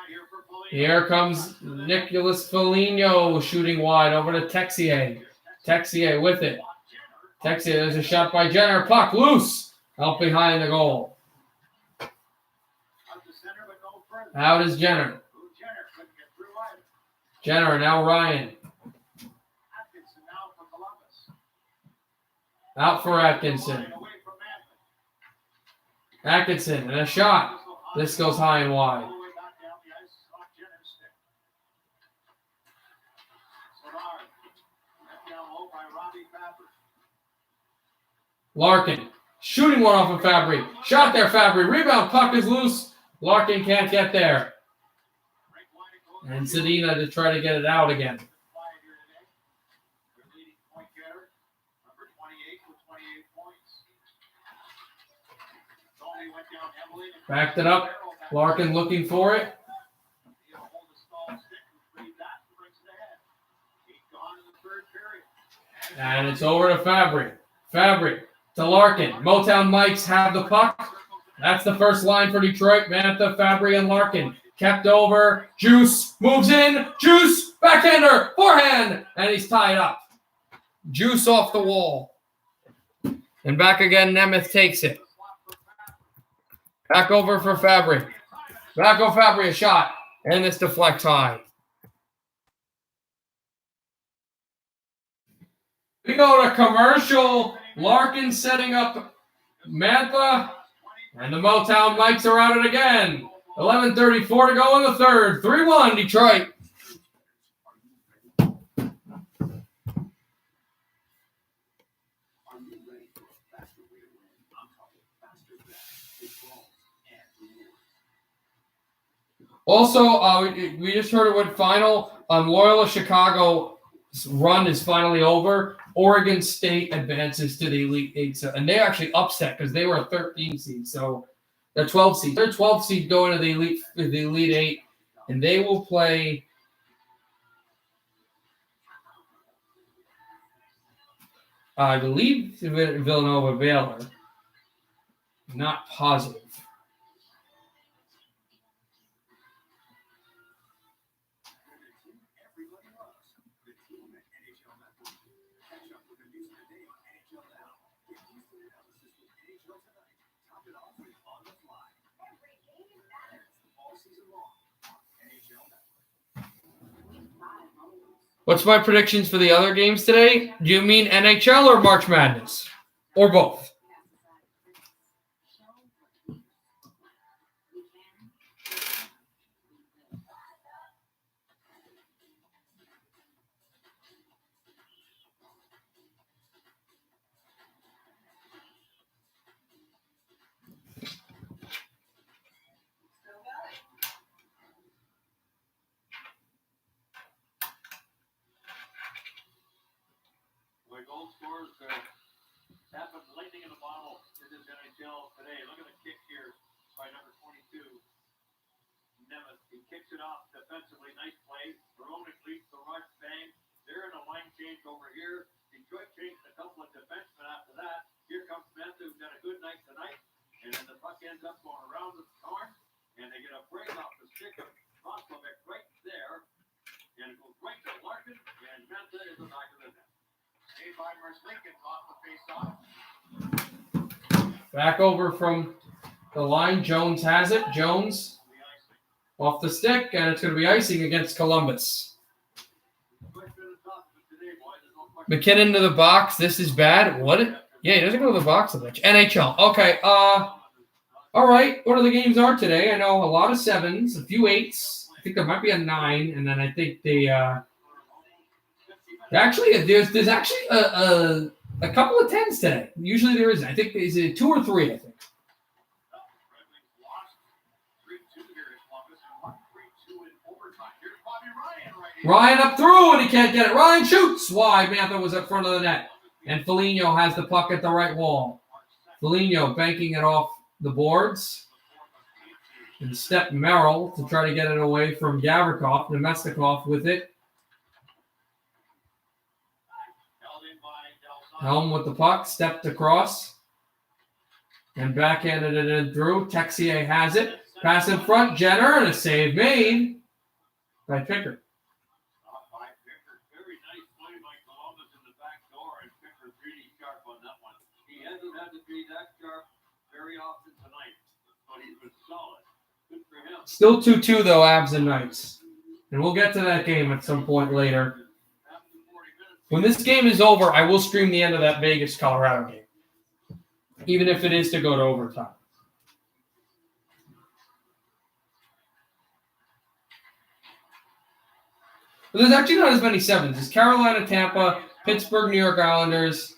here for Foligno. Here comes Nicholas Foligno shooting wide over to Texier. Texier with it. Texier, there's a shot by Jenner. Puck loose. Out behind the goal. Up the center, but no further. Out is Jenner. Jenner couldn't get through either. Jenner, now Ryan. Atkinson now for Columbus. Out for Atkinson. Line away from Manson. Atkinson and a shot. This goes high and wide. All the way back down the ice off Jenner's stick. Sonar. Left down low by Robbie Fabry. Larkin shooting one off of Fabry. Shot there, Fabry. Rebound. Puck is loose. Larkin can't get there. Break line it goes. And Zadina to try to get it out again. Fly here today. Their leading point getter, number 28 with 28 points. Tony went down heavily. Backed it up. Larkin looking for it. He'll hold the stall stick and retrieve that and brings it ahead. He's gone in the third period. And it's over to Fabry. Fabry to Larkin. Motown Mikes have the puck. That's the first line for Detroit. Mantha, Fabry, and Larkin. Kept over. Juice moves in. Juice, backhander, forehand. And he's tied up. Juice off the wall. And back again, Nemeth takes it. Back over for Fabry. Back over Fabry, a shot. And this deflects high. We go to commercial. Larkin setting up Mantha. And the Motown Mikes are at it again. 11:34 to go in the third. 3-1 Detroit. Also, we just heard it went final. Loyola Chicago's run is finally over. Oregon State advances to the Elite Eight, and they actually upset because they were a 13 seed. So they're 12 seed. They're 12 seed going to the Elite Eight, and they will play. I believe Villanova Baylor. Not positive. What's my predictions for the other games today? Do you mean NHL or March Madness? Or both? Goal scores happened lightning in the bottle in this NHL today. Look at the kick here by number 22. Nemeth. He kicks it off defensively. Nice play. Veronic leads the rush. Bang. They're in a line change over here. Detroit changed a couple of defensemen after that. Here comes Mantha, who's got a good night tonight. And then the puck ends up going around the horn. And they get a break off the stick of Roslovic right there. And it goes right to Larkin. And Mantha is the back of the net. Back over from the line. Jones has it. Jones off the stick, and it's going to be icing against Columbus. McKinnon to the box. This is bad. What? Yeah, he doesn't go to the box a bunch. NHL. Okay. All right. What are the games are today? I know a lot of 7s, a few 8s. I think there might be a 9, and then I think they actually there's actually a couple of 10s today. Usually there isn't. I think is it 2 or 3. I think. Ryan up through, and he can't get it. Ryan shoots. Wide. Mantha was up front of the net. And Foligno has the puck at the right wall. Foligno banking it off the boards. And step Merrill to try to get it away from Gavrikov. Nemestikov with it. Helm with the puck. Stepped across. And backhanded it in through. Texier has it. Pass in front. Jenner, and a save made by Pickard. Very often tonight, but he's been solid. Good for him. Still 2-2 though, Avs and Knights. And we'll get to that game at some point later. When this game is over, I will stream the end of that Vegas-Colorado game. Even if it is to go to overtime. But there's actually not as many 7s. It's Carolina, Tampa, Pittsburgh, New York Islanders,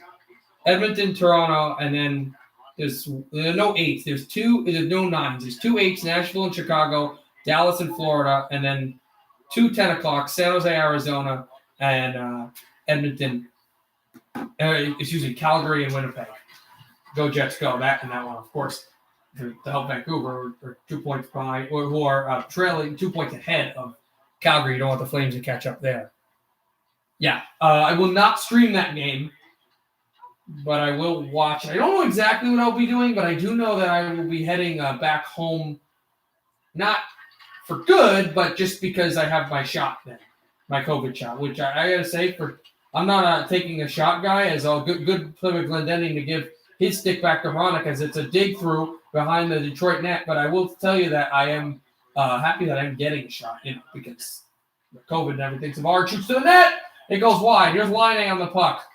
Edmonton, Toronto, and then there are no 8s. There's no 9s. There's 2 8s, Nashville and Chicago, Dallas and Florida, and then 2 10 o'clock, San Jose, Arizona, and Edmonton. Calgary and Winnipeg. Go Jets, go. That and that one, of course. To help Vancouver are 2 points behind, or who are trailing 2 points ahead of Calgary. You don't want the Flames to catch up there. Yeah, I will not stream that game. But I will watch. I don't know exactly what I'll be doing, but I do know that I will be heading back home, not for good, but just because I have my shot then, my COVID shot, which I got to say, I'm not taking a shot guy, as a good play with Glendening to give his stick back to Hronek, as it's a dig through behind the Detroit net, but I will tell you that I am happy that I'm getting a shot, because COVID and everything. Savard shoots to the net, it goes wide. Here's Laine on the puck.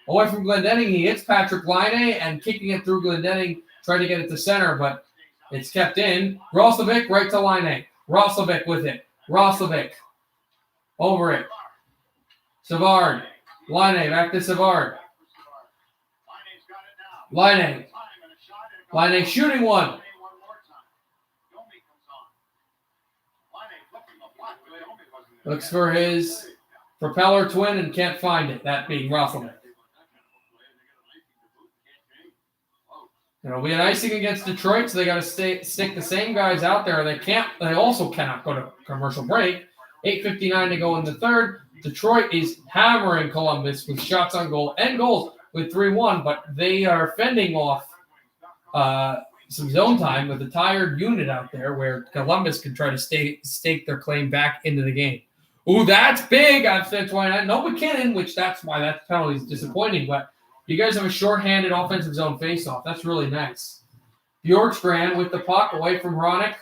Away from Glendening, he hits Patrick Laine and kicking it through Glendening, trying to get it to center, but it's kept in. Roslovic right to Laine. Roslovic with it. Roslovic over it. Savard. Laine back to Savard. Laine. Laine shooting one. Looks for his propeller twin and can't find it, that being Roslovic. It'll be an icing against Detroit, so they got to stick the same guys out there. They also cannot go to commercial break. 8:59 to go in the third. Detroit is hammering Columbus with shots on goal and goals with 3-1, but they are fending off some zone time with a tired unit out there where Columbus can try to stake their claim back into the game. Ooh, that's big. I've said 29. No McKinnon, which that's why that penalty is disappointing, but you guys have a shorthanded offensive zone faceoff. That's really nice. Bjorkstrand with the puck away from Hronek.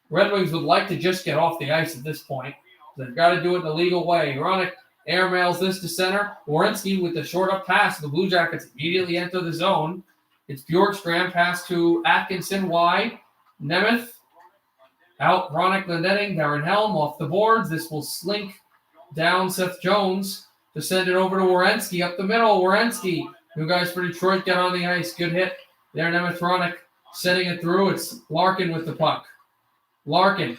Red Wings would like to just get off the ice at this point. They've got to do it the legal way. Hronek airmails this to center. Werenski with the short up pass. The Blue Jackets immediately enter the zone. It's Bjorkstrand pass to Atkinson wide. Nemeth out. Hronek, Glendening, Darren Helm off the boards. This will slink down Seth Jones to send it over to Werenski up the middle. Werenski. New guys for Detroit get on the ice. Good hit there. Nemeth Hronek sending it through. It's Larkin with the puck. Larkin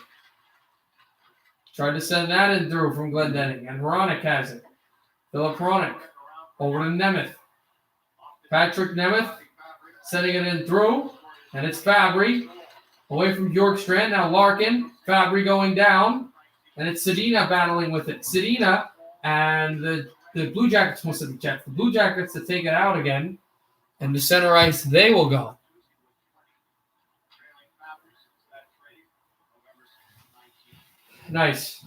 tried to send that in through from Glendening, and Hronek has it. Philip Hronek over to Nemeth. Patrick Nemeth sending it in through, and it's Fabry away from Bjorkstrand. Now Larkin. Fabry going down, and it's Sedina battling with it. Sedina and the Blue Jackets must have checked. The Blue Jackets to take it out again, and to center ice they will go. Nice.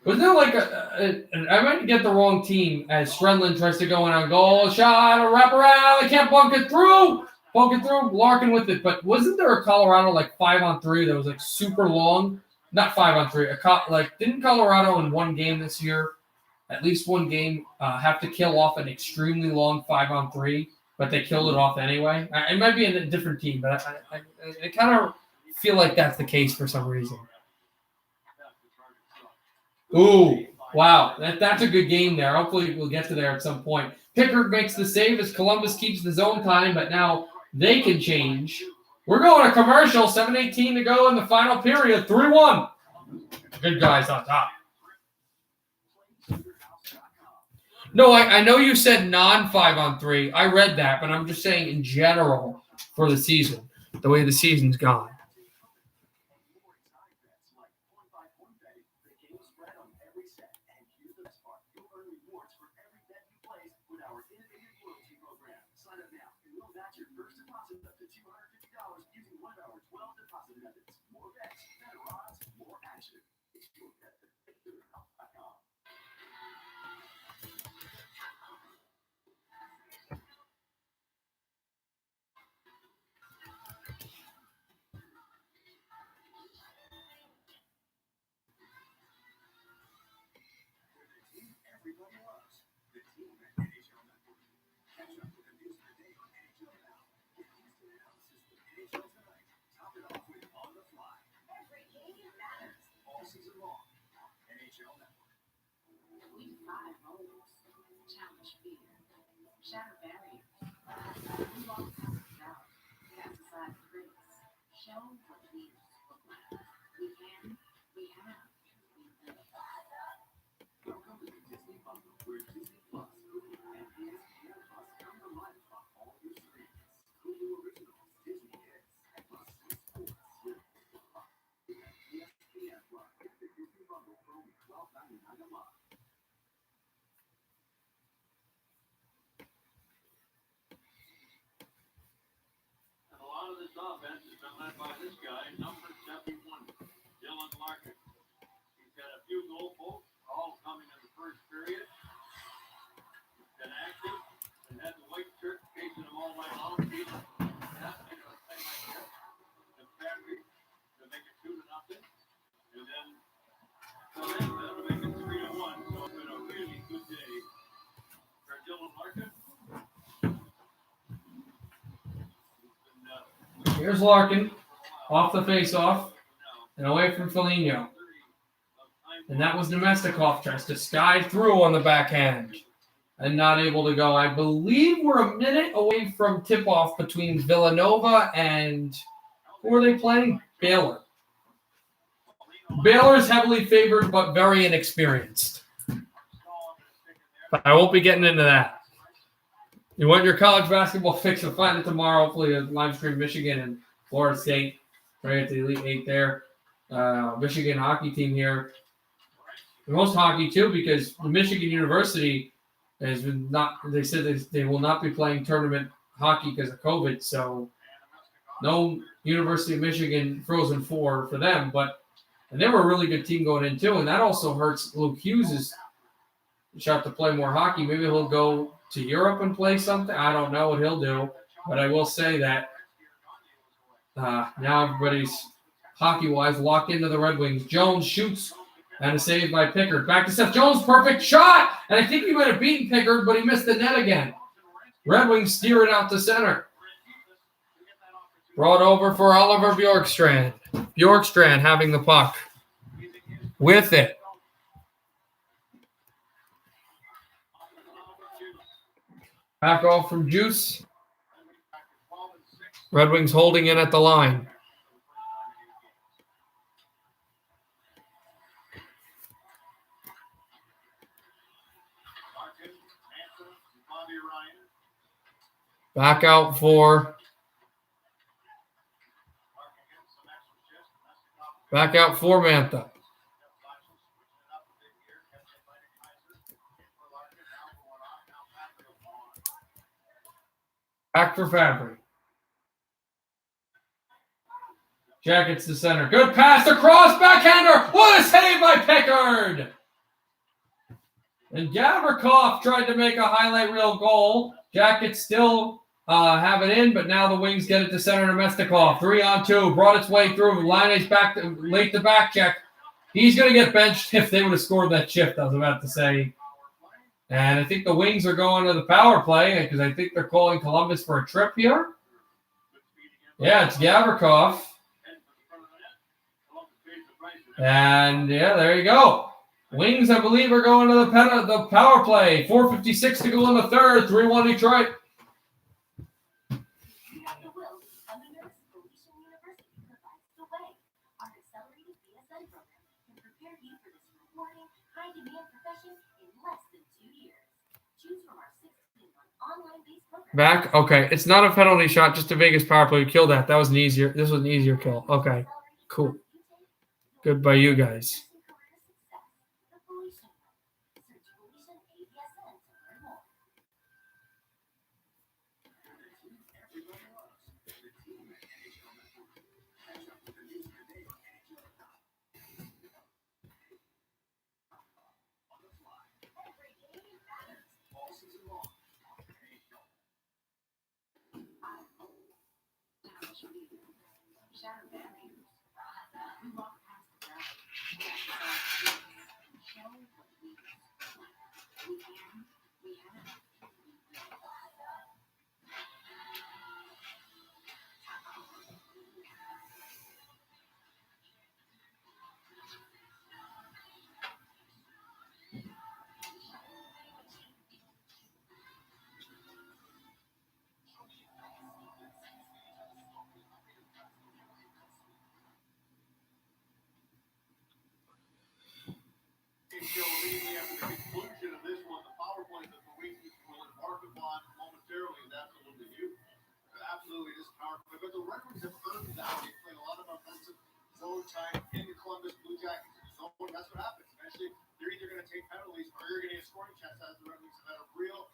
Wasn't there like I might get the wrong team as Strenlin tries to go in on goal. Shot, a wraparound. They can't bunk it through. Larkin with it. But wasn't there a Colorado 5-on-3 that was super long? Not 5-on-3. Didn't Colorado in one game this year at least one game have to kill off an extremely long 5-on-3, but they killed it off anyway. It might be a different team, but I kind of feel like that's the case for some reason. Ooh, wow. That's a good game there. Hopefully we'll get to there at some point. Pickard makes the save as Columbus keeps the zone time, but now they can change. We're going to commercial. 7:18 to go in the final period. 3-1. Good guys on top. No, I know you said non-5-on-3. I read that, but I'm just saying in general for the season, the way the season's gone. Challenge fear. Shatter barriers. We walk past the doubt. Cast aside critics. Show what leaders look like. We can. We have. We will. Welcome to the Disney Bundle, where Disney Plus, Hulu, and ESPN Plus come to life on all your screens. Hulu originals, Disney hits, and Plus sports. ESPN Plus. Get the Disney Bundle for only $12.99 a month. This offense has been led by this guy, number 71, Dylan Larkin. He's got a few goal posts, all coming in the first period. He's been active and had the white shirt chasing him all night long. He's happening to play like this. The Fabry to make it 2-0, and then Samantha to make it 3-1. So it's been a really good day for Dylan Larkin. Here's Larkin off the face-off and away from Foligno. And that was Nemestikov tries to sky through on the backhand and not able to go. I believe we're a minute away from tip-off between Villanova and who are they playing? Baylor. Baylor is heavily favored but very inexperienced. But I won't be getting into that. You want your college basketball fix? You'll find it tomorrow. Hopefully, a live stream Michigan and Florida State. Right at the Elite Eight there. Michigan hockey team here. The most hockey, too, because the Michigan University has been not, they said they will not be playing tournament hockey because of COVID. So, no University of Michigan Frozen Four for them. And they were a really good team going in, too. And that also hurts Luke Hughes' shot to play more hockey. Maybe he'll go to Europe and play something. I don't know what he'll do, but I will say that now everybody's hockey-wise locked into the Red Wings. Jones shoots and a save by Pickard. Back to Seth Jones, perfect shot, and I think he might have beaten Pickard, but he missed the net again. Red Wings steer it out to center. Brought over for Oliver Bjorkstrand. Bjorkstrand having the puck with it. Back off from Juice. Red Wings holding in at the line. Back out for Mantha. Back for Fabry. Jackets to center. Good pass across. Backhander. What a save by Pickard. And Gavrikov tried to make a highlight reel goal. Jackets still have it in, but now the Wings get it to center. Nemestikov. 3-on-2. Brought its way through. Liney's back late to back check. He's going to get benched if they would have scored that shift, I was about to say. And I think the Wings are going to the power play because I think they're calling Columbus for a trip here. Yeah, it's Gavrikov. And yeah, there you go. Wings, I believe, are going to the power play. 4:56 to go in the third. 3-1 Detroit. Back? Okay. It's not a penalty shot, just a Vegas power play. We killed that. This was an easier kill. Okay. Cool. Good by you guys. Immediately after the conclusion of this one, the power play that the Wings will embark upon momentarily is absolutely huge. Absolutely, this power play. But the Red Wings have earned that. They played a lot of offensive zone time in the Columbus Blue Jackets zone. That's what happens. Eventually, they're either going to take penalties or you're going to get scoring chances. As the Red Wings have had a real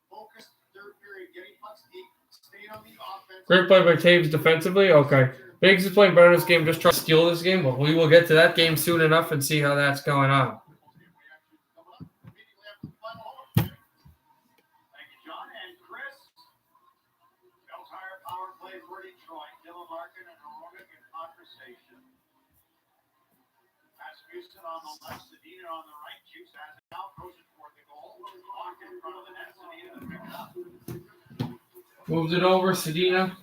focused third period, getting pucks deep, staying on the offense. Great play by Taves defensively. Okay. Biggs is playing better this game. Just try to steal this game, but we will get to that game soon enough and see how that's going on. On the left, Sedina on the right, Juice has it now, throws it toward the goal, locked in front of the net, Sedina to pick it up. Moved it over, Sedina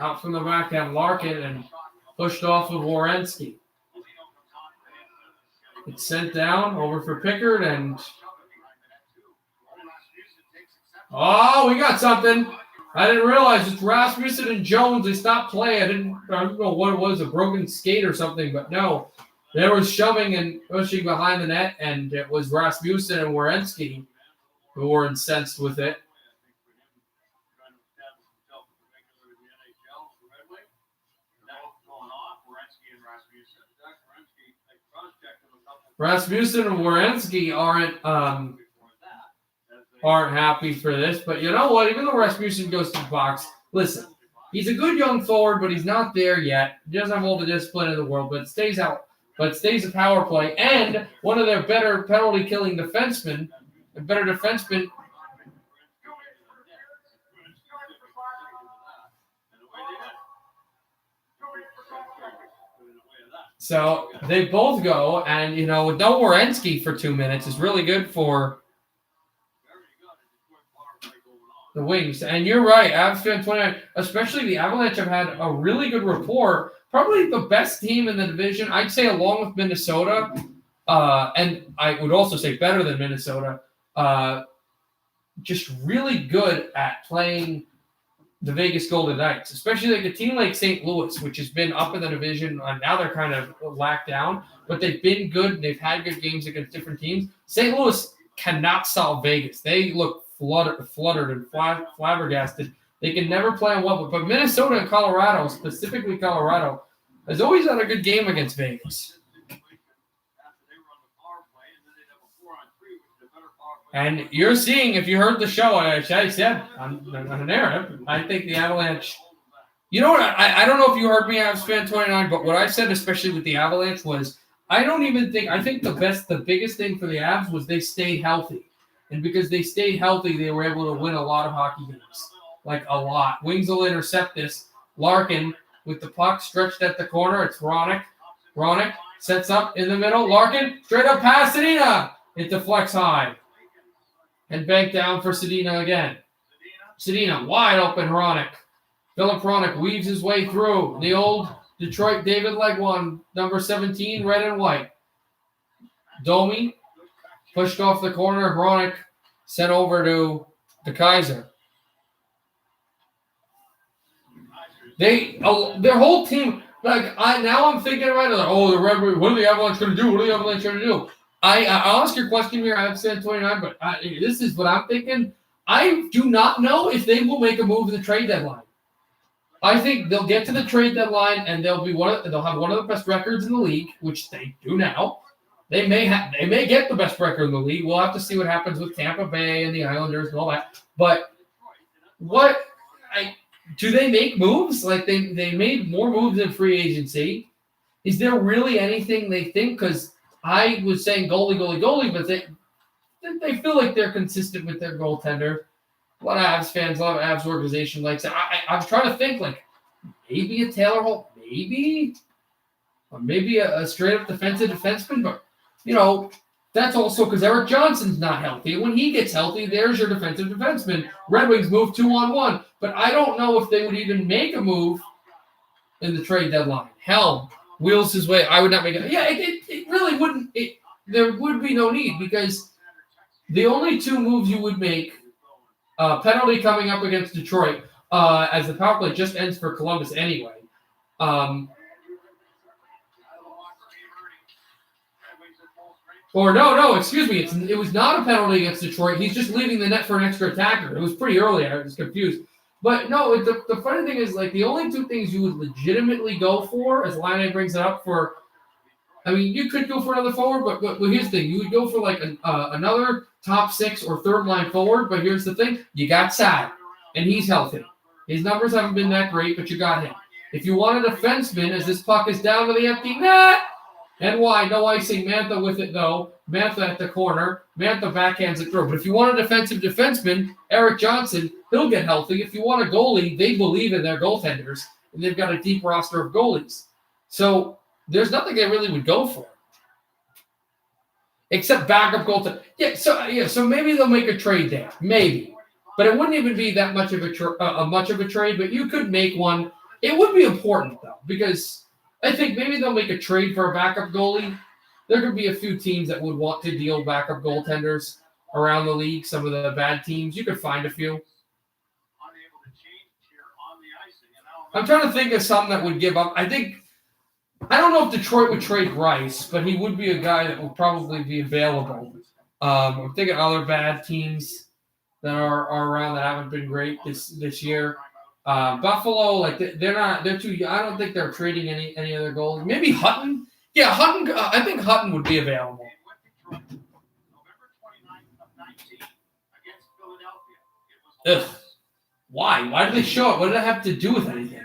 out from the back, have Larkin and pushed off of Werenski. It's sent down over for Pickard and we got something. I didn't realize it's Rasmussen and Jones. They stopped playing. I don't know what it was, a broken skate or something, but no. There was shoving and pushing behind the net, and it was Rasmussen and Werenski who were incensed with it. Rasmussen and Werenski aren't happy for this, but you know what? Even though Rasmussen goes to the box, listen, he's a good young forward, but he's not there yet. He doesn't have all the discipline in the world, but stays out. But stays a power play, and one of their better penalty-killing defensemen, a better defenseman. So they both go, and, with no Werenski for 2 minutes is really good for the Wings. And you're right, Avs fan 29, especially the Avalanche have had a really good rapport. Probably the best team in the division, I'd say, along with Minnesota, and I would also say better than Minnesota, just really good at playing the Vegas Golden Knights, especially like a team like St. Louis, which has been up in the division. Now they're kind of lacked down, but they've been good, and they've had good games against different teams. St. Louis cannot solve Vegas. They look fluttered and flabbergasted. They can never play on well, but Minnesota and Colorado, specifically Colorado, has always had a good game against Vegas. And you're seeing, if you heard the show, I said on the narrative, I think the Avalanche. You know what? I don't know if you heard me, Avs fan 29, but what I said, especially with the Avalanche, was I think the biggest thing for the Avs was they stayed healthy. And because they stayed healthy, they were able to win a lot of hockey games. Like a lot. Wings will intercept this. Larkin with the puck stretched at the corner. It's Ronick. Ronick sets up in the middle. Larkin straight up past Sedina. It deflects high. And bank down for Sedina again. Sedina, wide open, Hronik. Philip Hronik weaves his way through. The old Detroit David leg one, number 17, red and white. Domi pushed off the corner. Hronik sent over to the Kaiser. Their whole team, I'm thinking about it, the Red Wings, what are the Avalanche going to do? What are the Avalanche going to do? I'll ask your question here. I have said 29, but this is what I'm thinking. I do not know if they will make a move in the trade deadline. I think they'll get to the trade deadline and they'll have one of the best records in the league, which they do now. They may get the best record in the league. We'll have to see what happens with Tampa Bay and the Islanders and all that. But do they make moves? Like they made more moves in free agency. Is there really anything they think? Because I was saying goalie, but they feel like they're consistent with their goaltender. A lot of Avs fans, a lot of Avs organization likes it. I was trying to think, like, maybe a Taylor Hall, or maybe a straight-up defensive defenseman, but, that's also because Eric Johnson's not healthy. When he gets healthy, there's your defensive defenseman. Red Wings move 2-on-1, but I don't know if they would even make a move in the trade deadline. Helm wheels his way. I would not make it. Yeah, it really wouldn't. There would be no need because the only two moves you would make, penalty coming up against Detroit, as the power play just ends for Columbus anyway. Excuse me. It was not a penalty against Detroit. He's just leaving the net for an extra attacker. It was pretty early. I was confused. But no, the funny thing is, like, the only two things you would legitimately go for, as Laine brings it up for, you could go for another forward, but here's the thing. You would go for, like, another top six or third line forward, but here's the thing. You got Sad, and he's healthy. His numbers haven't been that great, but you got him. If you want a defenseman, as this puck is down to the empty net, and why? No icing. Mantha with it, though. Mantha at the corner. Mantha backhands it through. But if you want a defensive defenseman, Eric Johnson, he'll get healthy. If you want a goalie, they believe in their goaltenders, and they've got a deep roster of goalies. So there's nothing they really would go for. Except backup goaltender. So maybe they'll make a trade there. Maybe. But it wouldn't even be that much of a trade, but you could make one. It would be important, though, because I think maybe they'll make a trade for a backup goalie. There could be a few teams that would want to deal backup goaltenders around the league, some of the bad teams. You could find a few. I'm trying to think of some that would give up. I don't know if Detroit would trade Rice, but he would be a guy that would probably be available. I'm thinking other bad teams that are around that haven't been great this year. Buffalo, they're too. I don't think they're trading any other goals. Maybe Hutton. Yeah, Hutton. I think Hutton would be available. Ugh. Why? Why did they show it? What did it have to do with anything?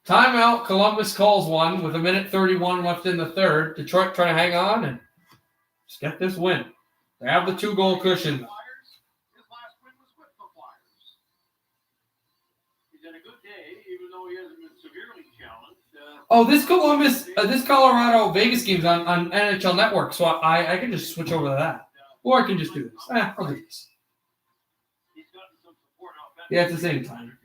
Timeout. Columbus calls one with 1:31 left in the third. Detroit trying to hang on and just get this win. They have the 2-goal cushion. Oh, this Colorado Vegas game's on NHL Network, so I can just switch over to that. Or I can just do this. I'll do this. Yeah, it's the same time.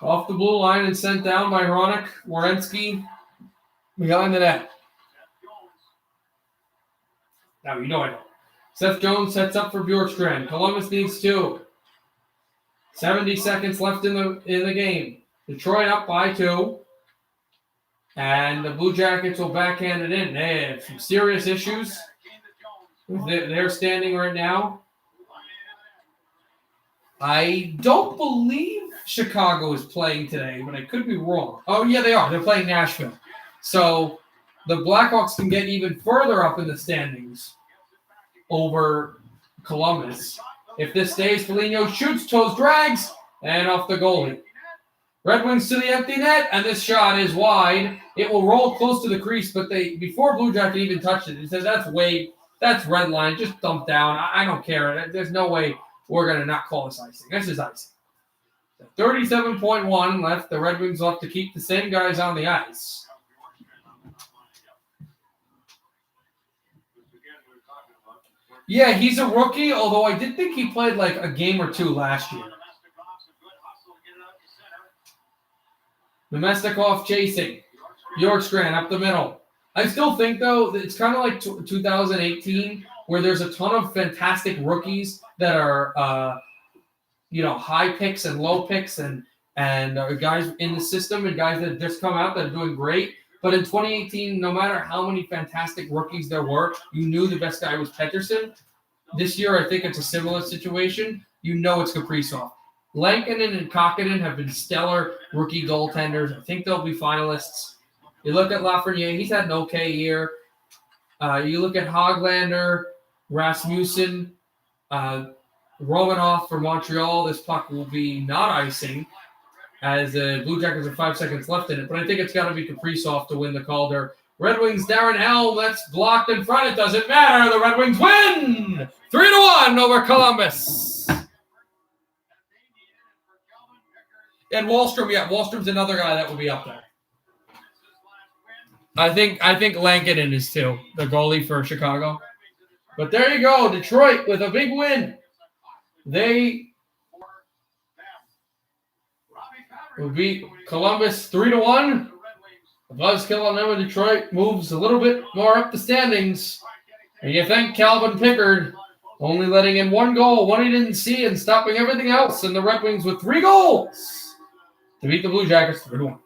Off the blue line and sent down by Hronik. Werenski behind the net. Now, I don't. Seth Jones sets up for Bjorkstrand. Columbus needs 2. 70 seconds left in the game. Detroit up by 2. And the Blue Jackets will backhand it in. They have some serious issues. They're standing right now. I don't believe Chicago is playing today, but I could be wrong. Oh, yeah, they are. They're playing Nashville. So the Blackhawks can get even further up in the standings over Columbus. If this stays, Foligno shoots, toes, drags, and off the goalie. Red Wings to the empty net, and this shot is wide. It will roll close to the crease, but before Blue Jacket even touched it, it says that's red line, just dump down. I don't care. There's no way we're going to not call this icing. This is icing. 37.1 left. The Red Wings will have to keep the same guys on the ice. Yeah, he's a rookie, although I did think he played like a game or two last year. Nemestikov chasing. Bjorkstrand up the middle. I still think, though, that it's kind of like 2018, where there's a ton of fantastic rookies that are, high picks and low picks and guys in the system and guys that just come out that are doing great. But in 2018, no matter how many fantastic rookies there were, you knew the best guy was Pettersson. This year, I think it's a similar situation. You know it's Kaprizov. Lankinen and Kokkonen have been stellar rookie goaltenders. I think they'll be finalists. You look at Lafreniere, he's had an okay year. You look at Hoglander, Rasmussen, Romanoff for Montreal. This puck will be not icing as the Blue Jackets have 5 seconds left in it. But I think it's got to be Kaprizov to win the Calder. Red Wings, Darren Helm, that's blocked in front. It doesn't matter. The Red Wings win 3-1 over Columbus. And Wahlstrom, Wahlstrom's another guy that will be up there. I think Lankinen is too, the goalie for Chicago. But there you go, Detroit with a big win. They will beat Columbus 3-1. The buzzkill on them in Detroit moves a little bit more up the standings. And you thank Calvin Pickard only letting in one goal, one he didn't see, and stopping everything else. And the Red Wings with 3 goals to beat the Blue Jackets 3-1.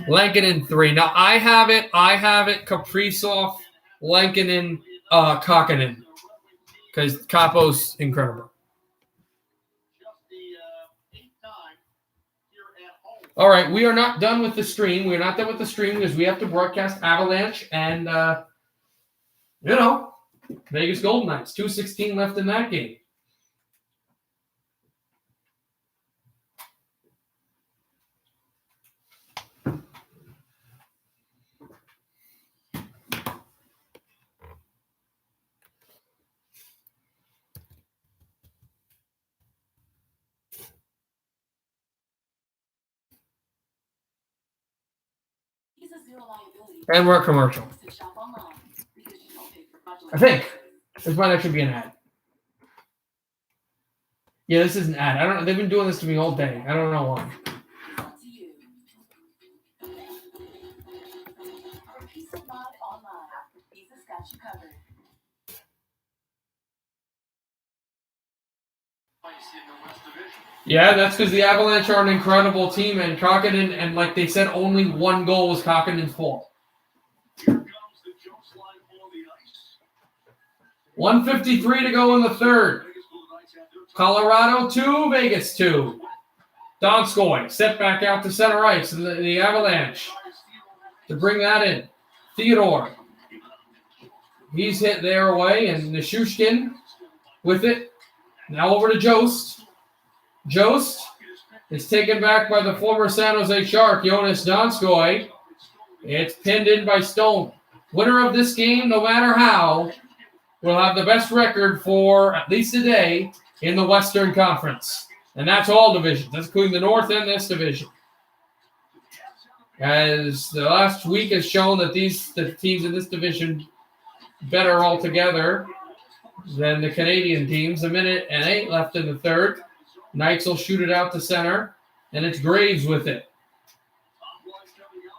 Lankinen 3. Now I have it. Kaprizov, Lankinen, Kokkonen, because Capo's incredible. All right, we are not done with the stream. We're not done with the stream because we have to broadcast Avalanche and Vegas Golden Knights. 2:16 left in that game. And we're a commercial. I think. This might actually be an ad. Yeah, this is an ad. I don't know. They've been doing this to me all day. I don't know why. Yeah, that's because the Avalanche are an incredible team, and Kokkonen, and like they said, only one goal was Kokkonen's fault. 1:53 to go in the third. Colorado 2, Vegas 2. Donskoy set back out to center ice, and the Avalanche to bring that in. Theodore. He's hit there away, and Nishushkin with it. Now over to Jost. Jost is taken back by the former San Jose Shark, Jonas Donskoy. It's pinned in by Stone. Winner of this game, no matter how, will have the best record for at least a day in the Western Conference. And that's all divisions. That's including the North and this division. As the last week has shown that the teams in this division better altogether than the Canadian teams. 1:08 left in the third. Knights will shoot it out to center, and it's Graves with it.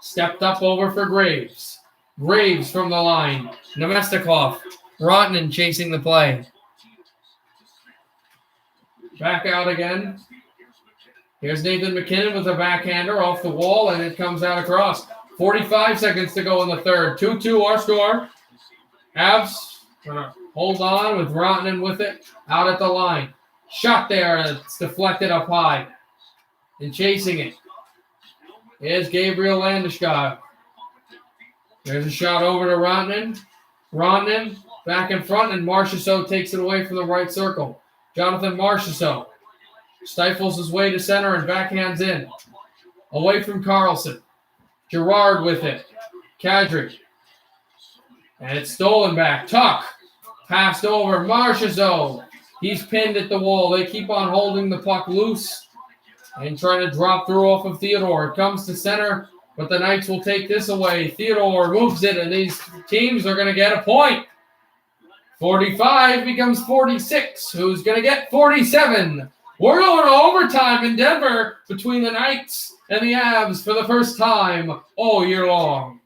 Stepped up over for Graves. Graves from the line. Nemestikov. Rantanen chasing the play. Back out again. Here's Nathan McKinnon with a backhander off the wall, and it comes out across. 45 seconds to go in the third. 2-2 our score. Avs hold on with Rantanen with it. Out at the line. Shot there. It's deflected up high. And chasing it is Gabriel Landeskog. There's a shot over to Rantanen. Rantanen back in front, and Marchessault takes it away from the right circle. Jonathan Marchessault stifles his way to center and backhands in. Away from Carlson. Girard with it. Kadri. And it's stolen back. Tuck. Passed over. Marchessault. He's pinned at the wall. They keep on holding the puck loose. And trying to drop through off of Theodore. It comes to center, but the Knights will take this away. Theodore moves it, and these teams are going to get a point. 45 becomes 46. Who's going to get 47? We're going to overtime in Denver between the Knights and the Avs for the first time all year long.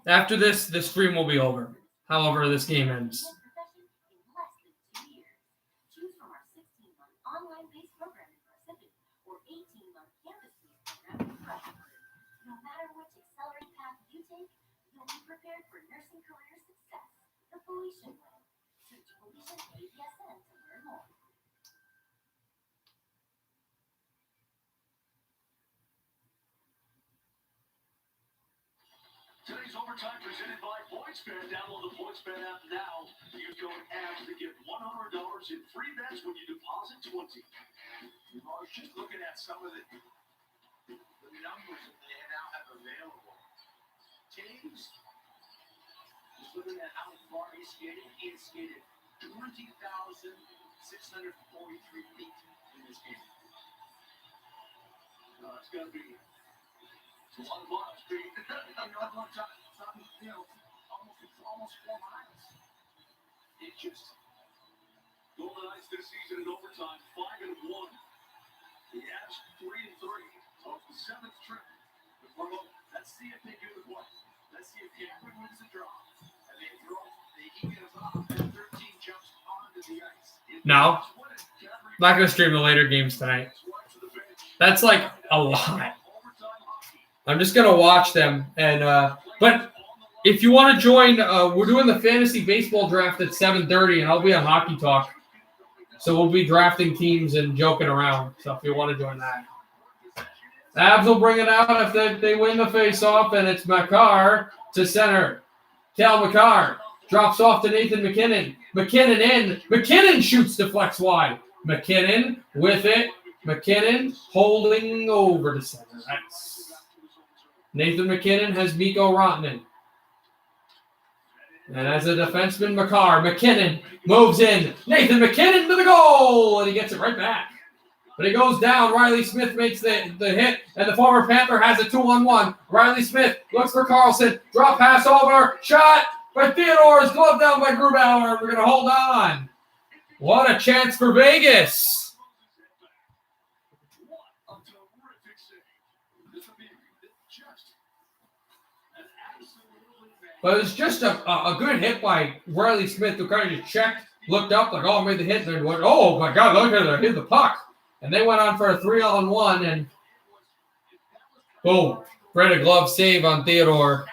After this, the stream will be over. However, this game ends. Choose from our 16-month online-based program in Pacific or 18-month campus-based program in Freshmen. No matter which accelerated path you take, you'll be prepared for nursing career success the Felician way. Search Felician APSN to learn more. Today's overtime presented by PointsBet. Download the PointsBet app now. Use code ABS to get $100 in free bets when you deposit 20. I was just looking at some of the numbers that they now have available. Teams, just looking at how far he skated. He had skated 20,643 feet in this game. It's going to be a lot of miles, Pete. Almost 4 miles. It just Golden Knights this season in overtime, 5-1. The Avs 3-3. So it's the 7th trip. Let's see if they do the play. Let's see if Cameron wins the draw. And they get us off and 13 jumps onto the ice. No. Not going to stream the later games tonight. That's like a lot. I'm just going to watch them. But if you want to join, we're doing the fantasy baseball draft at 7:30, and I'll be on Hockey Talk. So we'll be drafting teams and joking around. So if you want to join that. Avs will bring it out if they win the face-off, and it's Makar to center. Cal Makar drops off to Nathan McKinnon. McKinnon in. McKinnon shoots deflects wide. McKinnon with it. McKinnon holding over to center. Nice. Nathan McKinnon has Mikko Rantanen. And as a defenseman, McKinnon moves in. Nathan McKinnon to the goal, and he gets it right back. But he goes down. Riley Smith makes the hit, and the former Panther has a 2-on-1. Riley Smith looks for Carlson. Drop pass over. Shot by Theodore. Is gloved down by Grubauer. We're going to hold on. What a chance for Vegas. But it was just a good hit by Riley Smith, who kind of just checked, looked up, like, oh, I made the hit, and then went, oh, my God, look at it, hit the puck. And they went on for a 3-on-1, and boom, Brett a glove save on Theodore.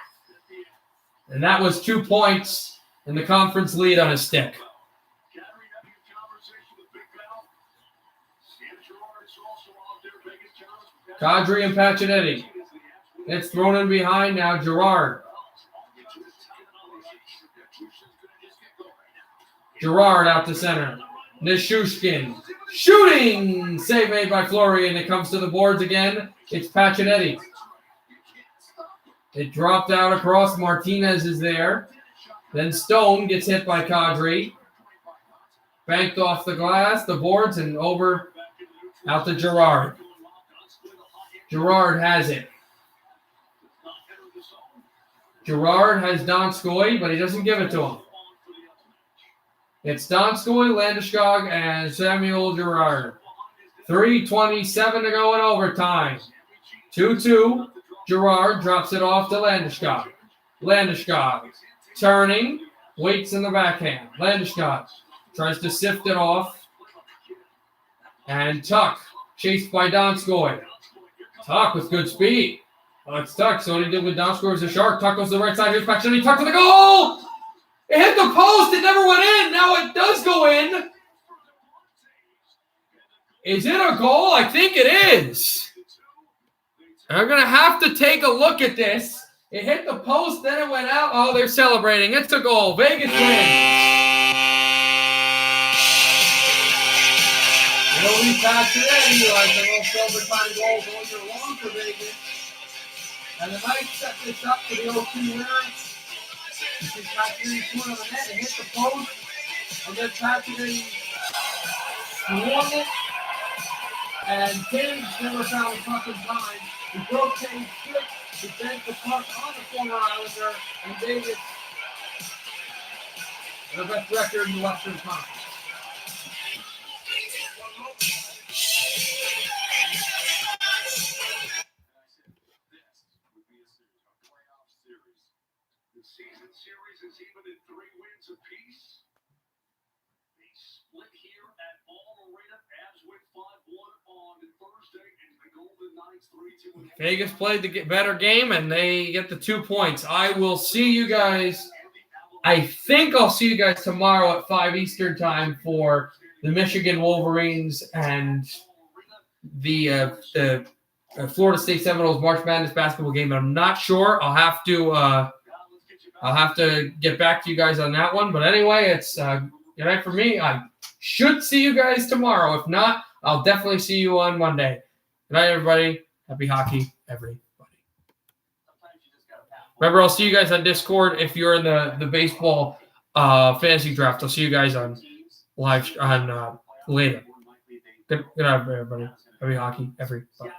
And that was 2 points in the conference lead on his stick. Kadri and Pacioretty. It's thrown in behind now, Girard. Girard out to center. Nishushkin. Shooting! Save made by Fleury, and it comes to the boards again. It's Pacioretty. It dropped out across. Martinez is there. Then Stone gets hit by Kadri. Banked off the glass, the boards, and over out to Girard. Girard has it. Girard has Donskoy, but he doesn't give it to him. It's Donskoy, Landeskog, and Samuel Girard. 3:27 to go in overtime. 2-2. Girard drops it off to Landeskog. Landeskog turning, waits in the backhand. Landeskog tries to sift it off. And Tuck, chased by Donskoy. Tuck with good speed. It's Tuck. So what he did with down scores the Shark. Tuck goes to the right side. Here's Paxton. Tuck to the goal. It hit the post. It never went in. Now it does go in. Is it a goal? I think it is. I'm going to have to take a look at this. It hit the post, then it went out. Oh, they're celebrating. It's a goal. Vegas wins. Nobody passed it in. Like the most overtime goal going along for Vegas. And the Knights set this up for the 0-2 winner. This is Patrick put on the net and hit the post. And then Patrick swung it. And James never found a puck in time. He broke James' stick. He bent the puck on the former Islander. And Vegas, the best record in the Western Conference. The season series is even at 3 wins apiece. They split here at Ball Arena. Avs win 5-1 on Thursday, and the Golden Knights 3-2. Vegas played the better game, and they get the 2 points. I will see you guys. I think I'll see you guys tomorrow at 5 Eastern time for the Michigan Wolverines and the Florida State Seminoles March Madness basketball game. I'm not sure. I'll have to get back to you guys on that one. But anyway, it's good night for me. I should see you guys tomorrow. If not, I'll definitely see you on Monday. Good night, everybody. Happy hockey, everybody. Remember, I'll see you guys on Discord if you're in the baseball fantasy draft. I'll see you guys on live on later. Good night, everybody. Happy hockey, everybody.